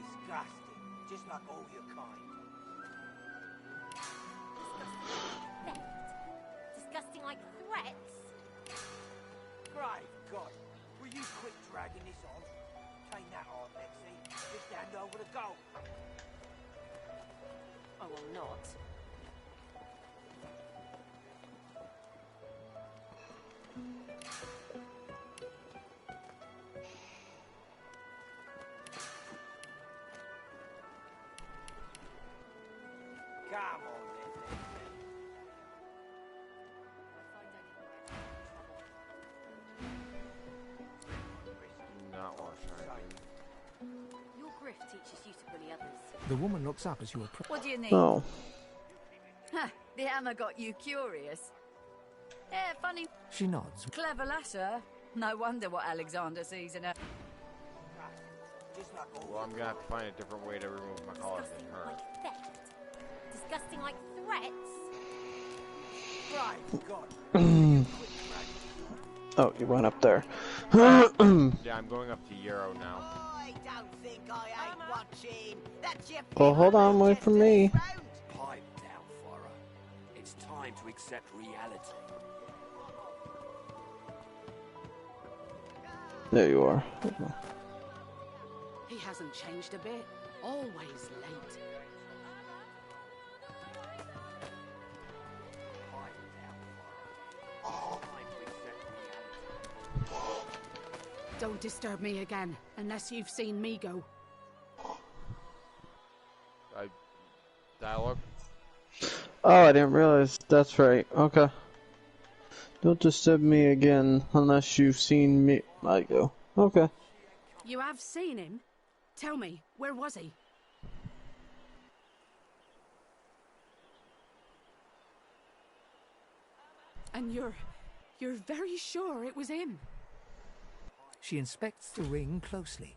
Disgusting, just like all your kind. Disgusting like threats? Great God, will you quit dragging this on? Ain't that hard, Lexi? Just hand over the gold. I will not. Come on, then, Not worth trying. Your grift teaches you to bully others. The woman looks up as you approach. What do you need? Oh. Ha! The hammer got you curious. Yeah, funny. She nods. Clever lasser. No wonder what Alexander sees in her. Well, I'm gonna have to find a different way to remove my collar than her. Like theft. Disgusting like threats. Great God. Oh, you went up there. Yeah, I'm going up to Yarrow now. I don't think I ain't watching. That's your Well, hold on, wait for me. Pipe down, Farah. It's time to accept reality. There you are. He hasn't changed a bit. Always late. Don't disturb me again, unless you've seen me go. Dialogue? Oh, I didn't realize. That's right. Okay. Don't disturb me again unless you've seen me. I go. Okay. You have seen him? Tell me, where was he? And you're very sure it was him? She inspects the ring closely.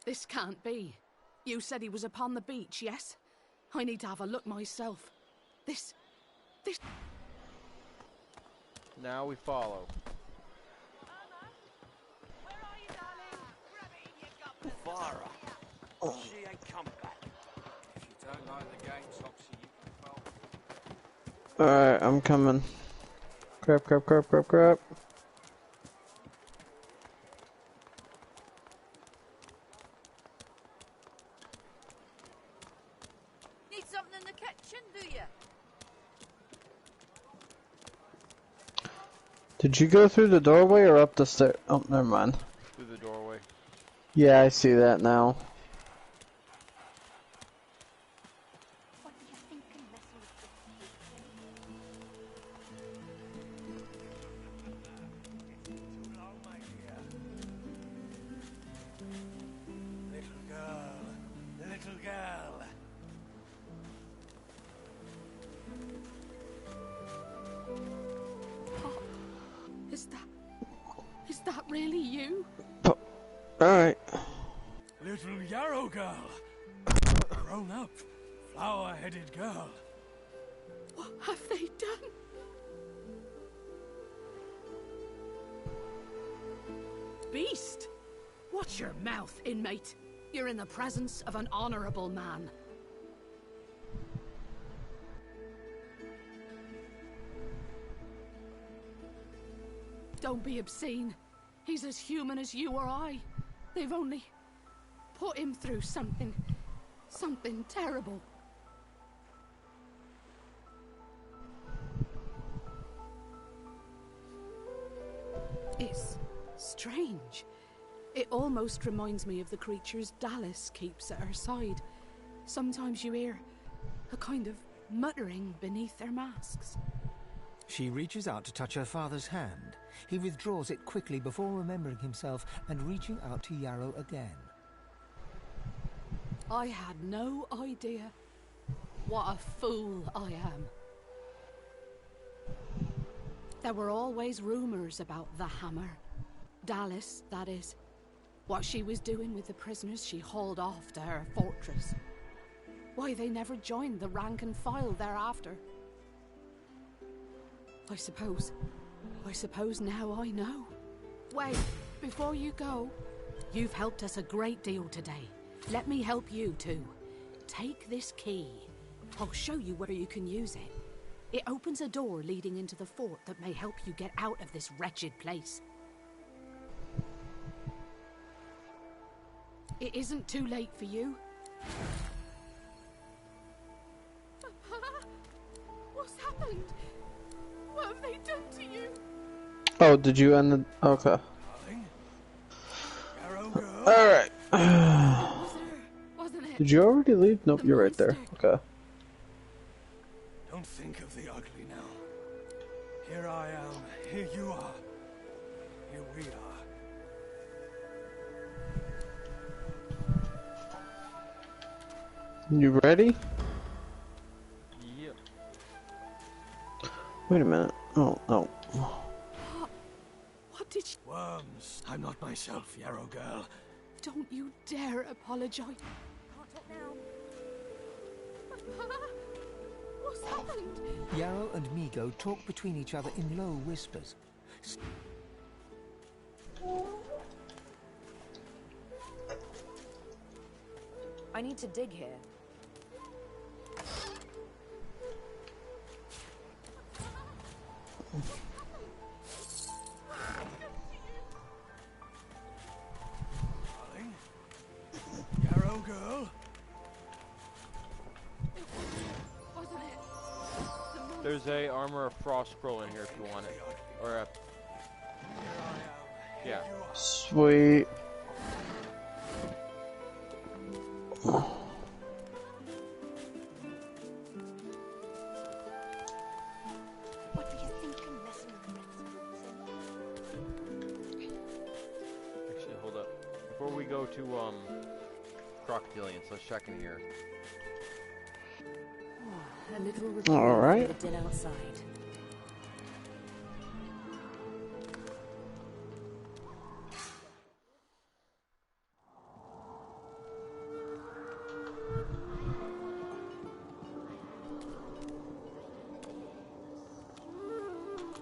This can't be. You said he was upon the beach, yes? I need to have a look myself. This... Now we follow. Farah. She ain't come back. If you don't like the game, Topsy, you can follow. Alright, I'm coming. Crap, crap, crap, crap, crap. Need something in the kitchen, do you? Did you go through the doorway or up the stair? Oh, never mind. Through the doorway. Yeah, I see that now. Little girl. Pop, is that really you? Alright. Little Yarrow girl. Grown up, flower-headed girl. What have they done? Beast! Watch your mouth, inmate. You're in the presence of an honorable man. Don't be obscene. He's as human as you or I. They've only put him through something terrible. It's strange. It almost reminds me of the creatures Dallas keeps at her side. Sometimes you hear a kind of muttering beneath their masks. She reaches out to touch her father's hand. He withdraws it quickly before remembering himself and reaching out to Yarrow again. I had no idea. What a fool I am. There were always rumors about the Hammer. Dallas, that is. What she was doing with the prisoners she hauled off to her fortress. Why they never joined the rank and file thereafter. I suppose now I know. Wait, before you go, you've helped us a great deal today. Let me help you too. Take this key. I'll show you where you can use it. It opens a door leading into the fort that may help you get out of this wretched place. It isn't too late for you. Papa, what's happened? What have they done to you? Oh, did you end the... Okay. Alright. Wasn't it? Did you already leave? Nope, you're right there. Okay. Don't think of the ugly now. Here I am. Here you are. Here we are. You ready? Yep. Wait a minute. Oh, no. What did you... Worms. I'm not myself, Yarrow girl. Don't you dare apologize. Can't talk now. Papa, what's happened? Yarrow and Migo talk between each other in low whispers. I need to dig here. Darling? Yarrow girl? Wasn't it? There's a Armor of Frost scroll in here if you want it. Or a... Yeah. Sweet. What do you think I'm messing with? Actually, hold up. Before we go to, Crocodilians, let's check in here. A little All right. the din outside.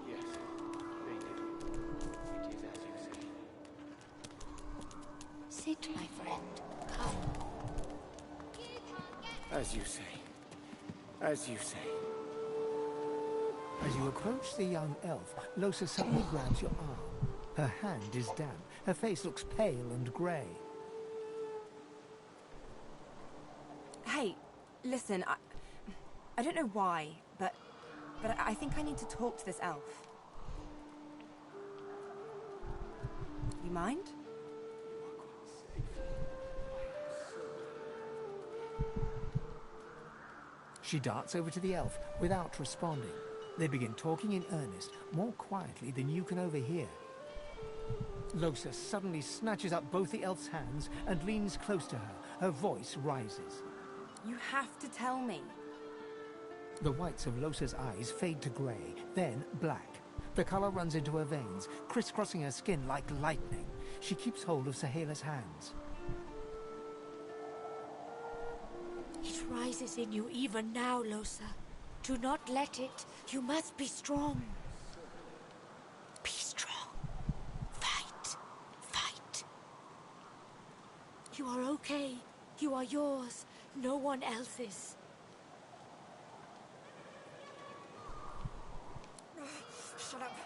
Yes, they did. It is as you say. Sit, my friend. Come. As you say. As you say. As you approach the young elf, Losa suddenly grabs your arm. Her hand is damp. Her face looks pale and grey. Hey, listen, I don't know why, but I think I need to talk to this elf. You mind? She darts over to the elf without responding. They begin talking in earnest, more quietly than you can overhear. Losa suddenly snatches up both the elf's hands and leans close to her. Her voice rises. You have to tell me. The whites of Losa's eyes fade to grey, then black. The colour runs into her veins, crisscrossing her skin like lightning. She keeps hold of Sahela's hands. It rises in you even now, Losa. Do not let it. You must be strong. Be strong. Fight. Fight. You are okay. You are yours. No one else's. Shut up.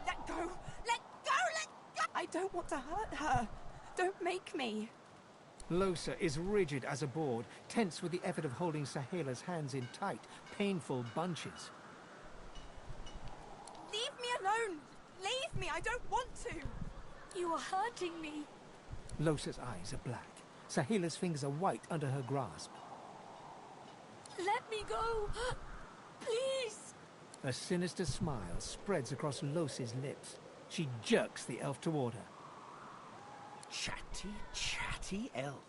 Let go. Let I don't want to hurt her. Don't make me. Losa is rigid as a board, tense with the effort of holding Sahila's hands in tight, painful bunches. Leave me alone! Leave me! I don't want to! You are hurting me. Losa's eyes are black. Sahila's fingers are white under her grasp. Let me go! Please! A sinister smile spreads across Losa's lips. She jerks the elf toward her. Chatty, chatty elf.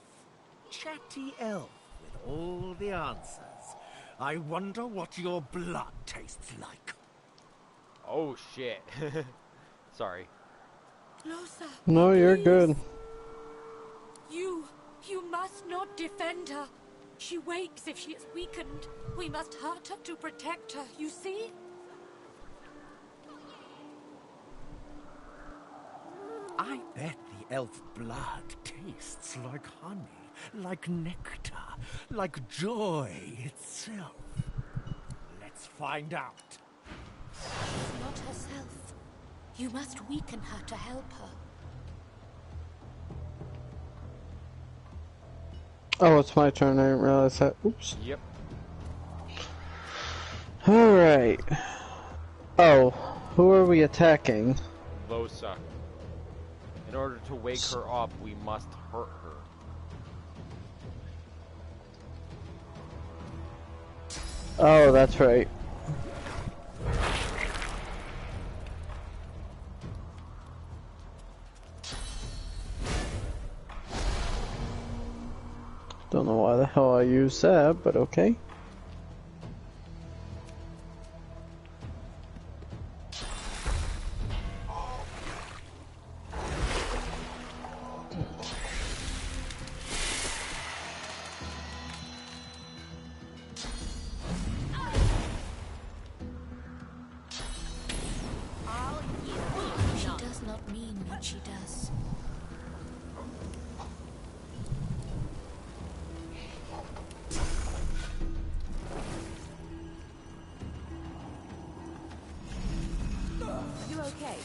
Chatty elf with all the answers. I wonder what your blood tastes like. Oh shit. Sorry. Losa. No, you're please. good. You must not defend her. She wakes if she is weakened. We must hurt her to protect her, you see? I bet the elf blood tastes like honey, like nectar, like joy itself. Let's find out. She's not herself. You must weaken her to help her. Oh, it's my turn. I didn't realize that. Oops. Yep. Alright. Oh, who are we attacking? Losa. In order to wake her up, we must hurt her. Oh, that's right. Don't know why the hell I used that, but okay. She does not mean what she does. You okay?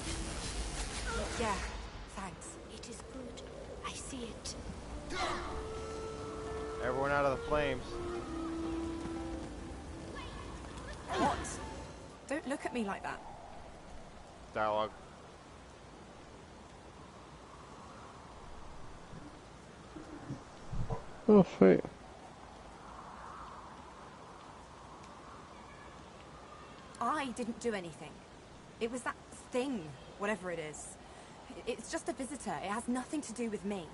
Yeah, thanks. It is good. I see it. Everyone out of the flames. What? Don't look at me like that. Dialogue. Oh, sweet. I didn't do anything. It was that thing, whatever it is. It's just a visitor. It has nothing to do with me.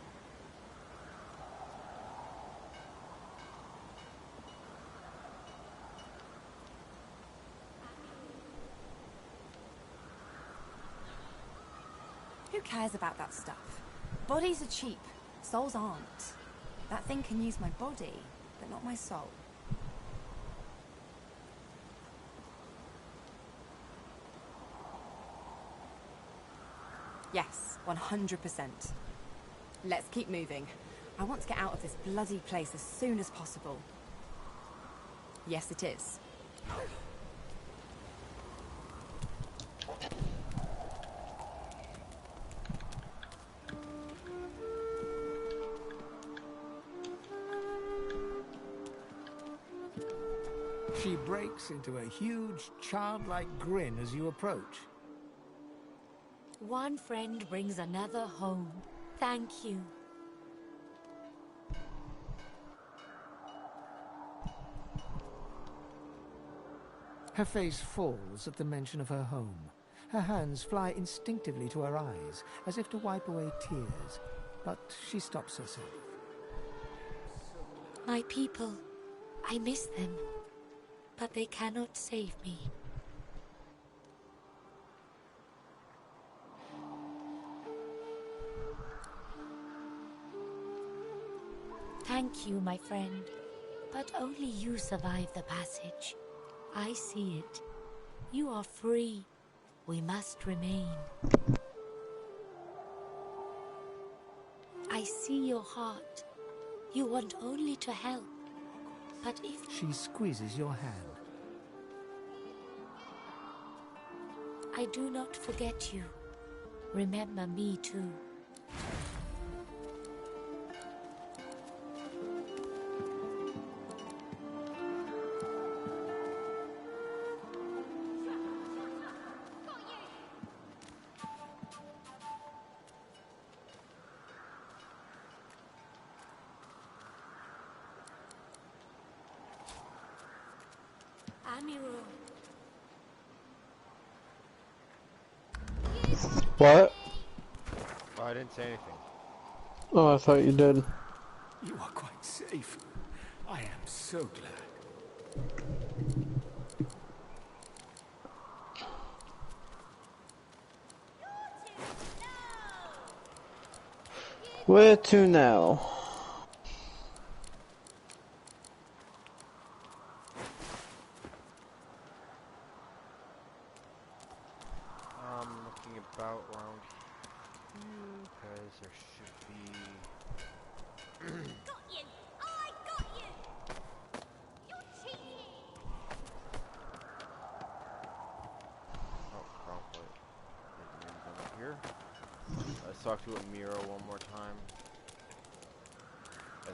Who cares about that stuff? Bodies are cheap. Souls aren't. That thing can use my body, but not my soul. Yes, 100%. Let's keep moving. I want to get out of this bloody place as soon as possible. Yes, it is. She breaks into a huge, childlike grin as you approach. One friend brings another home. Thank you. Her face falls at the mention of her home. Her hands fly instinctively to her eyes, as if to wipe away tears, but she stops herself. My people, I miss them, but they cannot save me. Thank you, my friend, but only you survive the passage. I see it. You are free. We must remain. I see your heart. You want only to help. But if... She squeezes your hand. I do not forget you. Remember me too. Amiro. What? Oh, I didn't say anything. Oh, I thought you did. You are quite safe. I am so glad. Where to now? Looking about around here, because there should be... Got you! I got you! You're cheating! Oh, wrong place. Maybe going up here. Let's talk to Amira one more time.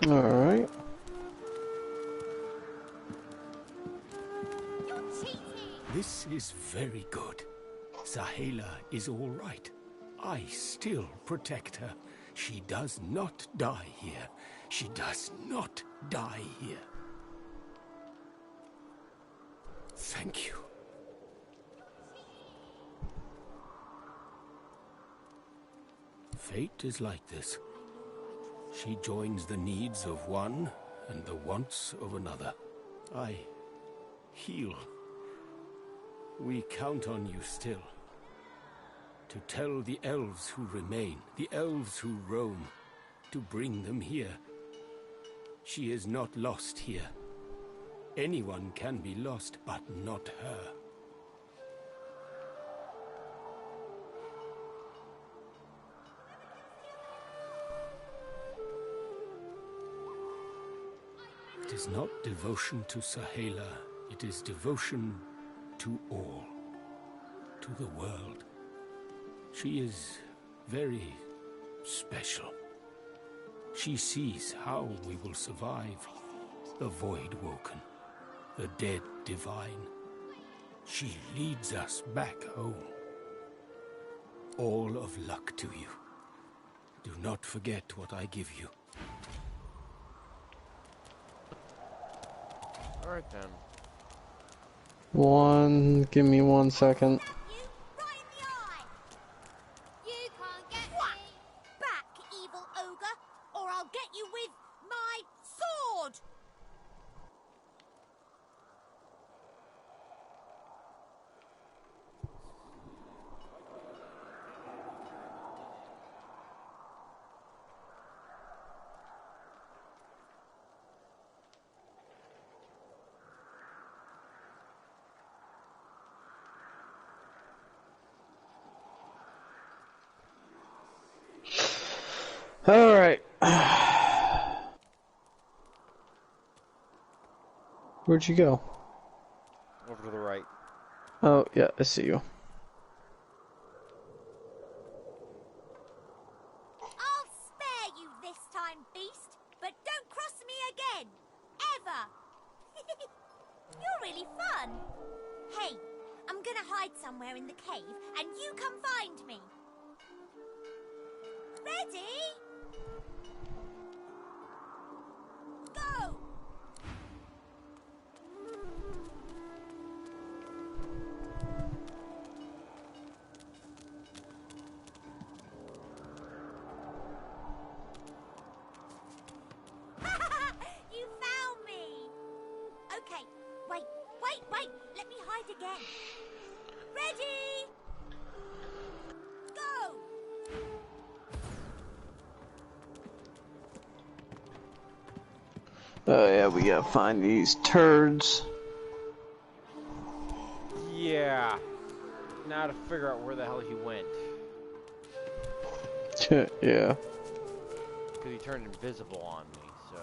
Alright. This is very good. Sahela is all right. I still protect her. She does not die here. She does not die here. Thank you. Fate is like this. She joins the needs of one and the wants of another. I heal. We count on you still. To tell the elves who remain, the elves who roam, to bring them here. She is not lost here. Anyone can be lost, but not her. It is not devotion to Sahela, it is devotion to all, to the world. She is very special. She sees how we will survive the void woken, the dead divine. She leads us back home. All of luck to you. Do not forget what I give you. Alright then. Give me 1 second. You can't get me back, evil ogre, or I'll get you with my sword! Alright. Where'd you go? Over to the right. Oh, yeah, I see you. I'll spare you this time, beast, but don't cross me again. Ever. You're really fun. Hey, I'm gonna hide somewhere in the cave, and you come find me. Ready? Go! You found me! Okay, wait. Let me hide again. Ready? Go! Oh yeah, we gotta find these turds. Yeah. Now to figure out where the hell he went. Yeah. Because he turned invisible on me, so...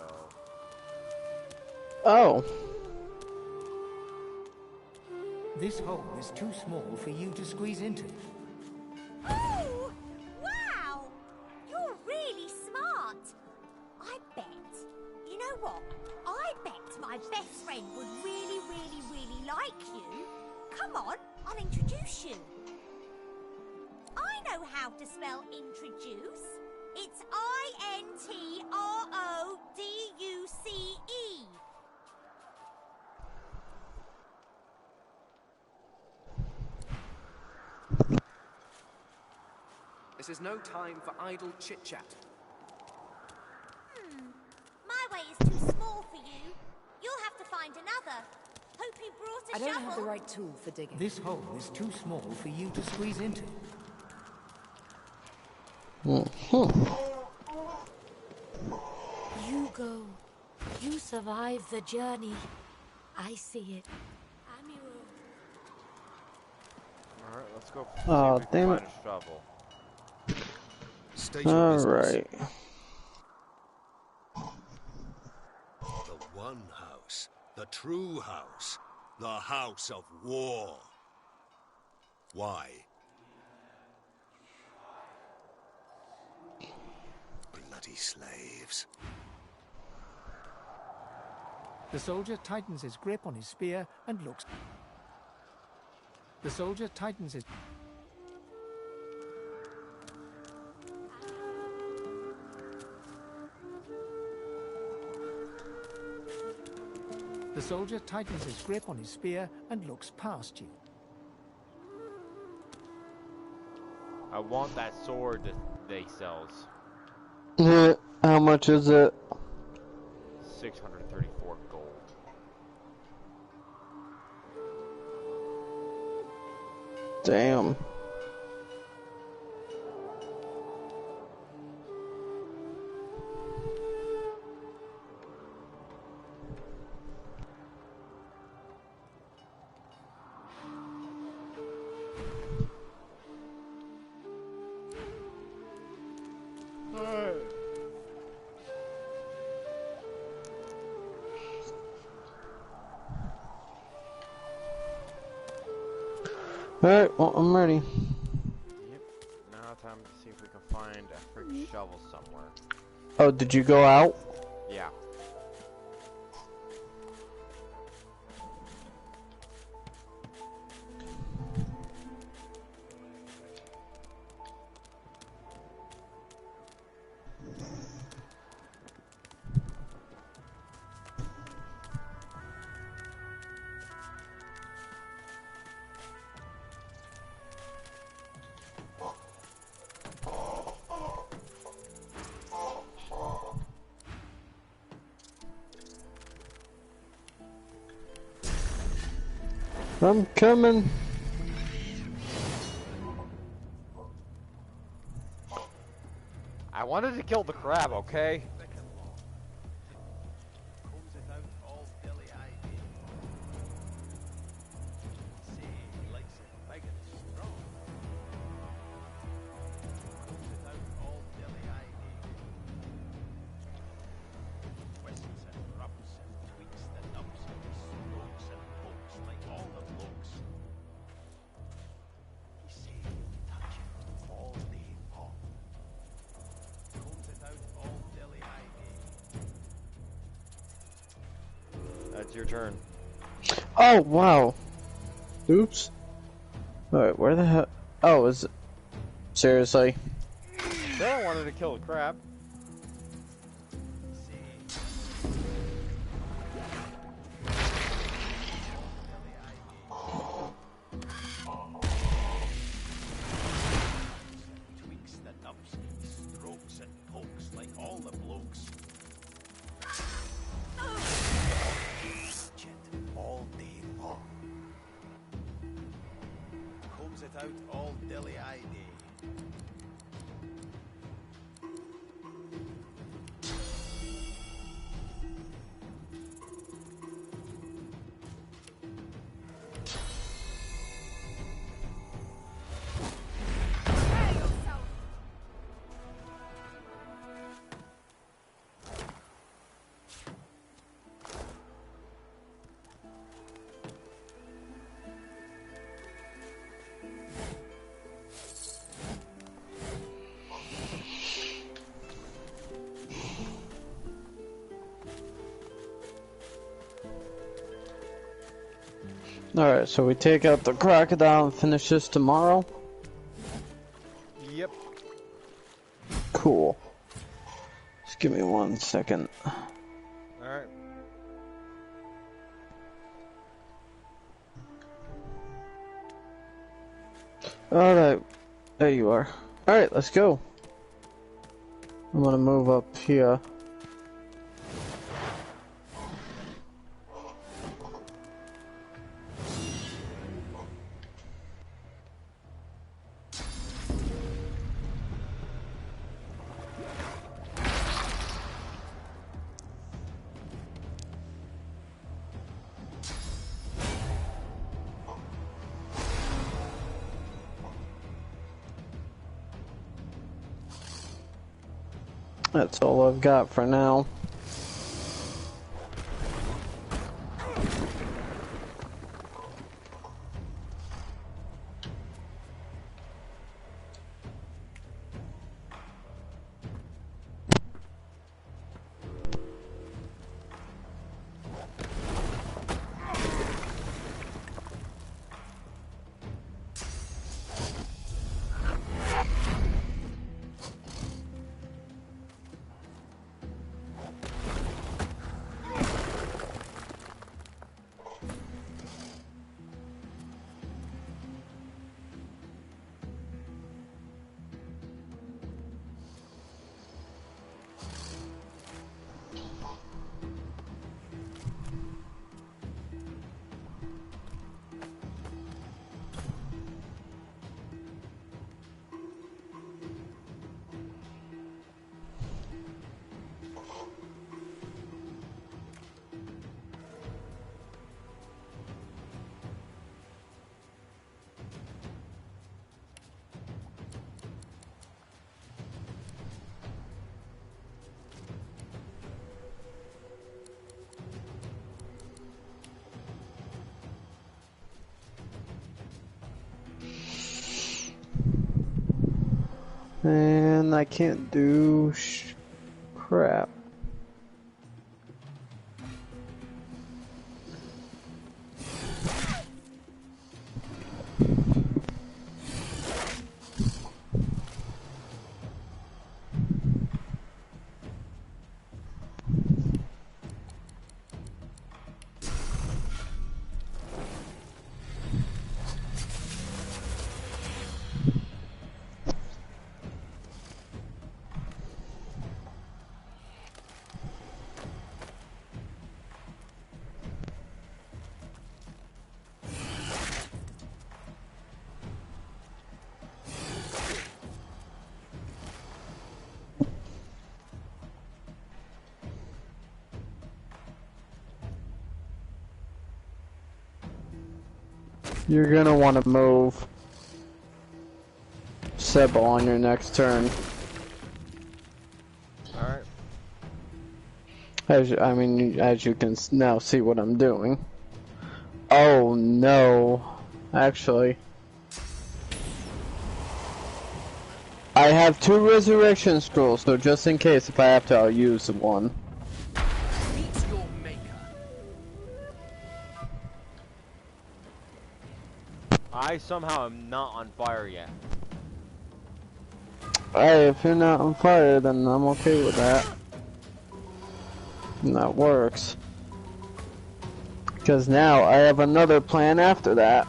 Oh. This hole is too small for you to squeeze into. Ooh! what? I bet my best friend would really, really, really like you. Come on, I'll introduce you. I know how to spell introduce. It's I-N-T-R-O-D-U-C-E. This is no time for idle chit-chat. My way is too small for you. You'll have to find another. Hope you brought a I shovel. don't have the right tool for digging. This hole is too small for you to squeeze into. You go. You survive the journey. I see it. Amiro. Alright, let's go. Oh, See if we can damn find it. a shovel. State your business. Alright. The one house. The true house. The house of war. Why? Bloody slaves. The soldier tightens his grip on his spear and looks. The soldier tightens his. The soldier tightens his grip on his spear and looks past you. I want that sword that they sells. How much is it? 634 gold. Damn. Alright, well, I'm ready. Yep. Now time to see if we can find a freaking shovel somewhere. Oh, did you go out? Yeah. I'm coming. I wanted to kill the crab, okay? It's your turn. Oh, wow. Oops. Alright, where the hell? Oh, is it? Seriously? Said I wanted to kill the crab. Tweaks the nubs, strokes and pokes like all the blokes. All day long. Combs it out all dilly-eye day. Alright, so we take out the crocodile and finish this tomorrow? Yep. Cool. Just give me 1 second. Alright. Alright, there you are. Alright, let's go. I'm gonna move up here. That's all I've got for now. And I can't do crap. You're gonna want to move Sebo on your next turn. Alright. As you can now see what I'm doing. Oh no. Actually. I have 2 resurrection scrolls, so just in case if I have to, I'll use one. I somehow am not on fire yet. Hey, if you're not on fire, then I'm okay with that. And that works. Because now I have another plan after that.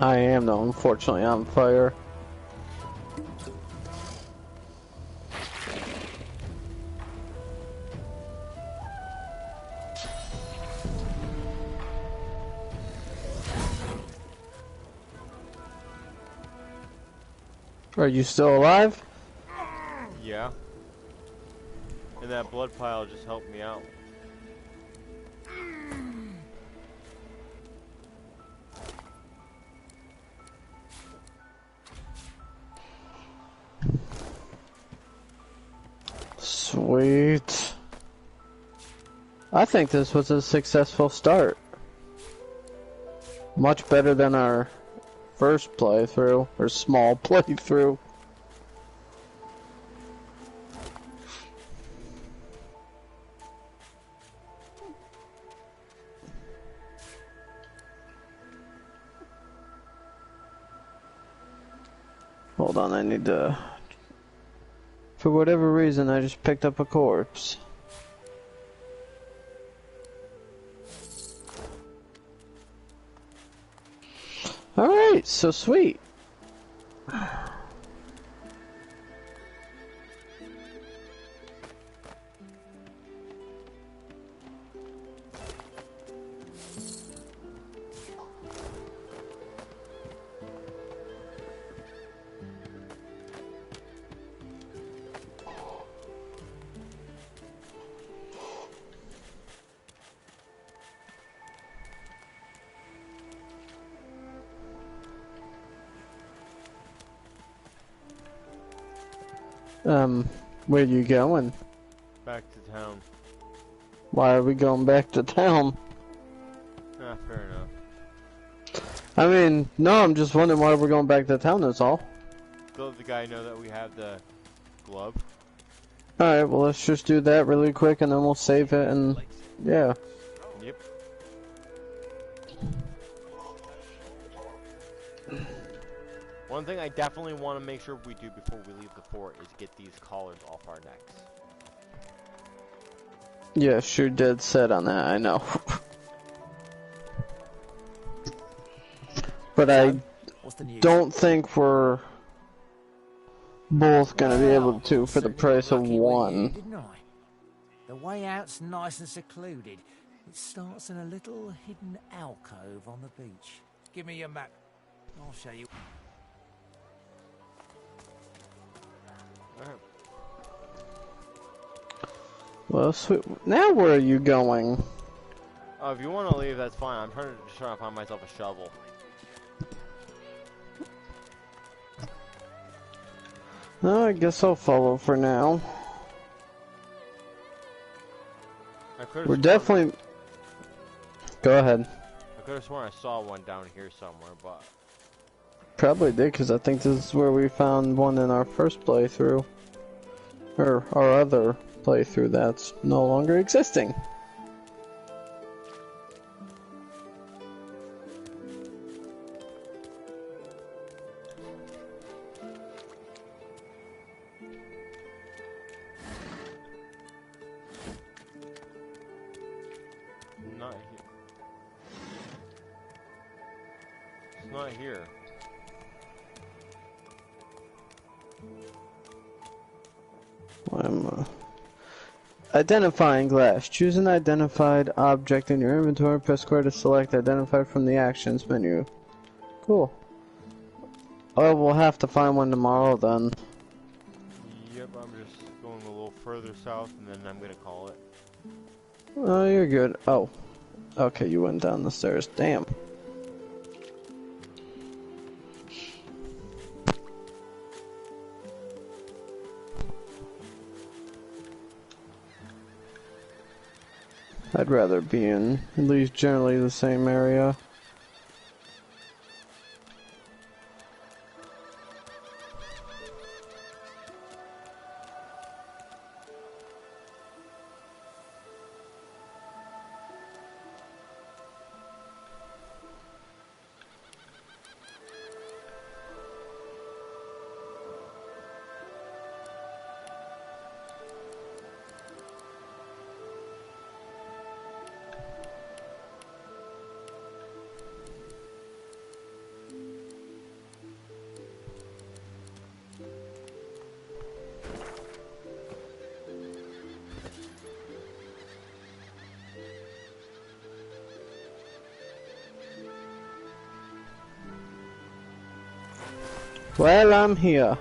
I am though, unfortunately, on fire. Are you still alive? Yeah. And that blood pile just helped me out. Sweet. I think this was a successful start. Much better than our first playthrough, or small playthrough. Hold on, I need to... For whatever reason, I just picked up a corpse. Alright, so sweet. Where you going? Back to town. Why are we going back to town? Ah, fair enough. I mean, no, I'm just wondering why we're going back to town, that's all. Still let the guy know that we have the glove. Alright, well let's just do that really quick and then we'll save it and... yeah. Yep. One thing I definitely want to make sure we do before we leave the fort is get these collars off our necks. Yeah, sure dead set on that, I know. But I don't think we're both gonna be able to for the price of one. Didn't I? The way out's nice and secluded. It starts in a little hidden alcove on the beach. Give me your map. I'll show you. Well, sweet. Now where are you going? Oh, if you want to leave, that's fine. I'm trying to find myself a shovel. I guess I'll follow for now. We're definitely... Go ahead. I could have sworn I saw one down here somewhere, but... Probably did, because I think this is where we found one in our first playthrough. Or our other playthrough that's no longer existing. Not here. It's not here. I'm identifying glass. Choose an identified object in your inventory. Press square to select identified from the actions menu. Cool. Oh, we'll have to find one tomorrow then. Yep, I'm just going a little further south and then I'm gonna call it. Oh, you're good. Oh. Okay, you went down the stairs. Damn. I'd rather be in at least generally the same area. Well, I'm here.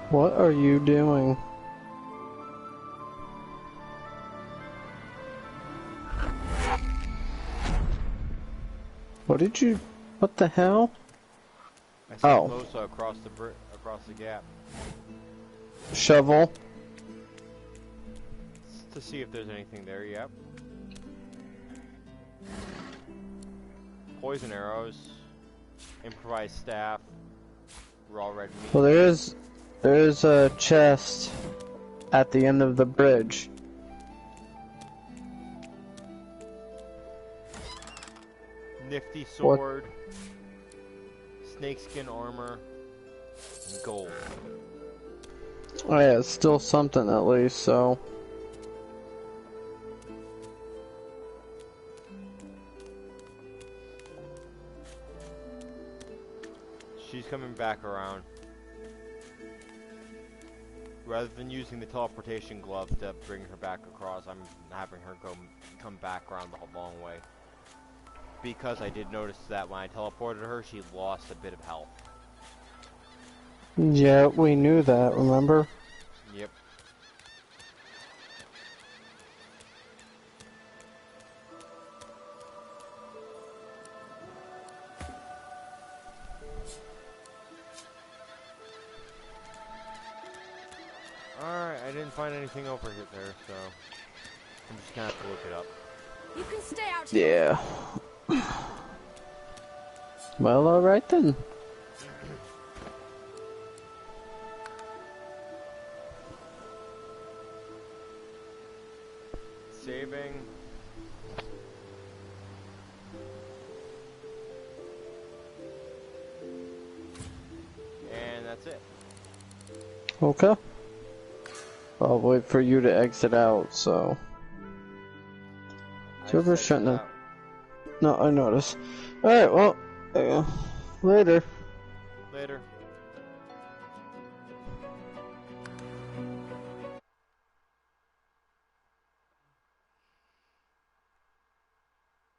What are you doing? What did you... What the hell? I sent Oh. Losa across the gap. Shovel. To see if there's anything there, yep. Poison arrows. Improvised staff. Raw red meat. Well, there's a chest at the end of the bridge. Nifty sword. Snakeskin armor. And gold. Oh yeah, it's still something at least, so... She's coming back around. Rather than using the teleportation glove to bring her back across, I'm having her come back around the long way. Because I did notice that when I teleported her, she lost a bit of health. Yeah, we knew that, remember? Yep. Alright, I didn't find anything over here there, so I'm just gonna have to look it up. You can stay out here. Yeah. Well, alright then. Saving. And that's it. Okay. I'll wait for you to exit out, so... Server's shutting down. No, I noticed. Alright, well, later. Later.